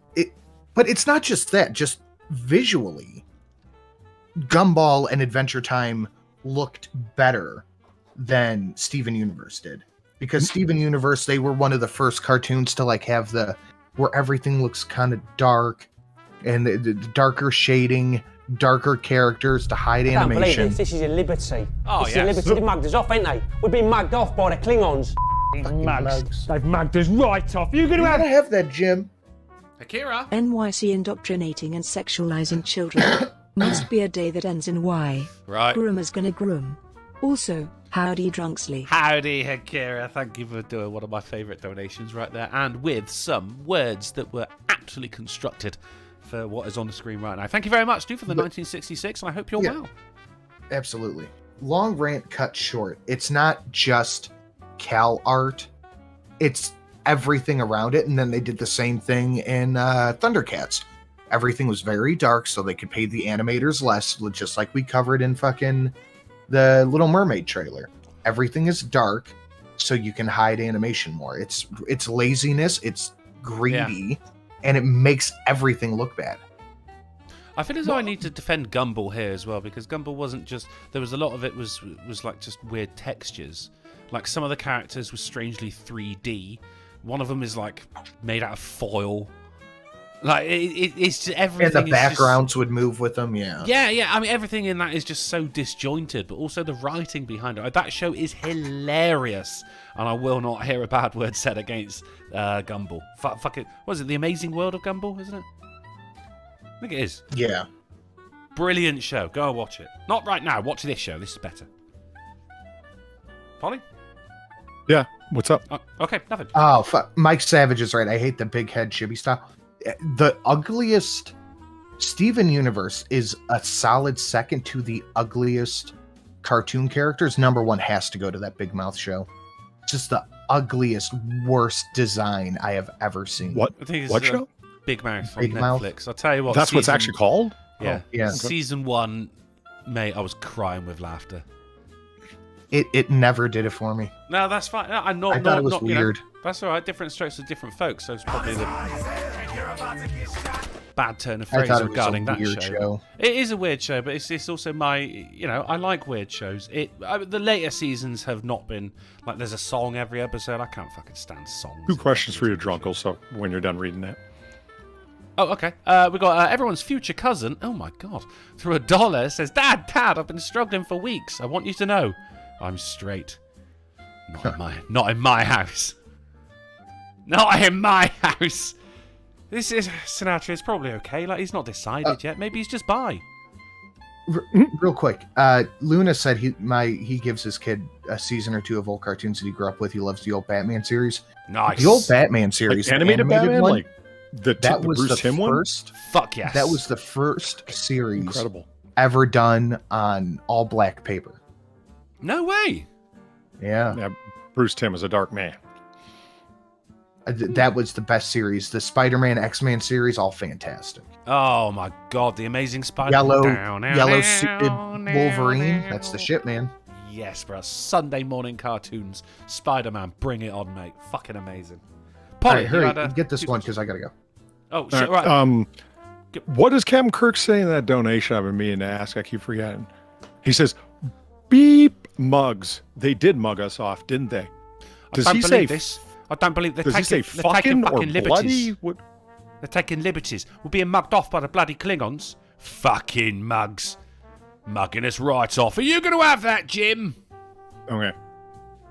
but it's not just that, just visually. Gumball and Adventure Time looked better than Steven Universe did. Because Steven Universe, they were one of the first cartoons to like have where everything looks kind of dark and the darker shading, darker characters to hide animation. I can't believe this is your Liberty. Oh, this is your Liberty. They've mugged us off, ain't they? We've been mugged off by the Klingons. Mugs. They've mugged us right off. You're You're gonna have that, Jim. Akira. NYC indoctrinating and sexualizing children. Must be a day that ends in Y. Right. Groomer's gonna groom. Also, howdy Drunksley. Howdy, Akira. Thank you for doing one of my favourite donations right there, and with some words that were actually constructed for what is on the screen right now. Thank you very much, dude, for the 1966, and I hope you're well. Absolutely. Long rant cut short. It's not just Cal art. It's everything around it, and then they did the same thing in Thundercats. Everything was very dark, so they could pay the animators less, just like we covered in fucking the Little Mermaid trailer. Everything is dark, so you can hide animation more. It's laziness, it's greedy, and it makes everything look bad. I feel as though I need to defend Gumball here as well, because Gumball wasn't just... There was a lot of it was like just weird textures. Like some of the characters were strangely 3D. One of them is like made out of foil. Like it's just everything. And the backgrounds would move with them, yeah. Yeah. I mean, everything in that is just so disjointed, but also the writing behind it. That show is hilarious, and I will not hear a bad word said against Gumball. Fuck it. What is it? The Amazing World of Gumball, isn't it? I think it is. Yeah. Brilliant show. Go and watch it. Not right now. Watch this show. This is better. Polly? Yeah. What's up? Okay, nothing. Oh, fuck. Mike Savage is right. I hate the big head chibi style. The ugliest Steven Universe is a solid second to the ugliest cartoon characters. Number one has to go to that Big Mouth show. Just the ugliest, worst design I have ever seen. What show? Big Mouth on Big Netflix. Mouth. I'll tell you what. That's what's actually called? Yeah. Oh, yeah. Season 1, mate, I was crying with laughter. It never did it for me. No, that's fine. I thought it was weird. That's all right. Different strokes for different folks. So it's probably the bad turn of phrase regarding that show. It is a weird show, but it's also my. I like weird shows. The later seasons have not been like there's a song every episode. I can't fucking stand songs. 2 questions for you, Drunkle. So when you're done reading that. Oh, okay. We got everyone's future cousin. Oh my god! Through $1 says, Dad, I've been struggling for weeks. I want you to know, I'm straight. Not in my house. Not in my house. This is Sinatra is probably okay. Like he's not decided yet. Maybe he's just bi. Real quick, Luna said he gives his kid a season or 2 of old cartoons that he grew up with. He loves the old Batman series. Nice. The old Batman series, like animated Batman, one, like that was Bruce the Timm first one. Fuck yes. That was the first series incredible ever done on all black paper. No way. Yeah. Bruce Timm is a dark man. That was the best series. The Spider-Man, X-Men series, all fantastic. Oh my god, the Amazing Spider-Man. Yellow suited Wolverine. That's the shit, man. Yes, bro. Sunday morning cartoons. Spider-Man, bring it on, mate. Fucking amazing. Polly, all right, hurry, get this one because I gotta go. Oh, shit, right. What does Captain Kirk say in that donation I've been meaning to ask? I keep forgetting. He says, beep mugs. They did mug us off, didn't they? Does he say this? I don't believe they're taking fucking liberties. What? They're taking liberties. We're being mugged off by the bloody Klingons. Fucking mugs. Mugging us right off. Are you going to have that, Jim? Okay.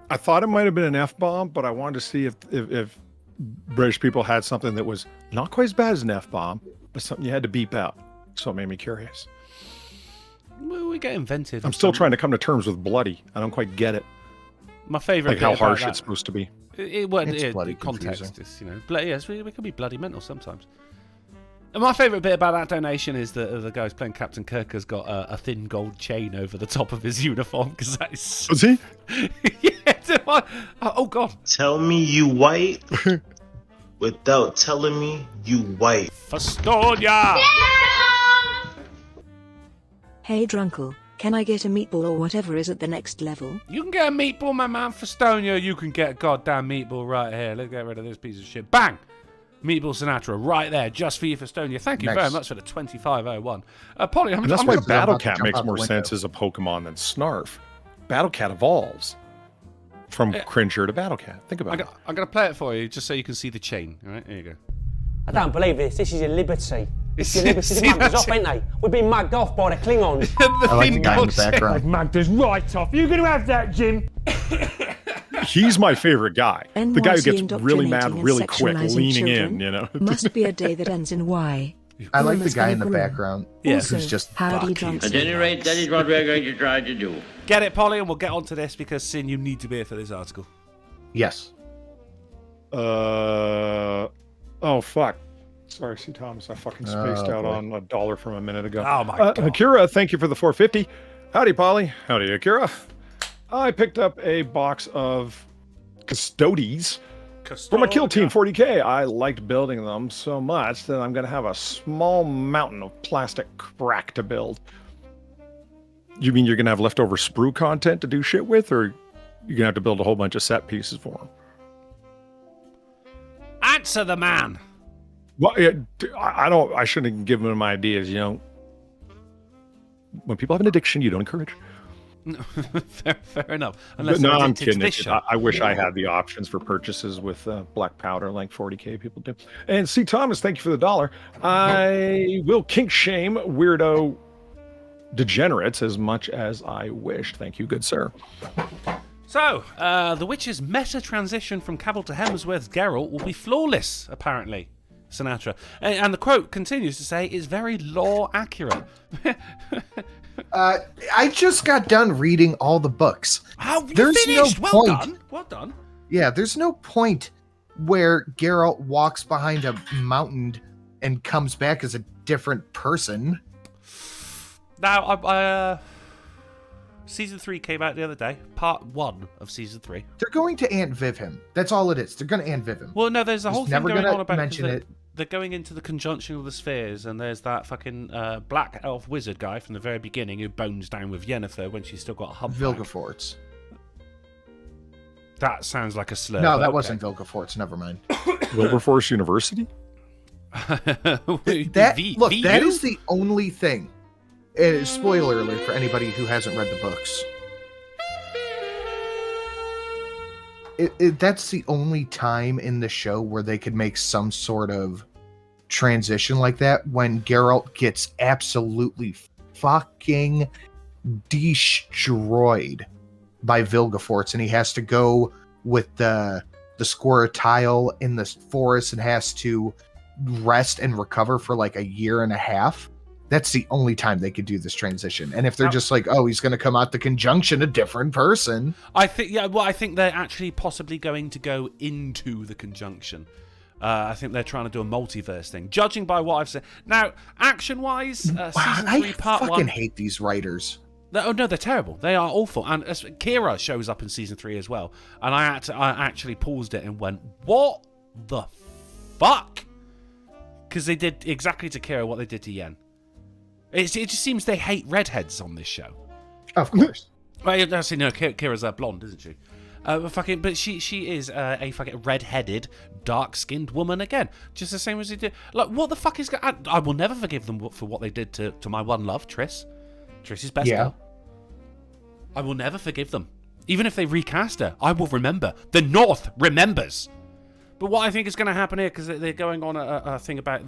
I thought it might have been an F-bomb, but I wanted to see if British people had something that was not quite as bad as an F-bomb, but something you had to beep out. So it made me curious. Well, we get inventive. I'm still trying to come to terms with bloody. I don't quite get it. My favourite like how harsh it's supposed to be. The context is, yes, we can be bloody mental sometimes. And my favourite bit about that donation is that the guy who's playing Captain Kirk has got a thin gold chain over the top of his uniform because that is. Was he? Yeah. Oh God. Tell me you white without telling me you white. Fastonia. Hey Drunkle, Can I get a meatball or whatever is at the next level? You can get a meatball, my man, Festonia. You can get a goddamn meatball right here. Let's get rid of this piece of shit. Bang! Meatball Sinatra right there, just for you, Festonia. Thank you very much for the 2501. Polly, And that's why Battle Cat makes more sense as a Pokemon than Snarf. Battle Cat evolves from Cringer to Battle Cat. Think about it. I'm going to play it for you just so you can see the chain. All right, here you go. I don't believe this. This is your liberty. It's your liberty. They've mugged us off, ain't they? We've been mugged off by the Klingons. I like the guy in the background. They've mugged us right off. You going to have that, Jim? He's my favorite guy. The guy who gets really mad really quick, sexualizing leaning in, children you know. Must be a day that ends in Y. I like the guy in the background. Yeah. Who's just Howdy, fucking. Drunken. At any rate, that is what we're going to try to do. Get it, Polly, and we'll get on to this because, Sin, you need to be here for this article. Yes. Oh, fuck. Sorry, C. Thomas. I fucking spaced out on $1 from a minute ago. Oh, my God. Akira, thank you for the 450. Howdy, Polly. Howdy, Akira. I picked up a box of Custodes for my Kill Team 40K. I liked building them so much that I'm going to have a small mountain of plastic crack to build. You mean you're going to have leftover sprue content to do shit with, or you're going to have to build a whole bunch of set pieces for them? Answer the man. Well, I shouldn't give him ideas, you know. When people have an addiction, you don't encourage. fair enough. Unless No, I'm kidding. I wish I had the options for purchases with black powder like 40K people do. And C. Thomas, thank you for the $1. I will kink shame weirdo degenerates as much as I wish. Thank you, good sir. So, the Witch's meta transition from Cavill to Hemsworth's Geralt will be flawless, apparently. Sinatra. And the quote continues to say, it's very law accurate. I just got done reading all the books. Oh, you There's finished? no Well point. done. Well done. Yeah, there's no point where Geralt walks behind a mountain and comes back as a different person. Now, Season 3 came out the other day. Part 1 of Season 3. They're going to Aunt Viv him. That's all it is. They're going to Aunt Viv him. Well, no, there's a whole thing never going gonna on about mention it. They're going into the conjunction of the spheres, and there's that fucking black elf wizard guy from the very beginning who bones down with Yennefer when she's still got a humpback. Vilgefortz. That sounds like a slur. No, but that okay. wasn't Vilgefortz. Never mind. Wilberforce University? That is the only thing. Spoiler alert for anybody who hasn't read the books. That's the only time in the show where they could make some sort of transition like that, when Geralt gets absolutely fucking destroyed by Vilgefortz, and he has to go with the Squirtile in the forest and has to rest and recover for like a year and a half. That's the only time they could do this transition. And if they're just like, oh, he's going to come out the conjunction a different person. I think they're actually possibly going to go into the conjunction. I think they're trying to do a multiverse thing, judging by what I've said. Now, action-wise, Season 3, Part 1... I fucking hate these writers. Oh, no, they're terrible. They are awful. And Kira shows up in Season 3 as well. And I actually paused it and went, what the fuck? Because they did exactly to Kira what they did to Yen. It just seems they hate redheads on this show. Of course. Well, actually, no, Kira's blonde, isn't she? But she is a fucking red-headed, dark-skinned woman again. Just the same as they did. Like, what the fuck is... I will never forgive them for what they did to my one love, Triss. Triss's best girl. I will never forgive them. Even if they recast her, I will remember. The North remembers. But what I think is going to happen here, because they're going on a thing about...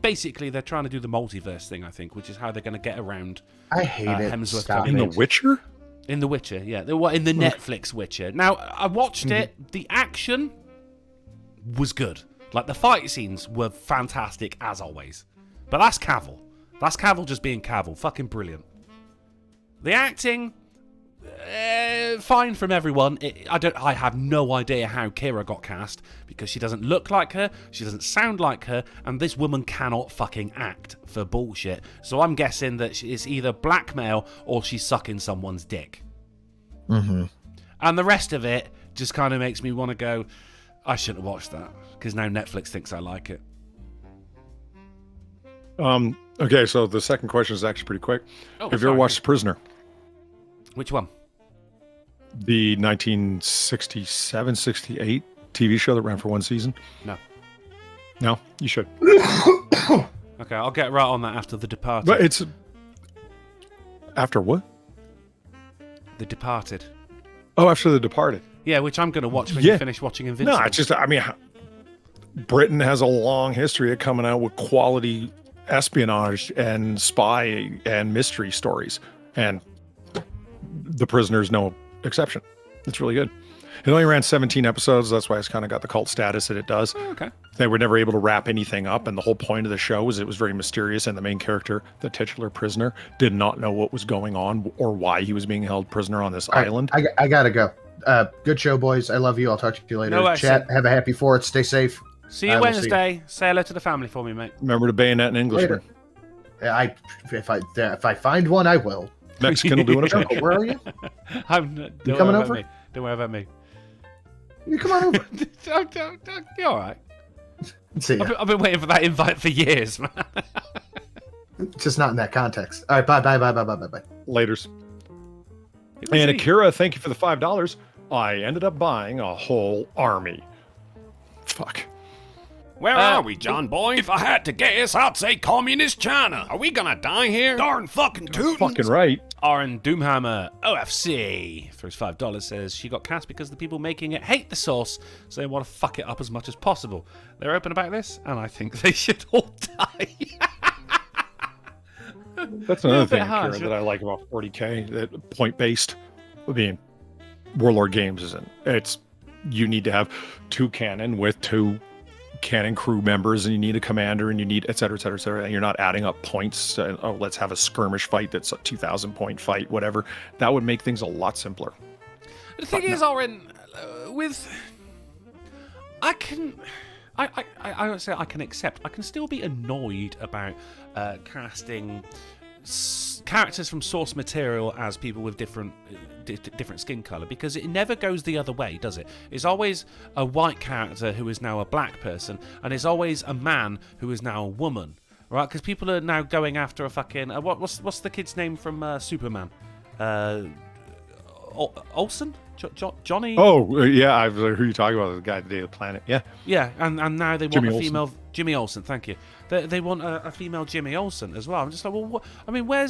Basically, they're trying to do the multiverse thing, I think, which is how they're going to get around. I hate it. Hemsworth Stop in The Witcher? In The Witcher, yeah. In the Netflix Witcher. Now, I watched it. The action was good. Like, the fight scenes were fantastic, as always. But that's Cavill. That's Cavill just being Cavill. Fucking brilliant. The acting... fine from everyone. I have no idea how Kira got cast, because she doesn't look like her, she doesn't sound like her, and this woman cannot fucking act for bullshit. So I'm guessing that it's either blackmail or she's sucking someone's dick. Mm-hmm. And the rest of it just kind of makes me want to go, I shouldn't have watched that, because now Netflix thinks I like it. Okay, so the second question is actually pretty quick. Have you ever watched Prisoner? Which one? The 1967-68 TV show that ran for one season. No, you should. Okay, I'll get right on that after The Departed. But it's after what? The Departed. Oh, after The Departed. Yeah, which I'm going to watch when you finish watching Invincible. No, it's just, I mean, Britain has a long history of coming out with quality espionage and spy and mystery stories, and The Prisoner's no exception. It's really good. It only ran 17 episodes. That's why it's kind of got the cult status that it does. Oh, okay. They were never able to wrap anything up, and the whole point of the show was it was very mysterious, and the main character, the titular prisoner, did not know what was going on or why he was being held prisoner on this island. I gotta go. Good show, boys. I love you. I'll talk to you later. No, Chat, have a happy 4th. Stay safe. See you Wednesday. Say hello to the family for me, mate. Remember to bayonet an Englishman. If I find one, I will. Mexican will do it. Uncle, where are you? You coming over? Don't worry about me. You come on over. You're all right. See ya. I've been waiting for that invite for years, man. Just not in that context. All right, bye. Laters. And Akira, thank you for the $5. I ended up buying a whole army. Fuck. Where are we, John boy? If I had to guess, I'd say communist China. Are we gonna die here? Darn fucking tootin'. Fucking right. Aaron Doomhammer OFC throws $5 says she got cast because the people making it hate the sauce, so they want to fuck it up as much as possible. They're open about this, and I think they should all die. That's another thing, Akira, that I like about 40K, that point-based. I mean, Warlord Games isn't. It's you need to have 2 cannon with 2 cannon crew members, and you need a commander, and you need et cetera, and you're not adding up points to, oh, let's have a skirmish fight that's a 2,000 point fight, whatever. That would make things a lot simpler. The thing is, Oren, with I would say I can accept. I can still be annoyed about casting characters from source material as people with different skin color, because it never goes the other way, does it? It's always a white character who is now a black person, and it's always a man who is now a woman, right? Because people are now going after a fucking what's the kid's name from Superman? Olsen? Johnny? Oh, yeah, I've heard you talking about the guy today, the planet. Yeah, and now they want Jimmy a female Olsen. Jimmy Olsen. Thank you. They want a female Jimmy Olsen as well. I'm just like, well, what? I mean, why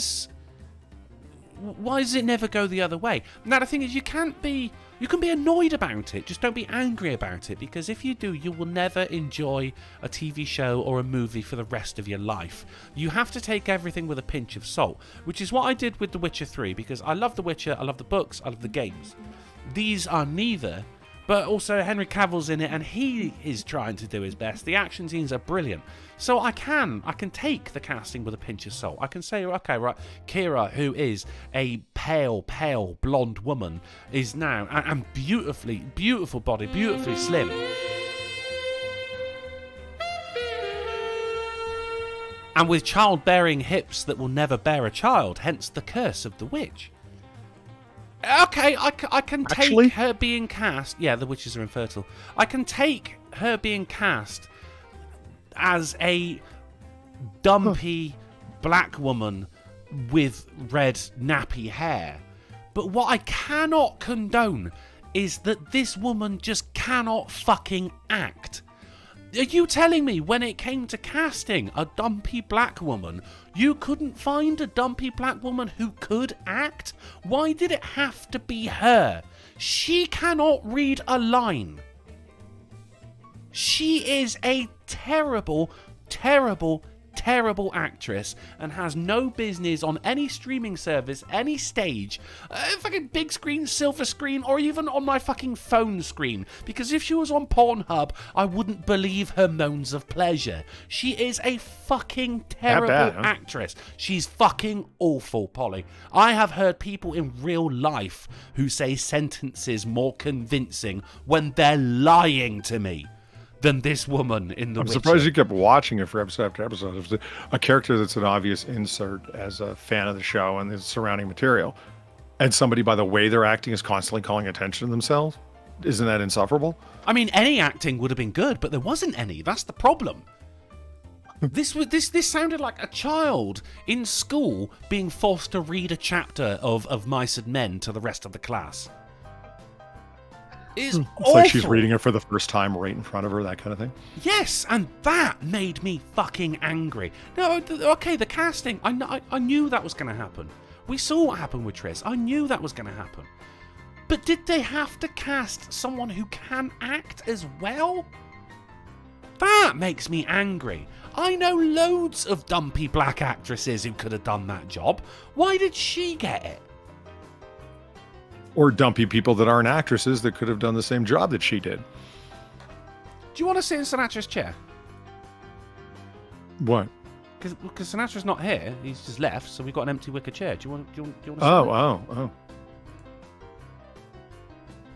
does it never go the other way? Now the thing is, you can be annoyed about it, just don't be angry about it, because if you do, you will never enjoy a TV show or a movie for the rest of your life. You have to take everything with a pinch of salt, which is what I did with The Witcher 3, because I love The Witcher, I love the books, I love the games. These are neither, but also Henry Cavill's in it, and he is trying to do his best. The action scenes are brilliant. So I can take the casting with a pinch of salt. I can say, okay, right, Kira, who is a pale blonde woman, is now, and beautiful body, beautifully slim. And with childbearing hips that will never bear a child, hence the curse of the witch. Okay, I can take her being cast. Yeah, the witches are infertile. I can take her being cast as a dumpy black woman with red nappy hair. But what I cannot condone is that this woman just cannot fucking act. Are you telling me when it came to casting a dumpy black woman, you couldn't find a dumpy black woman who could act? Why did it have to be her? She cannot read a line. She is a terrible actress and has no business on any streaming service, any stage, fucking big screen, silver screen, or even on my fucking phone screen. Because if she was on Pornhub, I wouldn't believe her moans of pleasure. She is a fucking terrible actress. She's fucking awful, Polly. I have heard people in real life who say sentences more convincing when they're lying to me than this woman in The Witcher. I'm surprised you kept watching it for episode after episode. It was a character that's an obvious insert as a fan of the show and the surrounding material. And somebody, by the way they're acting, is constantly calling attention to themselves. Isn't that insufferable? I mean, any acting would have been good, but there wasn't any. That's the problem. This sounded like a child in school being forced to read a chapter of Mice and Men to the rest of the class. It's awful. Like she's reading it for the first time right in front of her, that kind of thing. Yes, and that made me fucking angry. No, okay, the casting, I knew that was going to happen. We saw what happened with Triss. I knew that was going to happen. But did they have to cast someone who can act as well? That makes me angry. I know loads of dumpy black actresses who could have done that job. Why did she get it? Or dumpy people that aren't actresses that could have done the same job that she did. Do you want to sit in Sinatra's chair? What? Because Sinatra's not here. He's just left, so we've got an empty wicker chair. Do you want to sit Oh.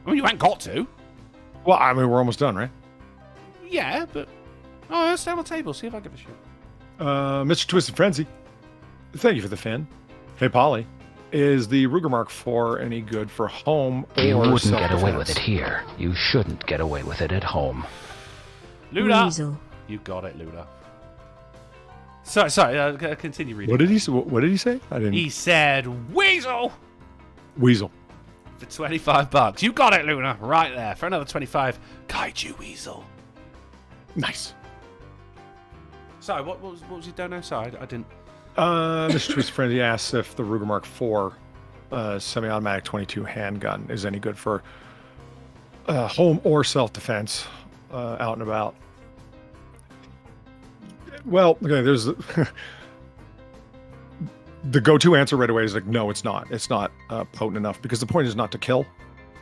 I mean, you ain't got to. Well, I mean, we're almost done, right? Yeah, but... Oh, let's stay on the table, see if I give a shit. Mr. Twisted Frenzy, thank you for the fin. Hey, Polly, is the Ruger Mark IV any good for home or You wouldn't self-defense? get away with it here. You shouldn't get away with it at home. Luda! Weasel. You got it, Luda. Sorry, continue reading. What did he say? I didn't. He said, Weasel! Weasel. For $25. You got it, Luna. Right there. For another 25, Kaiju Weasel. Nice. Sorry, what was your dono? Sorry, I didn't... Mr. Twisted Frenzy asks if the Ruger Mark IV semi-automatic 22 handgun is any good for home or self-defense out and about. Well, okay, there's the go-to answer right away is like, no, it's not. It's not potent enough because the point is not to kill.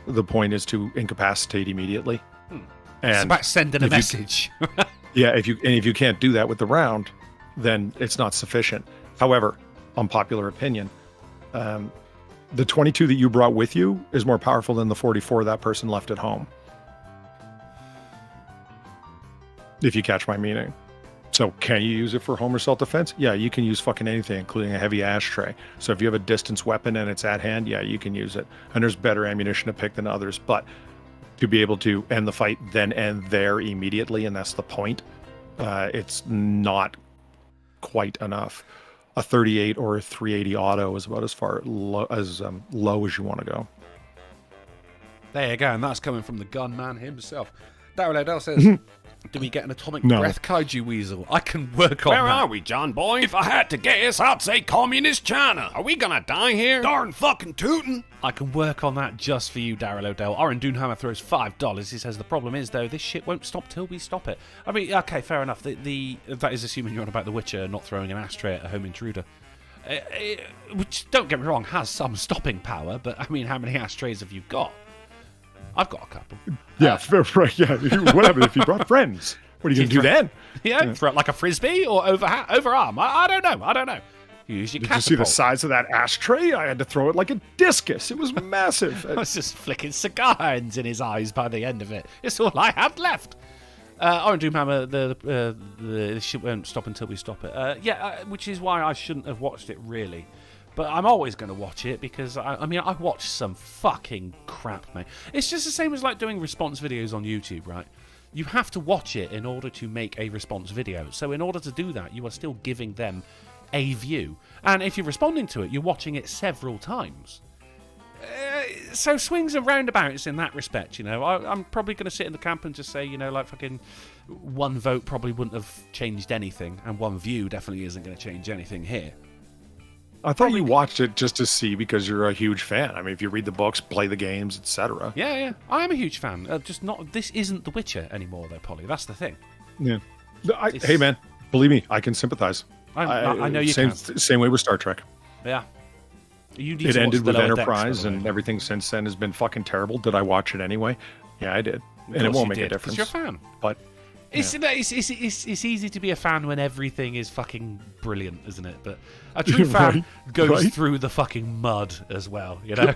The point is to incapacitate immediately. And it's about sending a message. If you can't do that with the round, then it's not sufficient. However, unpopular opinion, the 22 that you brought with you is more powerful than the 44 that person left at home. If you catch my meaning. So can you use it for home or self-defense? Yeah, you can use fucking anything, including a heavy ashtray. So if you have a distance weapon and it's at hand, yeah, you can use it. And there's better ammunition to pick than others. But to be able to end the fight, then end there immediately, and that's the point, it's not quite enough. A 38 or a 380 auto is about as low as you want to go. There you go, and that's coming from the gunman himself. Daryl Odell says, do we get an atomic breath kaiju weasel? I can work on that. Where are we, John boy? If I had to guess, I'd say communist China. Are we gonna die here? Darn fucking tootin'. I can work on that just for you, Daryl Odell. Oren Doonhammer throws $5. He says the problem is, though, this shit won't stop till we stop it. I mean, okay, fair enough. That is assuming you're on about The Witcher not throwing an ashtray at a home intruder. Which, don't get me wrong, has some stopping power, but I mean, how many ashtrays have you got? I've got a couple. Yeah, right. Yeah. What happened if you brought friends? What are you going to do then? Yeah, throw it like a frisbee or overarm. I don't know. You use your Did catapult. you see the size of that ashtray? I had to throw it like a discus. It was massive. I was just flicking cigar ends in his eyes by the end of it. It's all I had left. Oren Doomhammer, the shit won't stop until we stop it. Which is why I shouldn't have watched it, really. But I'm always going to watch it because, I watch some fucking crap, mate. It's just the same as like doing response videos on YouTube, right? You have to watch it in order to make a response video. So in order to do that, you are still giving them a view. And if you're responding to it, you're watching it several times. So swings and roundabouts in that respect, you know. I'm probably going to sit in the camp and just say, you know, like fucking one vote probably wouldn't have changed anything. And one view definitely isn't going to change anything here. I thought you watched it just to see because you're a huge fan. I mean, if you read the books, play the games, etc. Yeah. I am a huge fan. Just not. This isn't The Witcher anymore, though, Polly. That's the thing. Yeah. Hey, man, believe me, I can sympathize. I know you can. Same way with Star Trek. Yeah. It ended with Enterprise, and everything since then has been fucking terrible. Did I watch it anyway? Yeah, I did. And it won't make a difference. Because you're a fan. But it's easy to be a fan when everything is fucking brilliant, isn't it? But a true fan goes through the fucking mud as well, you know?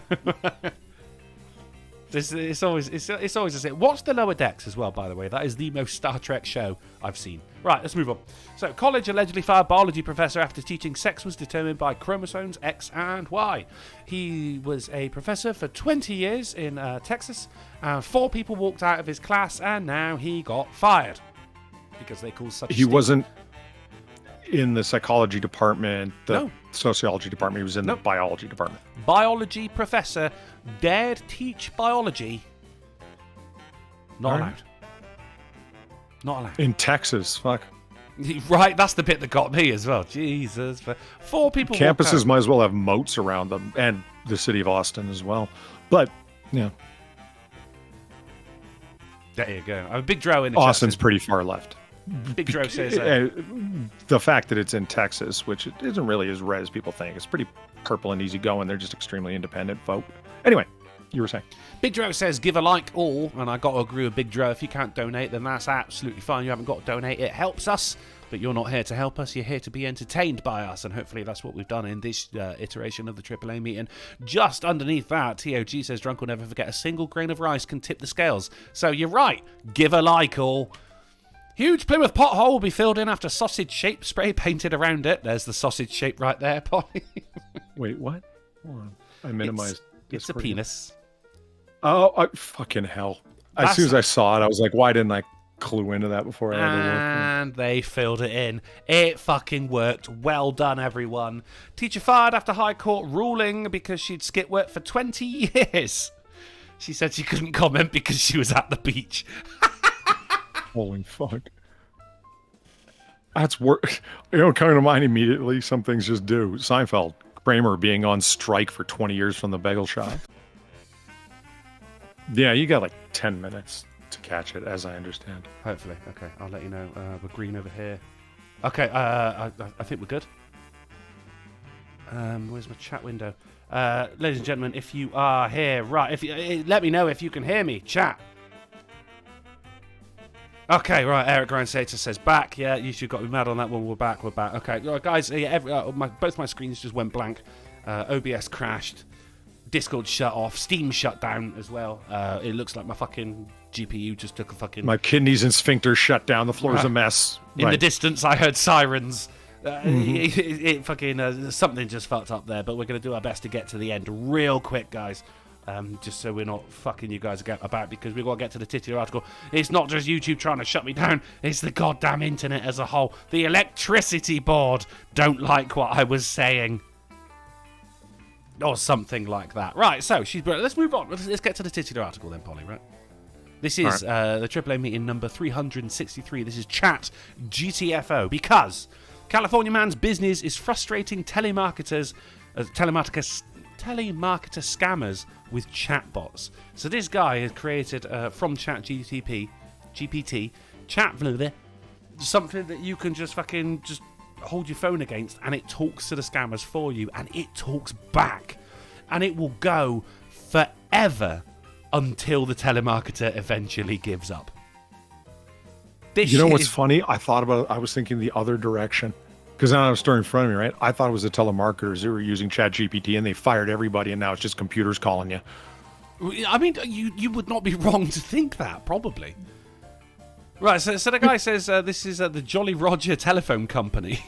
It's always the same. Watch The Lower Decks as well, by the way. That is the most Star Trek show I've seen. Right, let's move on. So, college allegedly fired biology professor after teaching sex was determined by chromosomes X and Y. He was a professor for 20 years in Texas. 4 people walked out of his class, and now he got fired because they called such. in the psychology department, the No. sociology department. He was in the biology department. Biology professor dared teach biology. Not All right. allowed. Not allowed. In Texas, fuck. Right, that's the bit that got me as well. Jesus. 4 people walked Campuses out. might as well have moats around them, and the city of Austin as well. But, yeah. There you go. I'm a big Dro in the chat Austin's says- pretty far left. Big Dro says... The fact that it's in Texas, which isn't really as red as people think. It's pretty purple and easygoing. They're just extremely independent folk. Anyway, you were saying. Big Dro says, give a like all, and I got to agree with Big Dro. If you can't donate, then that's absolutely fine. You haven't got to donate. It helps us, but you're not here to help us. You're here to be entertained by us, and hopefully that's what we've done in this iteration of the AAA meeting. Just underneath that, TOG says, Drunk will never forget a single grain of rice can tip the scales. So you're right. Give a like all. Huge Plymouth pothole will be filled in after sausage shape spray painted around it. There's the sausage shape right there, Polly. Wait, what? Hold on. I minimized. It's a penis. Oh, fucking hell. As soon as I saw it, I was like, why didn't I clue into that before I had to work? And they filled it in. It fucking worked. Well done, everyone. Teacher fired after High Court ruling because she'd skipped work for 20 years. She said she couldn't comment because she was at the beach. Holy fuck. That's work. Coming to mind immediately, some things just do. Seinfeld, Kramer being on strike for 20 years from the bagel shop. Yeah, you got like 10 minutes to catch it, as I understand. Hopefully. Okay, I'll let you know. We're green over here. Okay, I think we're good. Where's my chat window? Ladies and gentlemen, if you are here, right, if you, let me know if you can hear me. Chat. Okay, right, Eric Grindsator says back. Yeah, you should got to be mad on that one. We're back. Okay, guys, both my screens just went blank. OBS crashed. Discord shut off. Steam shut down as well. It looks like my fucking GPU just took a fucking... My kidneys and sphincter shut down. The floor's a mess. In the distance, I heard sirens. It fucking... something just fucked up there, but we're going to do our best to get to the end real quick, guys. Just so we're not fucking you guys about, because we've got to get to the titular article. It's not just YouTube trying to shut me down, it's the goddamn internet as a whole. The electricity board don't like what I was saying. Or something like that. Right, so let's move on. Let's get to the titular article then, Polly, right? This is the AAA meeting number 363. This is ChatGTFO, because California man's business is frustrating telemarketer scammers with chatbots. So this guy has created from ChatGPT something that you can just hold your phone against, and it talks to the scammers for you, and it talks back, and it will go forever until the telemarketer eventually gives up. You know what's funny? I was thinking the other direction. Because now I have a story in front of me, right? I thought it was the telemarketers who were using ChatGPT, and they fired everybody, and now it's just computers calling you. I mean, you would not be wrong to think that, probably. Right, so the guy says this is the Jolly Roger Telephone Company.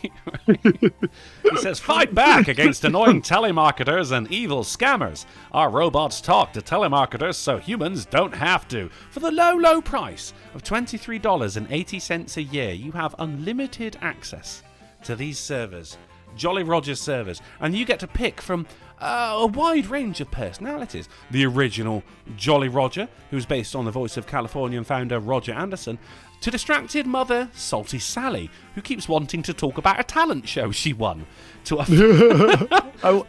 He says, fight back against annoying telemarketers and evil scammers. Our robots talk to telemarketers so humans don't have to. For the low, low price of $23.80 a year, you have unlimited access to these servers, Jolly Roger servers, and you get to pick from a wide range of personalities. The original Jolly Roger, who's based on the voice of Californian founder Roger Anderson, to distracted mother Salty Sally, who keeps wanting to talk about a talent show she won. I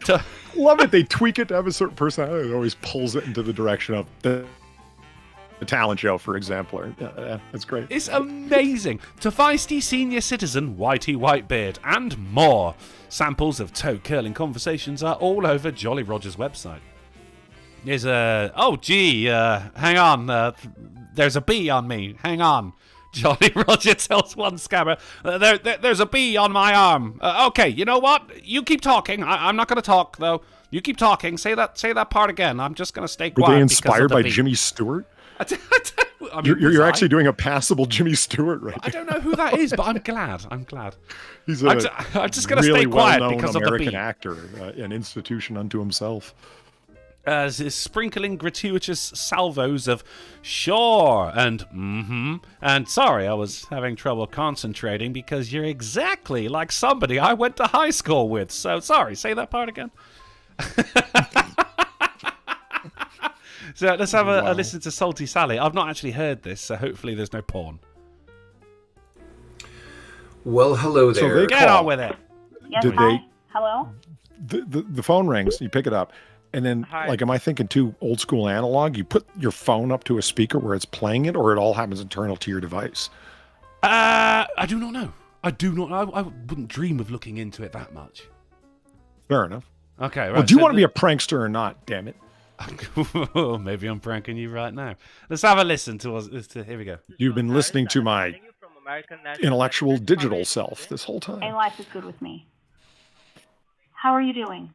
love it. They tweak it to have a certain personality. It always pulls it into the direction of the talent show, for example. Yeah, that's great. It's amazing. To feisty senior citizen Whitey Whitebeard and more. Samples of toe-curling conversations are all over Jolly Roger's website. There's hang on, there's a bee on me, hang on. Jolly Roger tells one scammer, there's a bee on my arm. Okay, you know what? You keep talking. I'm not going to talk, though. You keep talking. Say that part again. I'm just going to stay quiet. Were they inspired by Jimmy Stewart? I mean, you're actually doing a passable Jimmy Stewart right now. I don't know who that is, but I'm glad. He's I'm just going to really stay quiet well-known because American of the bee. actor, an institution unto himself. sprinkling gratuitous salvos of sure and and sorry, I was having trouble concentrating because you're exactly like somebody I went to high school with. So sorry, say that part again. So let's have a listen to Salty Sally. I've not actually heard this, so hopefully there's no porn. Well, hello there. So they Get on with it. Yes, Did hi. they- Hello? The phone rings, you pick it up, and then, like, am I thinking too old school analog? You put your phone up to a speaker where it's playing it, or it all happens internal to your device? I do not know. I do not know. I wouldn't dream of looking into it that much. Fair enough. Okay, right. Well, do you want to be a prankster or not, damn it? Maybe I'm pranking you right now. Let's have a listen to us. Here we go. You've been listening to my intellectual digital self this whole time. Hey, life is good with me. How are you doing?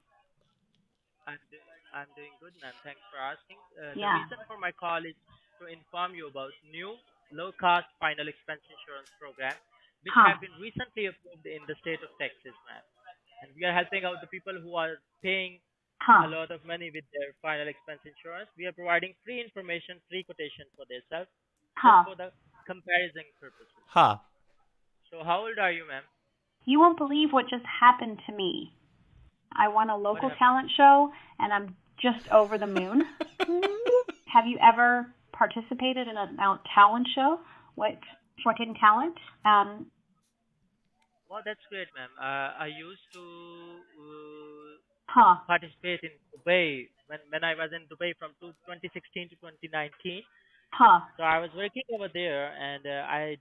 I'm doing good, ma'am. Thanks for asking. Yeah. The reason for my call is to inform you about new low-cost final expense insurance program, which have been recently approved in the state of Texas, ma'am. And we are helping out the people who are paying a lot of money with their final expense insurance. We are providing free information, free quotation for themselves, just for the comparison purposes. So how old are you, ma'am? You won't believe what just happened to me. I won a local talent show, and I'm just over the moon. Have you ever participated in a talent show? What in talent? Well, that's great, ma'am. I used to participate in Dubai when I was in Dubai from 2016 to 2019. So I was working over there, and I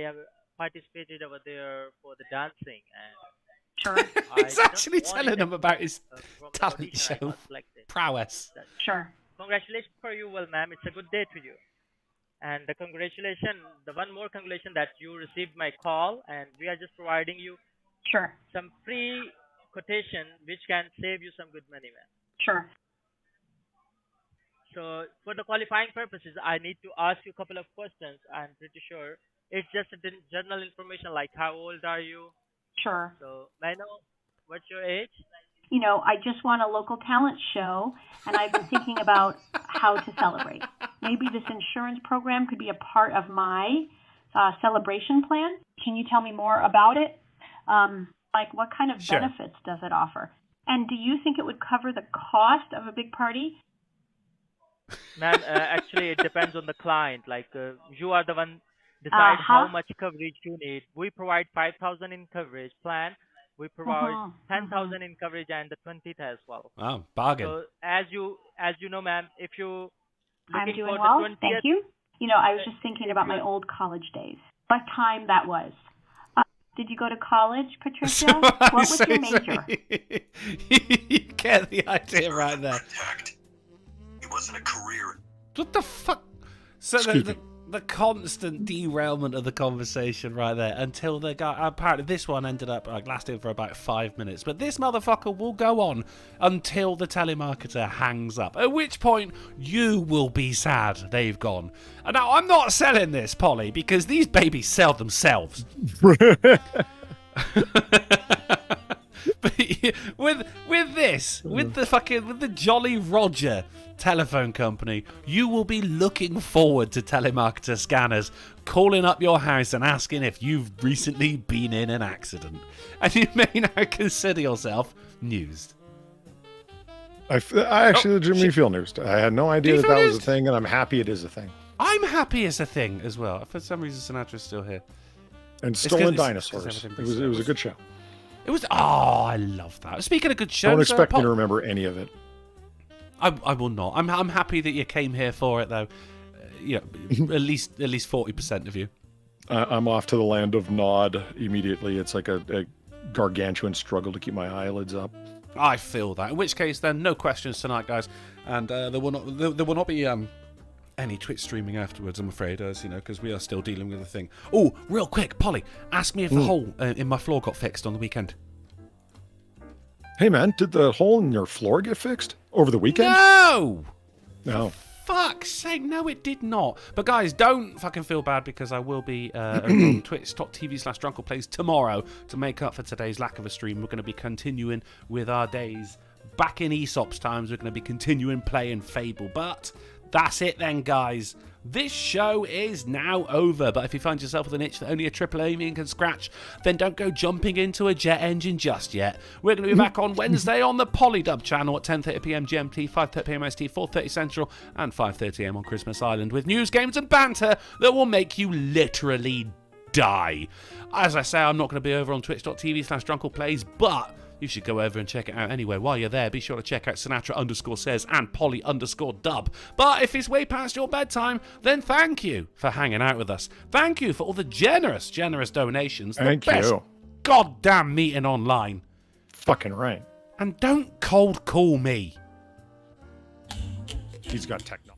have participated over there for the dancing. And sure, he's actually telling them about his talent show prowess. Sure. Congratulations for you, well, ma'am. It's a good day to you. And the one more congratulation that you received my call, and we are just providing you some free quotation which can save you some good money, ma'am. Sure. So for the qualifying purposes, I need to ask you a couple of questions. I'm pretty sure it's just a general information like how old are you? Sure. So may I know what's your age? You know, I just won a local talent show, and I've been thinking about how to celebrate. Maybe this insurance program could be a part of my celebration plan. Can you tell me more about it? Like, what kind of benefits does it offer? And do you think it would cover the cost of a big party? Ma'am, actually, it depends on the client. Like, you are the one decide how much coverage you need. We provide 5,000 in coverage plan. We provide 10,000 in coverage and the 20th as well. Oh, bargain. So as you know, ma'am, if you I'm looking doing for well, the 20th, thank you. You know, I was just thinking about my old college days. What time that was. Did you go to college, Patricia? What was your major? You get the idea right there. It wasn't a career. What the fuck? So the constant derailment of the conversation right there until the guy. Apparently, this one ended up lasting for about 5 minutes, but this motherfucker will go on until the telemarketer hangs up. At which point, you will be sad they've gone. And now, I'm not selling this, Polly, because these babies sell themselves. But with the Jolly Roger telephone company, you will be looking forward to telemarketer scanners calling up your house and asking if you've recently been in an accident, and you may now consider yourself newsed. I actually legitimately feel newsed. I had no idea that was a thing, and I'm happy it is a thing. I'm happy it's a thing as well. For some reason, Sinatra's still here. And Stolen Dinosaurs. It was a good show. It was. Oh, I love that. Speaking of good shows, don't expect me to remember any of it. I will not. I'm happy that you came here for it, though. At least 40% of you. I'm off to the land of Nod immediately. It's like a gargantuan struggle to keep my eyelids up. I feel that. In which case, then, no questions tonight, guys, and there will not be any Twitch streaming afterwards, I'm afraid, as you know, because we are still dealing with the thing. Oh, real quick, Polly, ask me if the hole in my floor got fixed on the weekend. Hey, man, did the hole in your floor get fixed over the weekend? No! No. Fuck's sake, no, it did not. But guys, don't fucking feel bad, because I will be on twitch.tv/Drunken Plays tomorrow to make up for today's lack of a stream. We're going to be continuing with our days back in Aesop's times, we're going to be continuing playing Fable. But that's it then, guys. This show is now over, but if you find yourself with an itch that only a AAA Meeting can scratch, then don't go jumping into a jet engine just yet. We're going to be back on Wednesday on the Polydub channel at 10:30pm GMT, 5:30pm ST, 4:30 Central, and 5:30am on Christmas Island with news, games, and banter that will make you literally die. As I say, I'm not going to be over on twitch.tv/drunkleplays, but you should go over and check it out anyway. While you're there, be sure to check out Sinatra_says and Polly_dub. But if it's way past your bedtime, then thank you for hanging out with us. Thank you for all the generous donations. Thank the best you. Goddamn meeting online. Fucking right. And don't cold call me. He's got techno.